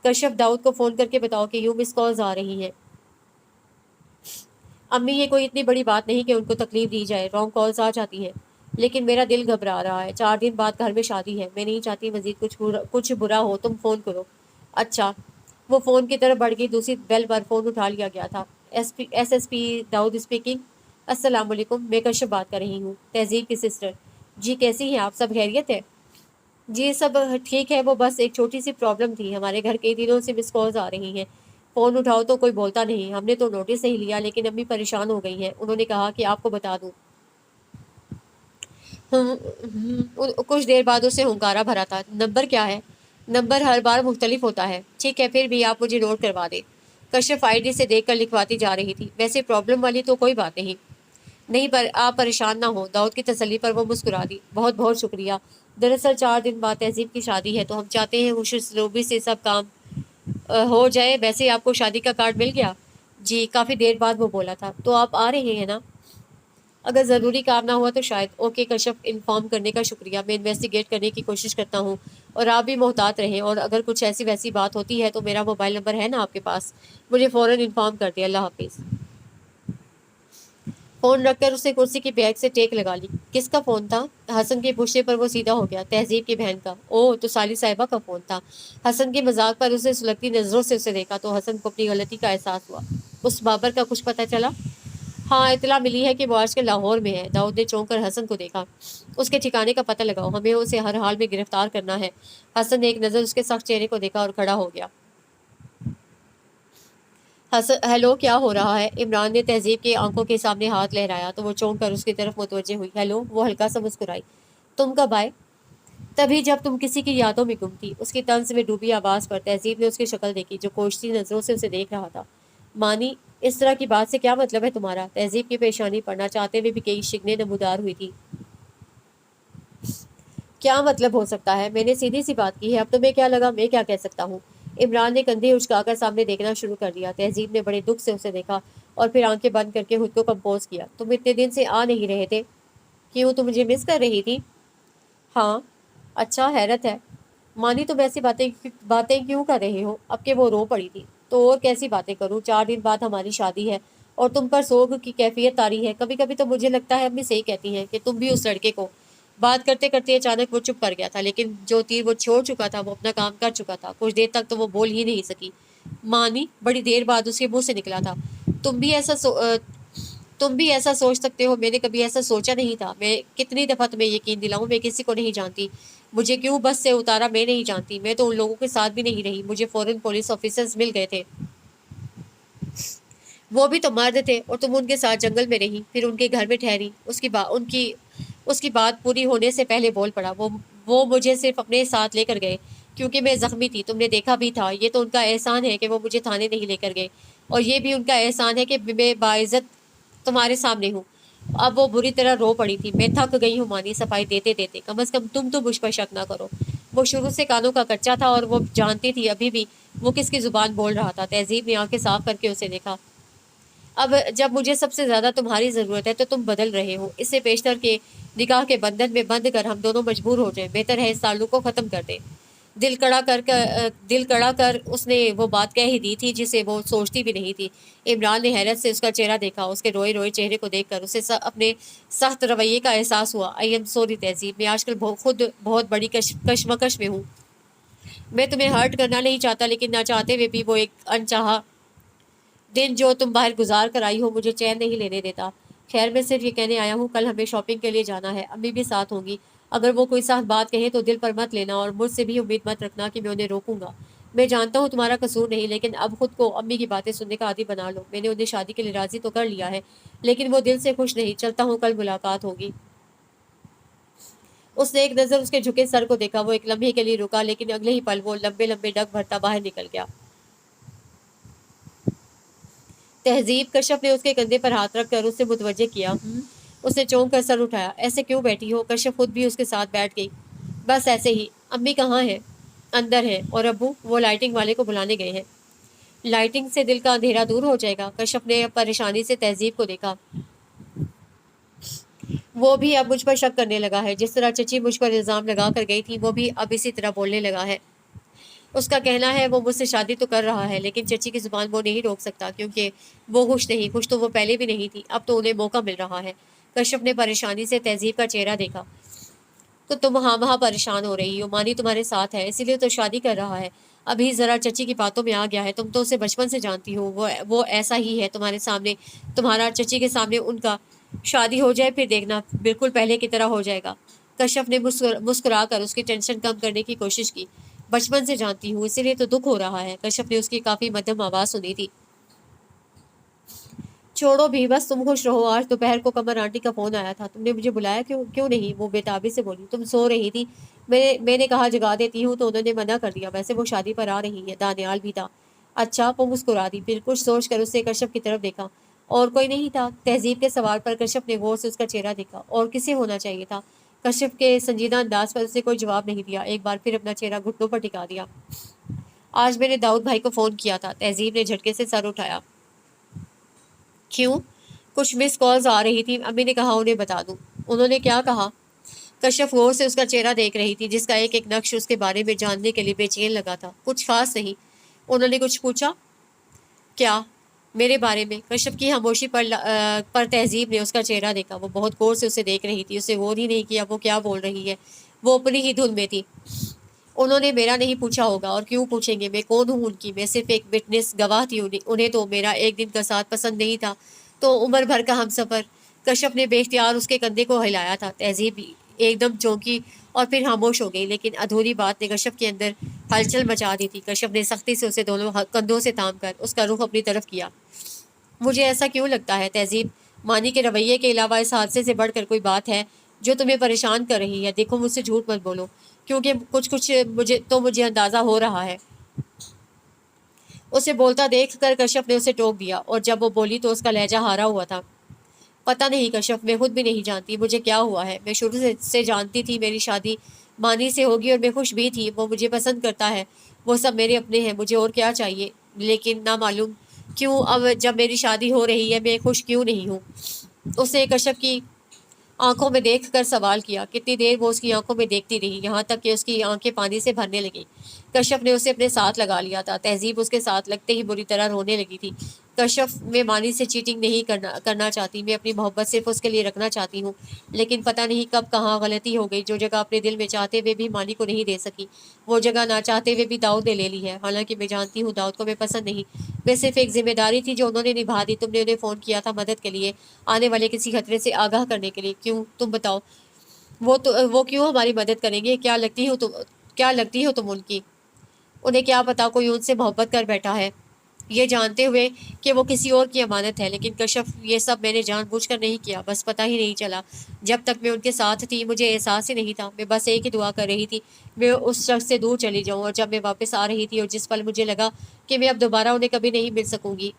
कश्यप, दाऊद को फ़ोन करके बताओ कि यूं मिस कॉल्स आ रही हैं। अम्मी, ये कोई इतनी बड़ी बात नहीं कि उनको तकलीफ दी जाए। रॉन्ग कॉल्स आ जाती हैं। लेकिन मेरा दिल घबरा रहा है। 4 दिन बाद घर में शादी है। मैं नहीं चाहती मजीद कुछ बुरा हो। तुम फ़ोन करो। अच्छा। वो फ़ोन की तरफ बढ़ गई। दूसरी बेल पर फ़ोन उठा लिया गया था। SSP Dawood speaking. अस्सलाम वालेकुम, मैं कश्यप बात कर रही हूँ, तहजीब की सिस्टर। जी, कैसी हैं आप? सब खैरियत है? जी, सब ठीक है। वो बस एक छोटी सी प्रॉब्लम थी। हमारे घर कई दिनों से मिस कॉल्स आ रही हैं। फ़ोन उठाओ तो कोई बोलता नहीं। हमने तो नोटिस नहीं लिया, लेकिन अम्मी परेशान हो गई हैं। उन्होंने कहा कि आपको बता दूं। कुछ देर बाद उसे हुंकारा भरा था। नंबर क्या है? नंबर हर बार मुख्तलिफ होता है। ठीक है, फिर भी आप मुझे नोट करवा दें। कश्यप आईडी से देखकर लिखवाती जा रही थी। वैसे प्रॉब्लम वाली तो कोई बात नहीं। नहीं, पर आप परेशान ना हो। दाऊद की तसल्ली पर वो मुस्कुरा दी। बहुत बहुत शुक्रिया। दरअसल 4 दिन बाद तहजीब की शादी है, तो हम चाहते हैं खुश उसलूबी से सब काम हो जाए। वैसे आपको शादी का कार्ड मिल गया? जी, काफ़ी देर बाद वो बोला था। तो आप आ रहे हैं ना? अगर ज़रूरी काम ना हुआ तो शायद। ओके कश्यप, इन्फॉर्म करने का शुक्रिया। मैं इन्वेस्टिगेट करने की कोशिश करता हूँ, और आप भी मोहतात रहें, और अगर कुछ ऐसी वैसी बात होती है तो मेरा मोबाइल नंबर है ना आपके पास, मुझे फ़ौरन इन्फॉर्म कर दिया। अल्लाह हाफिज़। फ़ोन रखकर उसने कुर्सी की बैग से टेक लगा ली। किसका फ़ोन था? हसन के पूछने पर वो सीधा हो गया। तहजीब की बहन का। ओह, तो साली साहिबा का फ़ोन था। हसन के मजाक पर उसने सुलगती नज़रों से उसे देखा तो हसन को अपनी गलती का एहसास हुआ। उस बाबर का कुछ पता चला? हाँ, इतला मिली है कि वो आजकल लाहौर में है। दाऊद ने चौंक कर हसन को देखा। उसके ठिकाने का पता लगाओ, हमें उसे हर हाल में गिरफ्तार करना है। हसन ने एक नज़र उसके सख्त चेहरे को देखा और खड़ा हो गया। हसन, हेलो, क्या हो रहा है? इमरान ने तहजीब की आंखों के सामने हाथ लहराया तो वो चौंक कर उसकी तरफ मुतवज्जे हुई। हेलो, वो हल्का सा मुस्कुराई। तुम कब आए? तभी, जब तुम किसी की यादों में गुम थी। उसकी तंज में डूबी आवाज़ पर तहजीब ने उसकी शक्ल देखी, जो कोशती नज़रों से उसे देख रहा था। मानी, इस तरह की बात से क्या मतलब है तुम्हारा? तहजीब की पेशानी पढ़ना चाहते हुए भी कई शिकने नमूदार हुई थी। क्या मतलब हो सकता है? मैंने सीधी सी बात की है, अब तुम्हें क्या लगा मैं क्या कह सकता हूँ? इमरान ने कंधे उचकाकर सामने देखना शुरू कर दिया। तहजीब ने बड़े दुख से उसे देखा और फिर आंखें बंद करके खुद को कंपोज किया। तुम इतने दिन से आ नहीं रहे थे, क्यों? तुम मुझे मिस कर रही थी? हाँ। अच्छा, हैरत है। मानी, तुम ऐसी बातें बातें क्यों कर रहे हो? अब के वो रो पड़ी थी। तो और कैसी बातें करूं? 4 दिन बाद हमारी शादी है और तुम पर सोग की कैफियत तारी है। कभी कभी तो मुझे लगता है अम्मी सही कहती हैं कि तुम भी उस लड़के को। बात करते करते अचानक वो चुप कर गया था, लेकिन जो तीर वो छोड़ चुका था वो अपना काम कर चुका था। कुछ देर तक तो वो बोल ही नहीं सकी। मानी, बड़ी देर बाद उसके मुंह से निकला था। तुम भी ऐसा तुम भी ऐसा सोच सकते हो? मैंने कभी ऐसा सोचा नहीं था। मैं कितनी दफा तुम्हें यकीन दिलाऊं, मैं किसी को नहीं जानती। मुझे क्यों बस से उतारा मैं नहीं जानती। मैं तो उन लोगों के साथ भी नहीं रही। मुझे फौरन पुलिस ऑफिसर्स मिल गए थे। वो भी तो मर्द थे, और तुम उनके साथ जंगल में रही, फिर उनके घर में ठहरी। उसकी बात पूरी होने से पहले बोल पड़ा। वो मुझे सिर्फ अपने साथ लेकर गए क्योंकि मैं जख्मी थी। तुमने देखा भी था। ये तो उनका एहसान है कि वो मुझे थाने नहीं लेकर गए, और ये भी उनका एहसान है कि मैं बाइज्जत तुम्हारे सामने हूँ। अब वो बुरी तरह रो पड़ी थी। मैं थक गई हूँ मानी, सफाई देते देते। कम से कम तुम तो मुझ पर शक ना करो। वो शुरू से कानों का कच्चा था, और वो जानती थी अभी भी वो किसकी जुबान बोल रहा था। तहजीब ने आंखें साफ करके उसे देखा। अब जब मुझे सबसे ज्यादा तुम्हारी जरूरत है तो तुम बदल रहे हो। इससे पेशतर के निकाह के बंधन में बंद कर हम दोनों मजबूर हो जाएं। बेहतर है इस ताल्लुक को खत्म कर दें। दिल कड़ा कर उसने वो बात कह ही दी थी जिसे वो सोचती भी नहीं थी। इमरान ने हैरत से उसका चेहरा देखा। उसके रोए रोए चेहरे को देखकर उसे अपने सख्त रवैये का एहसास हुआ। आई एम सॉरी तहजीब, मैं आजकल खुद बहुत बड़ी कशमकश में हूँ। मैं तुम्हें हर्ट करना नहीं चाहता, लेकिन ना चाहते हुए भी वो एक अनचाहा दिन जो तुम बाहर गुजार कर आई हो मुझे चैन नहीं लेने देता। खैर, मैं सिर्फ ये कहने आया हूँ, कल हमें शॉपिंग के लिए जाना है। अम्मी भी साथ होंगी। अगर वो कोई साथ बात कहे तो दिल पर मत लेना, और मुझसे भी उम्मीद मत रखना कि मैं उन्हें रोकूंगा। मैं जानता हूँ तुम्हारा कसूर नहीं, लेकिन अब खुद को अम्मी की बातें सुनने का आदी बना लो। मैंने उन्हें शादी के लिए राजी तो कर लिया है, लेकिन वो दिल से खुश नहीं। चलता हूँ, कल मुलाकात होगी। उसने एक नज़र उसके झुके सर को देखा। वो एक लम्हे के लिए रुका, लेकिन अगले ही पल वो लंबे लंबे डग भरता बाहर निकल गया। तहजीब, कश्यप ने उसके कंधे पर हाथ रखकर उसे मुतवज्जे किया। उसने चौंक कर सर उठाया। ऐसे क्यों बैठी हो? कश्यप खुद भी उसके साथ बैठ गई। बस ऐसे ही। अम्मी कहाँ है? अंदर है। और अब्बू? वो लाइटिंग वाले को बुलाने गए हैं। लाइटिंग से दिल का अंधेरा दूर हो जाएगा। कश्यप ने परेशानी से तहजीब को देखा। वो भी अब मुझ पर शक करने लगा है। जिस तरह चची मुझ पर इल्जाम लगा कर गई थी, वो भी अब इसी तरह बोलने लगा है। उसका कहना है वो मुझसे शादी तो कर रहा है, लेकिन चची की जुबान वो नहीं रोक सकता, क्योंकि वो खुश नहीं। खुश तो वो पहले भी नहीं थी, अब तो उन्हें मौका मिल रहा है। कश्यप ने परेशानी से तहजीब का चेहरा देखा। तो तुम हाँ वहाँ परेशान हो रही हो? मानी तुम्हारे साथ है, इसीलिए तो शादी कर रहा है। अभी जरा चची की बातों में आ गया है। तुम तो उसे बचपन से जानती हो। वो ऐसा ही है तुम्हारे सामने। तुम्हारा चची के सामने उनका शादी हो जाए, फिर देखना बिल्कुल पहले की तरह हो जाएगा। कश्यप ने मुस्कुरा कर उसकी टेंशन कम करने की कोशिश की। बचपन से जानती हूँ, इसीलिए तो दुख हो रहा है। कश्यप ने उसकी काफी मध्यम आवाज सुनी थी। छोड़ो भी, बस तुम खुश रहो। आज दोपहर को कमर आंटी का फोन आया था। तुमने मुझे बुलाया क्यों? क्यों नहीं, वो बेताबी से बोली। तुम सो रही थी। मैंने कहा जगा देती हूँ, तो उन्होंने मना कर दिया। वैसे वो शादी पर आ रही है, दानियाल भी था। अच्छा, वो मुस्कुरा दी। फिर कुछ सोच कर उससे कश्यप की तरफ देखा। और कोई नहीं था? तहजीब के सवाल पर कश्यप ने गौर से उसका चेहरा देखा। और किसे होना चाहिए था? कश्यप के संजीदा अंदाज पर उसने कोई जवाब नहीं दिया। एक बार फिर अपना चेहरा घुटनों पर टिका दिया। आज मैंने दाऊद भाई को फोन किया था। तहजीब ने झटके से सर उठाया। क्यों? कुछ मिस कॉल्स आ रही थी, अम्मी ने कहा उन्हें बता दूं। उन्होंने क्या कहा? कश्यप गौर से उसका चेहरा देख रही थी, जिसका एक एक नक्श उसके बारे में जानने के लिए बेचैन लगा था। कुछ खास नहीं। उन्होंने कुछ पूछा? क्या? मेरे बारे में। कश्यप की खामोशी पर तहजीब ने उसका चेहरा देखा। वो बहुत गौर से उसे देख रही थी। उसे गौर ही नहीं किया वो क्या बोल रही है। वो अपनी ही धुन में थी। उन्होंने मेरा नहीं पूछा होगा, और क्यों पूछेंगे? मैं कौन हूँ उनकी? मैं सिर्फ एक विटनेस गवाह थी। उन्हें तो मेरा एक दिन का साथ पसंद नहीं था, तो उम्र भर का हमसफर। कश्यप ने बेख्तियार उसके कंधे को हिलाया था। तहजीब एकदम चौंकी और फिर खामोश हो गई, लेकिन अधूरी बात ने कश्यप के अंदर हलचल मचा दी थी। कश्यप ने सख्ती से उसे दोनों कंधों से थाम कर उसका रुख अपनी तरफ किया। मुझे ऐसा क्यों लगता है तहजीब, मानी के रवैये के अलावा इस हादसे से बढ़कर कोई बात है जो तुम्हें परेशान कर रही है? देखो, मुझसे झूठ मत बोलो, क्योंकि कुछ कुछ मुझे अंदाजा हो रहा है। उसे बोलता देख कर कश्यप ने उसे टोक दिया, और जब वो बोली तो उसका लहजा हारा हुआ था। पता नहीं कश्यप, मैं खुद भी नहीं जानती मुझे क्या हुआ है। मैं शुरू से जानती थी मेरी शादी मानी से होगी, और मैं खुश भी थी। वो मुझे पसंद करता है, वो सब मेरे अपने हैं, मुझे और क्या चाहिए? लेकिन ना मालूम क्यों अब जब मेरी शादी हो रही है मैं खुश क्यों नहीं हूँ। उसने कश्यप की आंखों में देख कर सवाल किया। कितनी देर वो उसकी आंखों में देखती रही, यहाँ तक कि उसकी आंखें पानी से भरने लगी। कश्यप ने उसे अपने साथ लगा लिया था। तहजीब उसके साथ लगते ही बुरी तरह रोने लगी थी। कश्यप, मैं मानी से चीटिंग नहीं करना चाहती। मैं अपनी मोहब्बत सिर्फ उसके लिए रखना चाहती हूँ, लेकिन पता नहीं कब कहाँ गलती हो गई। जो जगह अपने दिल में चाहते हुए भी मानी को नहीं दे सकी, वो जगह ना चाहते हुए भी दाऊद ने ले ली है। हालांकि मैं जानती हूँ दाऊद को मैं पसंद नहीं, मैं सिर्फ एक जिम्मेदारी थी जो उन्होंने निभा दी। तुमने उन्हें फ़ोन किया था मदद के लिए, आने वाले किसी खतरे से आगाह करने के लिए। क्यों? तुम बताओ। वो क्यों हमारी मदद करेंगे? क्या लगती हो तुम उनकी? उन्हें क्या पता कोई उनसे मोहब्बत कर बैठा है, ये जानते हुए कि वो किसी और की अमानत है। लेकिन कश्यप, ये सब मैंने जानबूझकर नहीं किया, बस पता ही नहीं चला। जब तक मैं उनके साथ थी मुझे एहसास ही नहीं था। मैं बस एक ही दुआ कर रही थी, मैं उस शख्स से दूर चली जाऊं। और जब मैं वापस आ रही थी और जिस पल मुझे लगा कि मैं अब दोबारा उन्हें कभी नहीं मिल सकूंगी,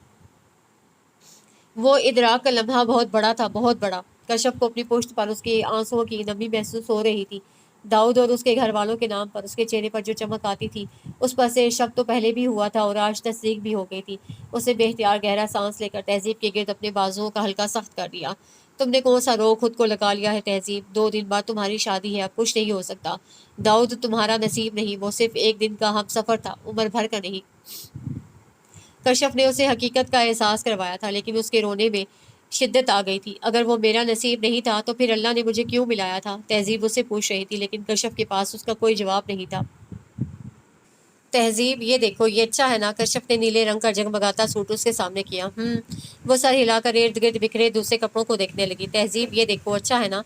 वो इदराक का लम्हा बहुत बड़ा था, बहुत बड़ा। कश्यप को अपनी पुश्त पर उसके आंसुओं की नमी महसूस हो रही थी। दाऊद और उसके घर वालों के नाम पर उसके चेहरे पर जो चमक आती थी, उस पर से शक तो पहले भी हुआ था और आज तस्दीक भी हो गई थी। उसे बेख्तियार गहरा सांस लेकर तहजीब के गिर्द अपने बाजुओं का हल्का सख्त कर दिया। तुमने कौन सा रोग खुद को लगा लिया है तहजीब? 2 दिन बाद तुम्हारी शादी है, अब कुछ नहीं हो सकता। दाऊद तुम्हारा नसीब नहीं, वो सिर्फ एक दिन का हम सफर था, उम्र भर का नहीं। कश्यप ने उसे हकीकत का एहसास करवाया था, लेकिन उसके रोने में शिद्दत आ गई थी। अगर वो मेरा नसीब नहीं था तो फिर अल्लाह ने मुझे क्यों मिलाया था? तहजीब उससे पूछ रही थी, लेकिन कश्यप के पास उसका कोई जवाब नहीं था। तहजीब, ये देखो, ये अच्छा है ना? कश्यप ने नीले रंग का जगमगाता सूट उसके सामने किया। वो सर हिलाकर इर्द गिर्द बिखरे दूसरे कपड़ों को देखने लगी। तहजीब, ये देखो, अच्छा है ना?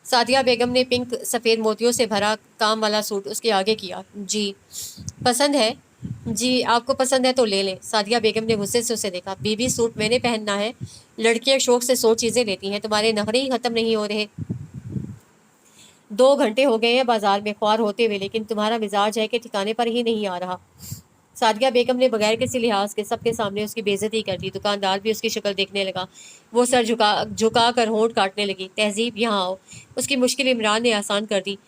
सादिया बेगम ने पिंक सफ़ेद मोतियों से भरा काम वाला सूट उसके आगे किया। जी। पसंद है? जी, आपको पसंद है तो ले लें। सादिया बेगम ने गुस्से से उसे देखा। बीबी, सूट मैंने पहनना है? लड़कियां शौक से 100 चीजें लेती हैं, तुम्हारे नखरे ही खत्म नहीं हो रहे। 2 घंटे हो गए हैं बाजार में ख्वार होते हुए, लेकिन तुम्हारा मिजाज है कि ठिकाने पर ही नहीं आ रहा। सादिया बेगम ने बगैर किसी लिहाज के सबके सामने उसकी बेइज्जती कर दी। दुकानदार भी उसकी शक्ल देखने लगा। वो सर झुका कर होंठ काटने लगी। तहजीब, यहाँ आओ। उसकी मुश्किल इमरान ने आसान कर दी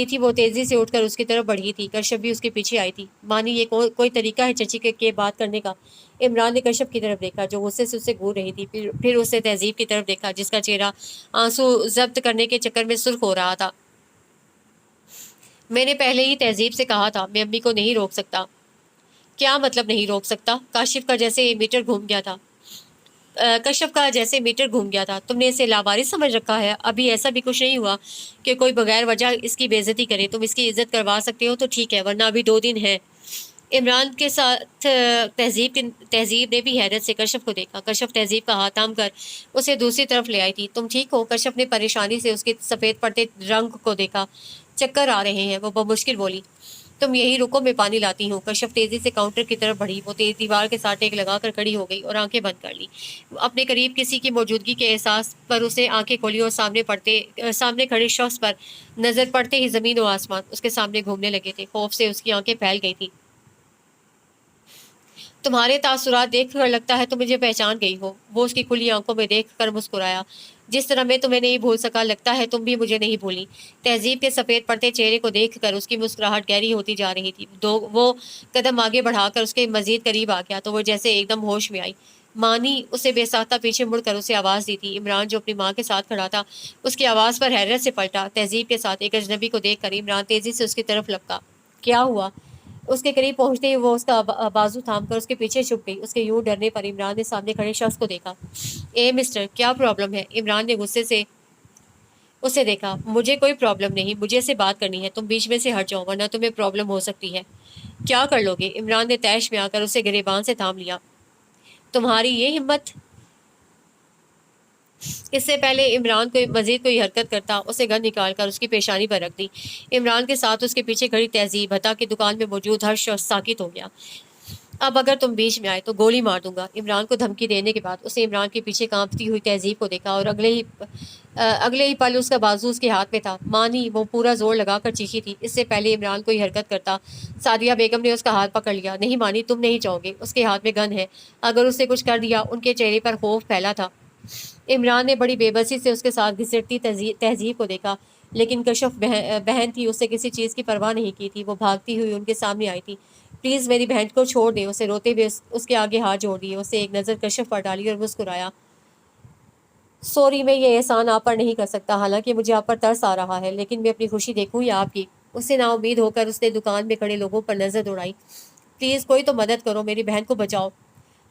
थी। वो तेजी से उठकर उसकी तरफ बढ़ी थी। कश्यप भी उसके पीछे आई थी। मानी, ये कोई तरीका है चची के बात करने का? इमरान ने कश्यप की तरफ देखा, जो गुस्से से उससे घूर रही थी। फिर उसने तहजीब की तरफ देखा, जिसका चेहरा आंसू जब्त करने के चक्कर में सुर्ख हो रहा था। मैंने पहले ही तहजीब से कहा था, मैं अम्मी को नहीं रोक सकता। क्या मतलब नहीं रोक सकता? काशिफ का जैसे मीटर घूम गया था। कश्यप का जैसे मीटर घूम गया था। तुमने इसे लावारिस समझ रखा है? अभी ऐसा भी कुछ नहीं हुआ कि कोई बगैर वजह इसकी बेइज्जती करे। तुम इसकी इज्जत करवा सकते हो तो ठीक है, वरना अभी 2 दिन है। इमरान के साथ तहजीब ने भी हैरत से कश्यप को देखा। कश्यप तहजीब का हाथ थाम कर उसे दूसरी तरफ ले आई थी। तुम ठीक हो? कश्यप ने परेशानी से उसके सफ़ेद पड़ते रंग को देखा। चक्कर आ रहे हैं, वो बमुश्किल बोली। तुम यही रुको, मैं पानी लाती हूँ। कश्यप तेजी से काउंटर की तरफ बढ़ी। वो तेज दीवार के साथ टेक लगाकर खड़ी हो गई और आंखें बंद कर ली। अपने करीब किसी की मौजूदगी के एहसास पर उसने आंखें खोली और सामने खड़े शख्स पर नजर पड़ते ही जमीन और आसमान उसके सामने घूमने लगे थे। खौफ से उसकी आंखें फैल गई थी। तुम्हारे तासुरात देख कर लगता है तुम मुझे पहचान गई हो। वो उसकी खुली आंखों में देख कर मुस्कुराया। जिस तरह मैं तुम्हें नहीं भूल सका, लगता है तुम भी मुझे नहीं भूली। तहजीब के सफ़ेद पड़ते चेहरे को देखकर उसकी मुस्कुराहट गहरी होती जा रही थी। वो कदम आगे बढ़ाकर उसके मजीद करीब आ गया तो वो जैसे एकदम होश में आई। मानी उसे बेसाख्ता पीछे मुड़कर उसे आवाज़ दी थी। इमरान जो अपनी माँ के साथ खड़ा था उसकी आवाज़ पर हैरत से पलटा। तहजीब के साथ एक अजनबी को देखकर इमरान तेज़ी से उसकी तरफ लपका। क्या हुआ? उसके करीब पहुंचते ही वो उसका बाजू थामकर उसके पीछे छुप गई। उसके यूं डरने पर इमरान ने सामने खड़े शख्स को देखा। ए मिस्टर, क्या प्रॉब्लम है? इमरान ने गुस्से से उसे देखा। मुझे कोई प्रॉब्लम नहीं, मुझे से बात करनी है। तुम बीच में से हट जाओ वरना तुम्हें प्रॉब्लम हो सकती है। क्या कर लोगे? इमरान ने तैश में आकर उसे गिरेबान से थाम लिया। तुम्हारी ये हिम्मत? इससे पहले इमरान को मजीद कोई हरकत करता उसे गन निकाल कर उसकी पेशानी पर रख दी। इमरान के साथ उसके पीछे खड़ी तहजीब हता की दुकान में मौजूद हर शख्स साकित हो गया। अब अगर तुम बीच में आए तो गोली मार दूंगा। इमरान को धमकी देने के बाद उसे इमरान के पीछे कांपती हुई तहजीब को देखा और अगले ही पल उसका बाजू उसके हाथ में था। मानी वो पूरा जोर लगाकर चीखी थी। इससे पहले इमरान कोई हरकत करता सादिया बेगम ने उसका हाथ पकड़ लिया। नहीं मानी, तुम नहीं चाहोगे, उसके हाथ में गन है, अगर उससे कुछ कर दिया। उनके चेहरे पर खौफ फैला था। इमरान ने बड़ी बेबसी से उसके साथ घिसटती तहजीब को देखा, लेकिन कशफ बहन थी, उससे किसी चीज़ की परवाह नहीं की थी। वो भागती हुई उनके सामने आई थी। प्लीज़ मेरी बहन को छोड़ दें, उसे रोते हुए उसके आगे हाथ जोड़ दिए। उसे एक नज़र कशफ पर डाली और मुस्कुराया। सॉरी, मैं ये एहसान आप पर नहीं कर सकता। हालांकि मुझे आप पर तरस आ रहा है, लेकिन मैं अपनी खुशी देखूँ या आपकी? उससे नाउम्मीद होकर उसने दुकान में खड़े लोगों पर नज़र दौड़ाई। प्लीज़ कोई तो मदद करो, मेरी बहन को बचाओ।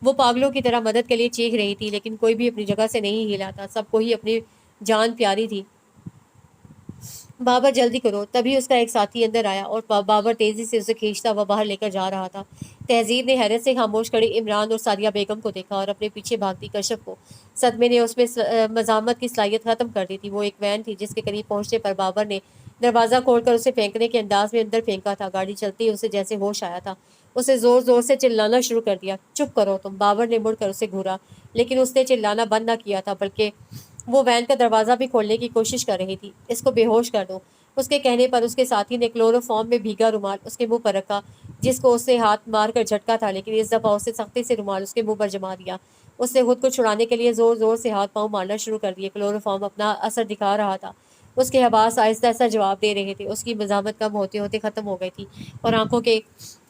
वो पागलों की तरह मदद के लिए चीख रही थी, लेकिन कोई भी अपनी जगह से नहीं हिला था। सबको ही अपनी जान प्यारी थी। बाबर जल्दी करो। तभी उसका एक साथी अंदर आया और बाबर तेजी से उसे खींचता हुआ बाहर लेकर जा रहा था। तहजीब ने हैरत से खामोश खड़े इमरान और सादिया बेगम को देखा और अपने पीछे भागती कशफ को। सदमे ने उसमें मजामत की सलाहियत खत्म कर दी थी। वो एक वैन थी जिसके करीब पहुंचने पर बाबर ने दरवाज़ा खोलकर उसे फेंकने के अंदाज में अंदर फेंका था। गाड़ी चलती उसे जैसे होश आया था। उसे जोर जोर से चिल्लाना शुरू कर दिया। चुप करो तुम। बाबर ने मुड़कर उसे घूरा, लेकिन उसने चिल्लाना बंद न किया था, बल्कि वो वैन का दरवाज़ा भी खोलने की कोशिश कर रही थी। इसको बेहोश कर दो। उसके कहने पर उसके साथी ने क्लोरोफॉर्म में भीगा रुमाल उसके मुंह पर रखा, जिसको उससे हाथ मार कर झटका था, लेकिन इस दफ़ा उससे सख्ती से रुमाल उसके मुंह पर जमा दिया। उसने खुद को छुड़ाने के लिए जोर जोर से हाथ पांव मारना शुरू कर दिए। क्लोरोफॉर्म अपना असर दिखा रहा था। उसके हवास आहिस्ता आहिस्ता जवाब दे रहे थे। उसकी मजामत कम होते होते ख़त्म हो गई थी और आंखों के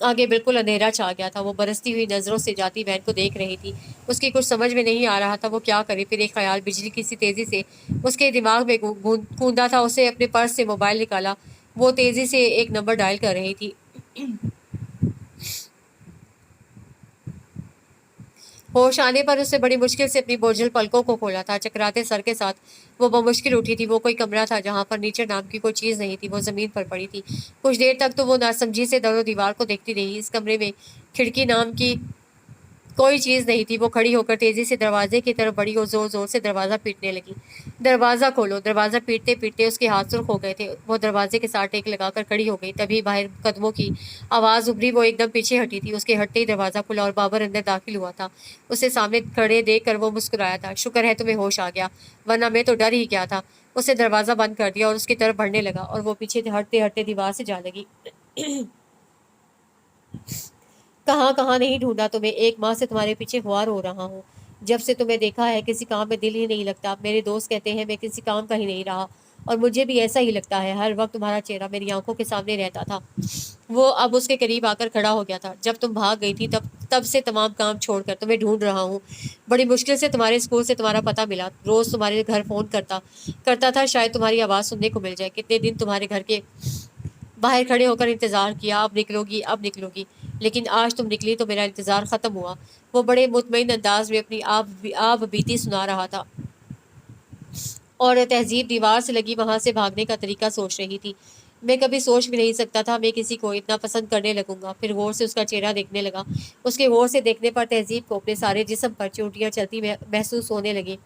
आगे बिल्कुल अंधेरा छा गया था। वो बरसती हुई नज़रों से जाती वैन को देख रही थी। उसकी कुछ समझ में नहीं आ रहा था वो क्या करे। फिर एक ख्याल बिजली की सी तेज़ी से उसके दिमाग में गूंदा था। उसे अपने पर्स से मोबाइल निकाला। वो तेज़ी से एक नंबर डायल कर रही थी। होश आने पर उससे बड़ी मुश्किल से अपनी बोझल पलकों को खोला था। चकराते सर के साथ वो बमुश्किल उठी थी। वो कोई कमरा था जहाँ फर्नीचर नाम की कोई चीज़ नहीं थी। वो ज़मीन पर पड़ी थी। कुछ देर तक तो वो नासमझी से दरो दीवार को देखती रही। इस कमरे में खिड़की नाम की कोई चीज़ नहीं थी। वो खड़ी होकर तेज़ी से दरवाजे की तरफ बढ़ी और ज़ोर ज़ोर से दरवाज़ा पीटने लगी। दरवाज़ा खोलो। दरवाज़ा पीटते पीटते उसके हाथ सुर्ख हो गए थे। वो दरवाजे के साथ टेक लगाकर खड़ी हो गई। तभी बाहर कदमों की आवाज़ उभरी। वो एकदम पीछे हटी थी। उसके हटते ही दरवाज़ा खुला और बाबर अंदर दाखिल हुआ था। उसे सामने खड़े देख कर वो मुस्कुराया था। शुक्र है तुम्हें होश आ गया, वरना मैं तो डर ही गया था। उसने दरवाज़ा बंद कर दिया और उसकी तरफ बढ़ने लगा और वो पीछे हटते हटते दीवार से जा लगी। कहाँ कहाँ नहीं ढूंढा तुम्हें, एक माह से तुम्हारे पीछे ख्वार हो रहा हूँ। जब से तुम्हें देखा है किसी काम में दिल ही नहीं लगता। मेरे दोस्त कहते हैं मैं किसी काम का ही नहीं रहा, और मुझे भी ऐसा ही लगता है। हर वक्त तुम्हारा चेहरा मेरी आंखों के सामने रहता था। वो अब उसके करीब आकर खड़ा हो गया था। जब तुम भाग गई थी तब तब से तमाम काम छोड़कर तुम्हें ढूंढ रहा हूँ। बड़ी मुश्किल से तुम्हारे स्कूल से तुम्हारा पता मिला। रोज़ तुम्हारे घर फ़ोन करता करता था, शायद तुम्हारी आवाज़ सुनने को मिल जाए। कितने दिन तुम्हारे घर के बाहर खड़े होकर इंतज़ार किया, अब निकलोगी अब निकलोगी, लेकिन आज तुम निकली तो मेरा इंतज़ार ख़त्म हुआ। वो बड़े मुतमईन अंदाज में अपनी आप बीती सुना रहा था और तहजीब दीवार से लगी वहाँ से भागने का तरीका सोच रही थी। मैं कभी सोच भी नहीं सकता था मैं किसी को इतना पसंद करने लगूंगा। फिर गौर से उसका चेहरा देखने लगा। उसके गौर से देखने पर तहजीब को अपने सारे जिस्म पर चोटियाँ चलती महसूस होने लगी।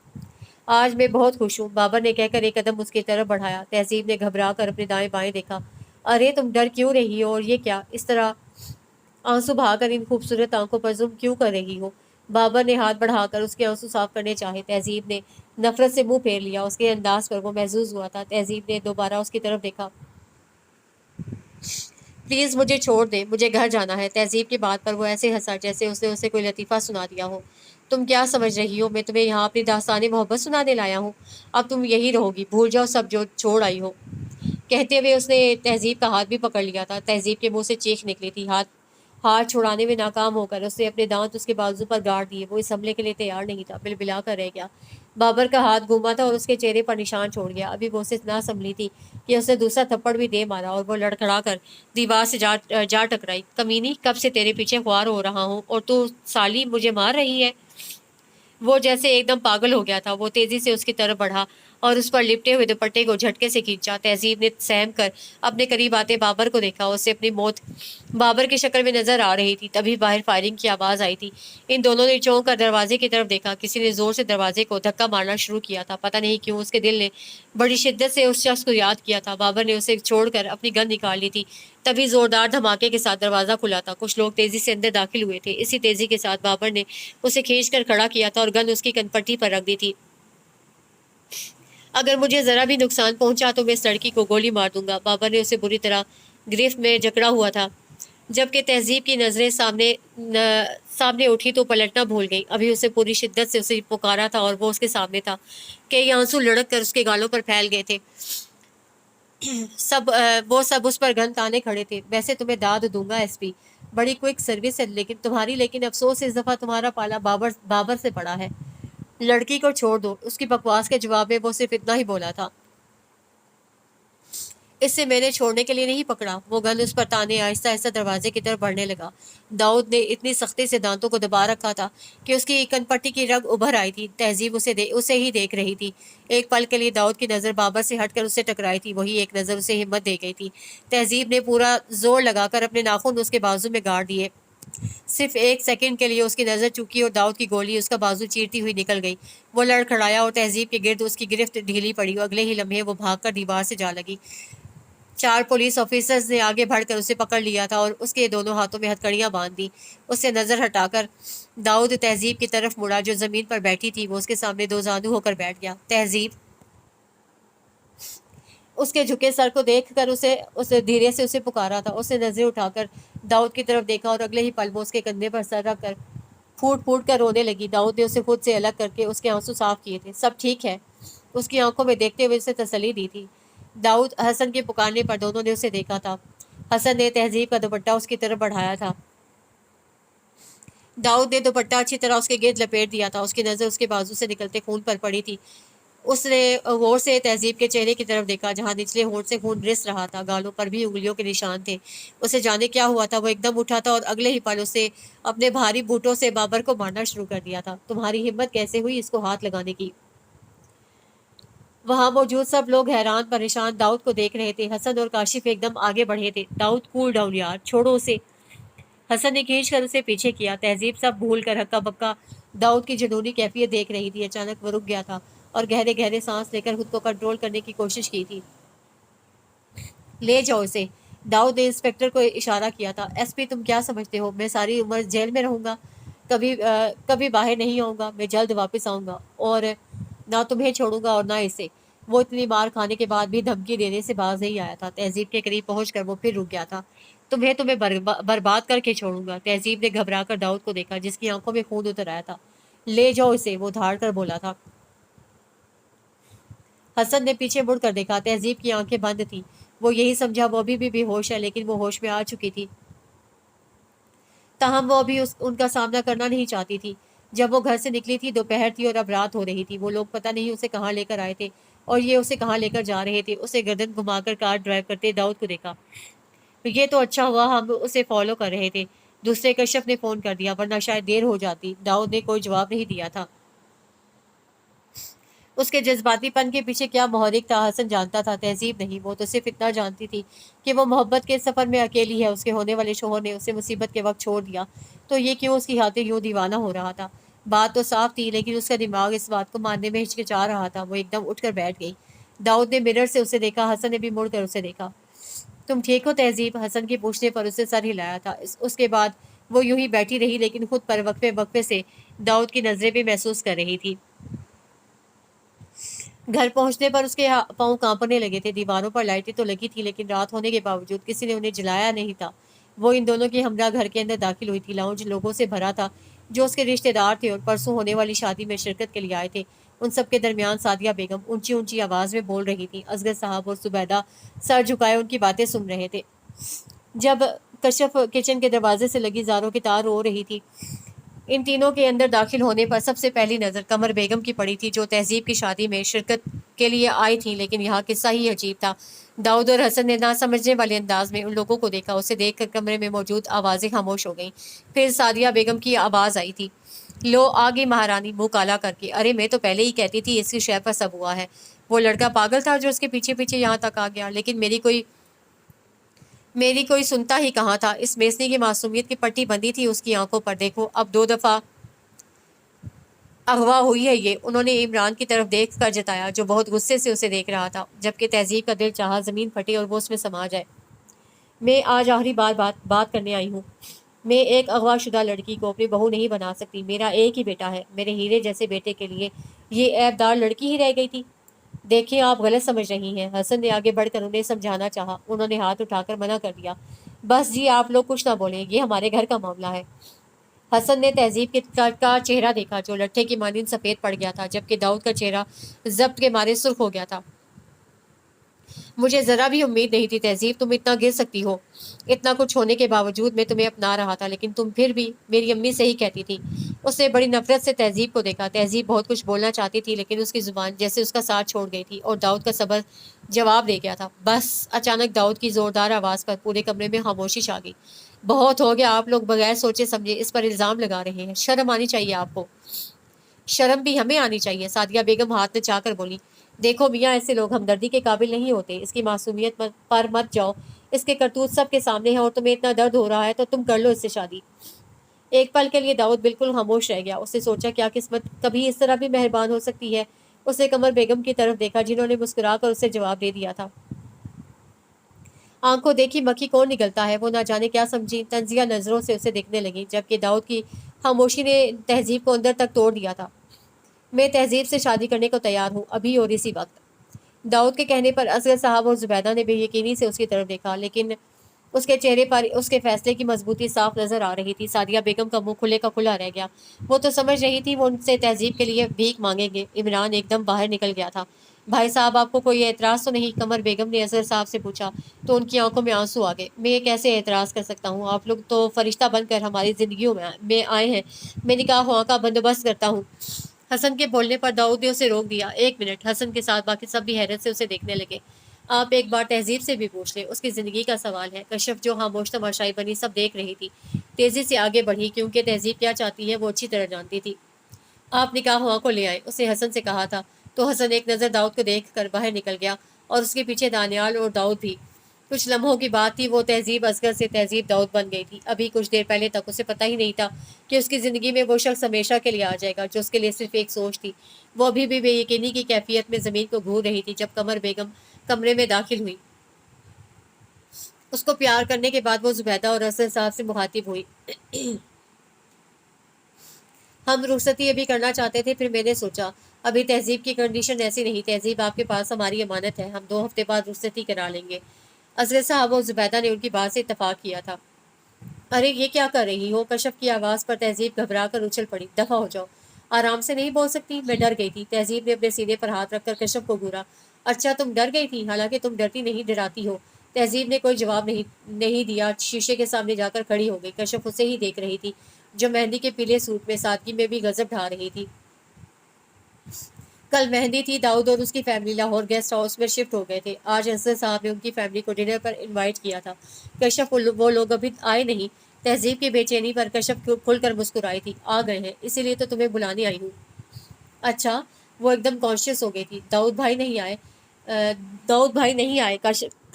आज मैं बहुत खुश हूँ, बाबर ने कहकर एक कदम उसकी तरफ बढ़ाया। तहजीब ने घबरा कर अपने दाएं बाएं देखा। अरे तुम डर क्यों रही हो, और ये क्या इस तरह आंसू बहाकर इन खूबसूरत आंखों पर जुल्म क्यों कर रही हो? बाबर ने हाथ बढ़ाकर उसके आंसू साफ करने चाहे। तहजीब ने नफरत से मुंह फेर लिया। उसके अंदाज पर वो महसूस हुआ था। तहजीब ने दोबारा उसकी तरफ देखा। प्लीज़ मुझे छोड़ दे, मुझे घर जाना है। तहजीब की बात पर वो ऐसे हंसा जैसे उसने उसे कोई लतीफ़ा सुना दिया हो। तुम क्या समझ रही हो, मैं तुम्हें यहाँ अपनी दास्तानी मोहब्बत सुनाने लाया हूँ? अब तुम यही रहोगी, भूल जाओ सब जो छोड़ आई हो। कहते हुए उसने तहजीब का हाथ भी पकड़ लिया था। तहजीब के मुंह से चीख निकली थी। हाथ हाथ छुड़ाने में नाकाम होकर उसने अपने दांत उसके बाजू पर गाड़ दिए। वो इस हमले के लिए तैयार नहीं था, बिलबिला कर रह गया। बाबर का हाथ घूमा था और उसके चेहरे पर निशान छोड़ गया। अभी वो उसे ना संभली थी कि उसने दूसरा थप्पड़ भी दे मारा और वो लड़खड़ा कर दीवार से जा टकराई। कमीनी, कब से तेरे पीछे ख्वार हो रहा हूँ और तू साली मुझे मार रही है? वो जैसे एकदम पागल हो गया था। वो तेजी से उसकी तरफ बढ़ा और उस पर लिपटे हुए दुपट्टे को झटके से खींचा। तहजीब ने सहम कर अपने करीब आते बाबर को देखा। उसे अपनी मौत बाबर की शक्ल में नजर आ रही थी। तभी बाहर फायरिंग की आवाज आई थी। इन दोनों ने चौंक कर दरवाजे की तरफ देखा। किसी ने जोर से दरवाजे को धक्का मारना शुरू किया था। पता नहीं क्यों उसके दिल ने बड़ी शिद्दत से उस शख्स को याद किया था। बाबर ने उसे छोड़कर अपनी गन निकाल ली थी। तभी जोरदार धमाके के साथ दरवाजा खुला था। कुछ लोग तेजी से अंदर दाखिल हुए थे। इसी तेजी के साथ बाबर ने उसे खींचकर खड़ा किया था और गन उसकी कनपट्टी पर रख दी थी। अगर मुझे जरा भी नुकसान पहुंचा तो मैं इस लड़की को गोली मार दूंगा। बाबर ने उसे बुरी तरह गिरफ्त में जकड़ा हुआ था। जबकि तहजीब की नजरें सामने उठी तो पलटना भूल गई। अभी उसे पूरी शिद्दत से उसे पुकारा था और वो उसके सामने था। कई आंसू लड़क कर उसके गालों पर फैल गए थे। वो सब उस पर गन ताने खड़े थे। वैसे तुम्हें दाद दूंगा एसपी, बड़ी क्विक सर्विस है लेकिन अफसोस इस दफा तुम्हारा पाला बाबर बाबर से पड़ा है। लड़की को छोड़ दो। उसकी बकवास के जवाब में वो सिर्फ इतना ही बोला था, इससे मैंने छोड़ने के लिए नहीं पकड़ा। वो गन उस पर ताने आहिस्ता आहिस्ता दरवाजे की तरफ बढ़ने लगा। दाऊद ने इतनी सख्ती से दांतों को दबा रखा था कि उसकी कनपट्टी की रग उभर आई थी। तहजीब उसे ही देख रही थी। एक पल के लिए दाऊद की नजर बाबर से हटकर उससे टकराई थी। वही एक नजर उसे हिम्मत दे गई थी। तहजीब ने पूरा जोर लगाकर अपने नाखून उसके बाजू में गाड़ दिए। सिर्फ एक सेकंड के लिए उसकी नजर चूकी और दाऊद की गोली उसका बाजू चीरती हुई निकल गई। वो लड़खड़ाया और तहजीब के गिर्द उसकी गिरफ्त ढीली पड़ी। अगले ही लम्हे वो भागकर दीवार से जा लगी। चार पुलिस ऑफिसर्स ने आगे बढ़कर उसे पकड़ लिया था और उसके दोनों हाथों में हथकड़ियां बांध दी। उससे नजर हटाकर दाऊद तहजीब की तरफ मुड़ा जो जमीन पर बैठी थी। वो उसके सामने दो जानू होकर बैठ गया। तहजीब उसके झुके सर को देखकर उसे उसे धीरे से उसे पुकारा था। उसने नजरें उठाकर दाऊद की तरफ देखा और अगले ही पल वो उसके कंधे पर सर रखकर फूट फूट कर रोने लगी। दाऊद ने उसे खुद से अलग करके उसके आंसू साफ किए थे। सब ठीक है, उसकी आंखों में देखते हुए उसे तसल्ली दी थी। दाऊद हसन के पुकारने पर दोनों ने उसे देखा था। हसन ने तहजीब का दुपट्टा उसकी तरफ बढ़ाया था। दाऊद ने दुपट्टा अच्छी तरह उसके गिर्द लपेट दिया था। उसकी नज़र उसके बाजू से निकलते खून पर पड़ी थी। उसने गौर से तहजीब के चेहरे की तरफ देखा जहां निचले होंठ से खून रिस रहा था। गालों पर भी उंगलियों के निशान थे। उसे जाने क्या हुआ था। वो एकदम उठा था और अगले ही पल उसे अपने भारी बूटों से बाबर को मारना शुरू कर दिया था। तुम्हारी हिम्मत कैसे हुई इसको हाथ लगाने की? वहां मौजूद सब लोग हैरान परेशान दाऊद को देख रहे थे। हसन और काशिफ एकदम आगे बढ़े थे। दाऊद, कूल डाउन यार, छोड़ो उसे। हसन ने खींच कर उसे पीछे किया। तहजीब सब भूल कर हक्का बक्का दाऊद की जुनूनी कैफियत देख रही थी। अचानक वो रुक गया था और गहरे गहरे सांस लेकर खुद को कंट्रोल करने की कोशिश की थी। ले जाओ इसे। दाऊद ने इंस्पेक्टर को इशारा किया था। एसपी, तुम क्या समझते हो मैं सारी उम्र जेल में रहूंगा? कभी बाहर नहीं आऊंगा। मैं जल्द वापस आऊंगा और ना तुम्हें छोड़ूंगा और ना इसे। वो इतनी मार खाने के बाद भी धमकी देने से बाज नहीं आया था। तहजीब के करीब पहुंचकर वो फिर रुक गया था। तुम्हें बर्बाद करके छोड़ूंगा। तहजीब ने घबरा कर दाऊद को देखा जिसकी आंखों में खून उतर आया था। ले जाओ इसे, वो धाड़ कर बोला था। हसन ने पीछे मुड़कर देखा। तहजीब की आंखें बंद थी। वो यही समझा वो अभी भी बेहोश है, लेकिन वो होश में आ चुकी थी। ताहम वो अभी उनका सामना करना नहीं चाहती थी। जब वो घर से निकली थी दोपहर थी और अब रात हो रही थी। वो लोग पता नहीं उसे कहाँ लेकर आए थे और ये उसे कहाँ लेकर जा रहे थे। उसे गर्दन घुमाकर कार ड्राइव करते दाऊद को देखा। ये तो अच्छा हुआ हम उसे फॉलो कर रहे थे। दूसरे कश्यप ने फोन कर दिया, वरना शायद देर हो जाती। दाऊद ने कोई जवाब नहीं दिया था। उसके जज्बातीपन के पीछे क्या मोहरिक था हसन जानता था, तहजीब नहीं। वो तो सिर्फ इतना जानती थी कि वो मोहब्बत के सफर में अकेली है। उसके होने वाले शोहर ने उसे मुसीबत के वक्त छोड़ दिया तो ये क्यों उसकी खातिर यूं दीवाना हो रहा था। बात तो साफ थी, लेकिन उसका दिमाग इस बात को मानने में हिचकिचा रहा था। वो एकदम उठकर बैठ गई। दाऊद ने मिरर से उसे देखा। हसन ने भी मुड़कर उसे देखा। तुम ठीक हो तहजीब? हसन के पूछने पर उसे सर हिलाया था। उसके बाद वो यूं ही बैठी रही, लेकिन खुद पर वक्फे वक्फे से दाऊद की नजरें भी महसूस कर रही थी। घर पहुंचने पर उसके पांव कांपने लगे थे। दीवारों पर लाइटें तो लगी थी, लेकिन रात होने के बावजूद किसी ने उन्हें जलाया नहीं था। वो इन दोनों की हमरा घर के अंदर दाखिल हुई थी। लाउंज लोगों से भरा था। जो उसके रिश्तेदार थे और परसों होने वाली शादी में शिरकत के लिए आए थे। उन सब के दरमियान सादिया बेगम ऊंची ऊंची आवाज में बोल रही थी। असगर साहब और जुबैदा सर झुकाए उनकी बातें सुन रहे थे। जब कश्यप किचन के दरवाजे से लगी जारों की तार रो रही थी, इन तीनों के अंदर दाखिल होने पर सबसे पहली नज़र कमर बेगम की पड़ी थी, जो तहजीब की शादी में शिरकत के लिए आई थी। लेकिन यहाँ किस्सा ही अजीब था। दाऊद और हसन ने ना समझने वाले अंदाज में उन लोगों को देखा। उसे देखकर कमरे में मौजूद आवाज़ें खामोश हो गईं। फिर सादिया बेगम की आवाज़ आई थी, लो आ गई महारानी, मुंह काला करके। अरे मैं तो पहले ही कहती थी इसकी शय पर सब हुआ है। वो लड़का पागल था जो उसके पीछे पीछे यहाँ तक आ गया, लेकिन मेरी कोई सुनता ही कहाँ था। इस मेसनी की मासूमियत की पट्टी बंधी थी उसकी आंखों पर। देखो अब 2 दफ़ा अगवा हुई है ये, उन्होंने इमरान की तरफ देख कर जताया, जो बहुत गुस्से से उसे देख रहा था। जबकि तहजीब का दिल चाहा जमीन फटे और वो उसमें समा जाए। मैं आज आखिरी बार बात करने आई हूँ। मैं एक अगवाशुदा लड़की को अपनी बहू नहीं बना सकती। मेरा एक ही बेटा है। मेरे हीरे जैसे बेटे के लिए ये ऐबदार लड़की ही रह गई थी। देखिए आप गलत समझ रही हैं। हसन ने आगे बढ़कर उन्हें समझाना चाहा। उन्होंने हाथ उठाकर मना कर दिया। बस जी आप लोग कुछ ना बोलें, ये हमारे घर का मामला है। हसन ने तहजीब का चेहरा देखा, जो लट्ठे की मानिंद सफ़ेद पड़ गया था, जबकि दाऊद का चेहरा जब्त के मारे सुर्ख हो गया था। मुझे ज़रा भी उम्मीद नहीं थी तहजीब, तुम इतना गिर सकती हो। इतना कुछ होने के बावजूद मैं तुम्हें अपना रहा था, लेकिन तुम फिर भी मेरी अम्मी से ही कहती थी। उसने बड़ी नफरत से तहजीब को देखा। तहजीब बहुत कुछ बोलना चाहती थी, लेकिन उसकी ज़ुबान जैसे उसका साथ छोड़ गई थी और दाऊद का सबर जवाब दे गया था। बस अचानक दाऊद की ज़ोरदार आवाज़ पर पूरे कमरे में खामोशी छा गई। बहुत हो गया, आप लोग बगैर सोचे समझे इस पर इल्ज़ाम लगा रहे हैं। शर्म आनी चाहिए आपको। शर्म भी हमें आनी चाहिए, सादिया बेगम हाथ में चाकर बोली। देखो मियाँ, ऐसे लोग हमदर्दी के काबिल नहीं होते। इसकी मासूमियत पर मत जाओ। इसके करतूत सबके सामने है और तुम्हें इतना दर्द हो रहा है तो तुम कर लो इससे शादी। एक पल के लिए दाऊद बिल्कुल खामोश रह गया। उसने सोचा, क्या किस्मत कभी इस तरह भी मेहरबान हो सकती है। उसने कमर बेगम की तरफ देखा, जिन्होंने मुस्कुरा कर उसे जवाब दे दिया था। आंखों देखी मक्खी कौन निकलता है। वो ना जाने क्या समझी, तंजिया नजरों से उसे देखने लगी, जबकि दाऊद की खामोशी ने तहजीब को अंदर तक तोड़ दिया था। मैं तहजीब से शादी करने को तैयार हूँ, अभी और इसी वक्त। दाऊद के कहने पर असगर साहब और जुबैदा ने बेयकीनी से उसकी तरफ देखा, लेकिन उसके चेहरे पर उसके फैसले की मजबूती साफ नजर आ रही थी। सादिया बेगम का मुंह खुले का खुला रह गया। वो तो समझ रही थी वो उनसे तहजीब के लिए भीख मांगेंगे। इमरान एकदम बाहर निकल गया था। भाई साहब, आपको कोई एतराज़ तो नहीं? कमर बेगम ने असगर साहब से पूछा, तो उनकी आंखों में आंसू आ गए। मैं कैसे एतराज़ कर सकता हूँ? आप लोग तो फरिश्ता बनकर हमारी ज़िंदगियों में आए हैं। मैं निकाह हुआ का बंदोबस्त करता हूँ। हसन के बोलने पर दाऊद ने उसे रोक दिया। एक मिनट। हसन के साथ बाकी सब भी हैरत से उसे देखने लगे। आप एक बार तहजीब से भी पूछ ले, उसकी ज़िंदगी का सवाल है। कश्यप, जो खामोश तमाशाई बनी सब देख रही थी, तेज़ी से आगे बढ़ी, क्योंकि तहजीब क्या चाहती है वो अच्छी तरह जानती थी। आप निकाह हुआ को ले आए, उसने हसन से कहा था। तो हसन एक नज़र दाऊद को देख कर बाहर निकल गया और उसके पीछे दानियाल और दाऊद भी। कुछ लम्हों की बात थी। वो तहजीब असगर से तहजीब दाऊद बन गई थी। अभी कुछ देर पहले तक उसे पता ही नहीं था कि उसकी ज़िंदगी में वो शख्स हमेशा के लिए आ जाएगा, जो उसके लिए सिर्फ एक सोच थी। वो अभी भी बेयकीनी की कैफियत में ज़मीन को घूर रही थी जब कमर बेगम कमरे में दाखिल हुई। उसको प्यार करने के बाद वो जुबैदा और असगर साहब से मुखातिब हुई। हम रुखसती अभी करना चाहते थे, फिर मैंने सोचा अभी तहजीब की कंडीशन ऐसी नहीं। तहजीब आपके पास हमारी अमानत है, हम 2 हफ्ते बाद रुखसती करा लेंगे। असगर साहब और जुबैदा ने उनकी बात से इतफाक किया था। अरे ये क्या कर रही हो? कश्यप की आवाज़ पर तहजीब घबरा कर उछल पड़ी। दफ़ा हो जाओ। आराम से नहीं बोल सकती? मैं डर गई थी। तहजीब ने अपने सीने पर हाथ रखकर कश्यप को घूरा। अच्छा तुम डर गई थी? हालांकि तुम डरती नहीं, डराती हो। तहजीब ने कोई जवाब नहीं दिया। शीशे के सामने जाकर खड़ी हो गई। कश्यप उसे ही देख रही थी, जो मेहंदी के पीले सूट में सादगी में भी गजब ढा रही थी। कल मेहंदी थी। दाऊद और उसकी फैमिली लाहौर गेस्ट हाउस में शिफ्ट हो गए थे। आज असद साहब ने उनकी फैमिली को डिनर पर इनवाइट किया था। कश्यप वो लोग अभी आए नहीं। तहजीब की बेचैनी पर कश्यप खुलकर मुस्कुराई थी। आ गए हैं, इसीलिए तो तुम्हें बुलाने आई हूँ। अच्छा। वो एकदम कॉन्शियस हो गई थी। दाऊद भाई नहीं आए।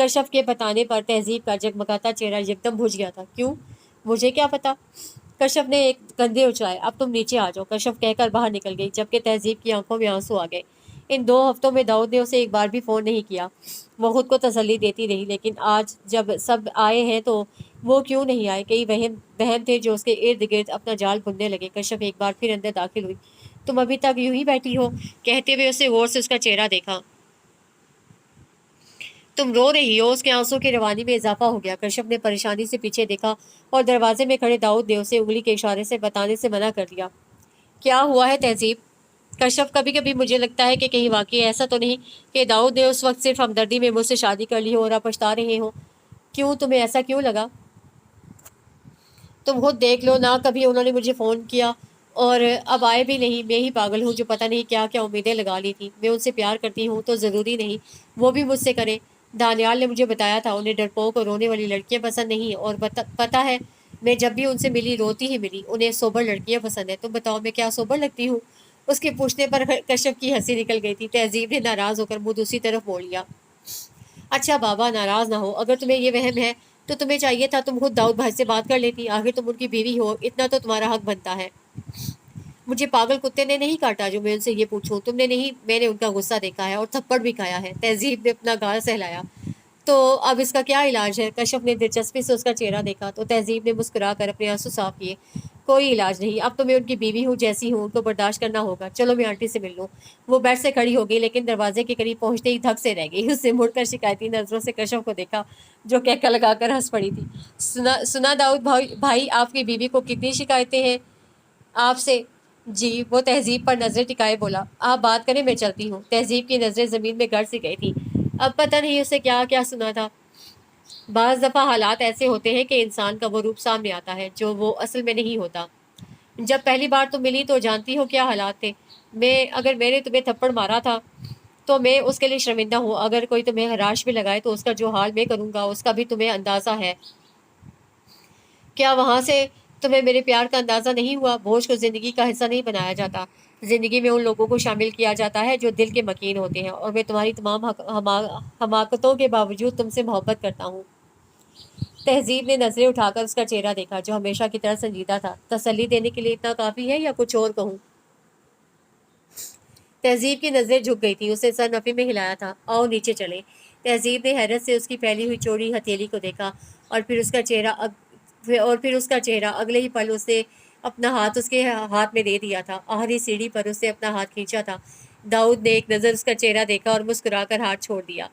कश्यप के बताने पर तहजीब का जगमगाता चेहरा एकदम बुझ गया था। क्यों? मुझे क्या पता। कश्यप ने एक कंधे उछाए। अब तुम नीचे आ जाओ, कश्यप कहकर बाहर निकल गई, जबकि तहजीब की आंखों में आंसू आ गए। इन 2 हफ्तों में दाऊद ने उसे एक बार भी फ़ोन नहीं किया। वो खुद को तसल्ली देती रही, लेकिन आज जब सब आए हैं तो वो क्यों नहीं आए? कई वहम वहम थे जो उसके इर्द गिर्द अपना जाल बुनने लगे। कश्यप एक बार फिर अंदर दाखिल हुई। तुम अभी तक यूं ही बैठी हो? कहते हुए उसे गौर से उसका चेहरा देखा। तुम रो रही हो। उसके आंसू की रवानी में इजाफा हो गया। कश्यप ने परेशानी से पीछे देखा और दरवाजे में खड़े दाऊद ने उसे उंगली के इशारे से बताने से मना कर दिया। क्या हुआ है तहजीब? कश्यप, कभी कभी मुझे लगता है कि कहीं वाकई ऐसा तो नहीं कि दाऊद ने उस वक्त सिर्फ हमदर्दी में मुझसे शादी कर ली हो और आप पछता रहे हो। क्यों, तुम्हें ऐसा क्यों लगा? तुम खुद देख लो ना, कभी उन्होंने मुझे फ़ोन किया और अब आए भी नहीं। मैं ही पागल हूँ जो पता नहीं क्या क्या उम्मीदें लगा ली थी। मैं उनसे प्यार करती हूँ तो ज़रूरी नहीं वो भी मुझसे करे। दानियाल ने मुझे बताया था उन्हें डरपोक और रोने वाली लड़कियाँ पसंद नहीं, और पता है मैं जब भी उनसे मिली रोती ही मिली। उन्हें सोबर लड़कियाँ पसंद है। तुम बताओ मैं क्या सोबर लगती हूँ? उसके पूछने पर कश्यप की हंसी निकल गई थी। तहजीब ने नाराज़ होकर मुँह दूसरी तरफ मोड़ लिया। अच्छा बाबा, नाराज ना हो। अगर तुम्हें ये वहम है तो तुम्हें चाहिए था तुम खुद दाऊद भाई से बात कर लेती। आखिर तुम उनकी बीवी हो, इतना तो तुम्हारा हक बनता है। मुझे पागल कुत्ते ने नहीं काटा जो मैं उनसे ये पूछूं। तुमने नहीं, मैंने उनका गुस्सा देखा है और थप्पड़ भी खाया है। तहजीब ने अपना गाल सहलाया। तो अब इसका क्या इलाज है? कश्यप ने दिलचस्पी से उसका चेहरा देखा तो तहजीब ने मुस्कुरा कर अपने आंसू साफ किए। कोई इलाज नहीं, अब तो मैं उनकी बीवी हूँ, जैसी हूँ उनको बर्दाश्त करना होगा। चलो मैं आंटी से मिल लूँ। वो बेड से खड़ी हो गई लेकिन दरवाजे के करीब पहुंचते ही धक से रह गई। उसने मुड़कर शिकायती नजरों से कश्यप को देखा जो कहका लगाकर हंस पड़ी थी। सुना सुना दाऊद भाई आपकी बीवी को कितनी शिकायतें हैं आपसे? जी, वो तहजीब पर नजरें टिकाए बोला। आप बात करें, मैं चलती हूँ। तहजीब की नजरें जमीन में गड़ सी गई थी। अब पता नहीं उसे क्या क्या सुना था। बाज़ दफ़ा हालात ऐसे होते हैं कि इंसान का वो रूप सामने आता है जो वो असल में नहीं होता। जब पहली बार तुम मिली तो जानती हो क्या हालात थे। अगर मैंने तुम्हें थप्पड़ मारा था तो मैं उसके लिए शर्मिंदा हूँ। अगर कोई तुम्हें हराश भी लगाए तो उसका जो हाल मैं करूँगा उसका भी तुम्हें अंदाज़ा है। क्या वहाँ से तुम्हें मेरे प्यार का अंदाज़ा नहीं हुआ? बोझ को ज़िंदगी का हिस्सा नहीं बनाया जाता। ज़िंदगी में उन लोगों को शामिल किया जाता है जो दिल के मकीन होते हैं, और मैं तुम्हारी तमाम हमाकतों के बावजूद तुमसे मोहब्बत करता हूँ। तहजीब ने नजरें उठाकर उसका चेहरा देखा जो हमेशा की तरह संजीदा था। तसल्ली देने के लिए इतना काफी है या कुछ और कहूँ? तहजीब की नजरें झुक गई थी। उसने सर नफी में हिलाया था। आओ नीचे चले। तहजीब ने हैरत से उसकी फैली हुई चौड़ी हथेली को देखा और फिर उसका चेहरा अगले ही पल उसने अपना हाथ उसके हाथ में दे दिया था। आखिरी सीढ़ी पर उसने अपना हाथ खींचा था। दाऊद ने एक नज़र उसका चेहरा देखा और मुस्कुराकर हाथ छोड़ दिया।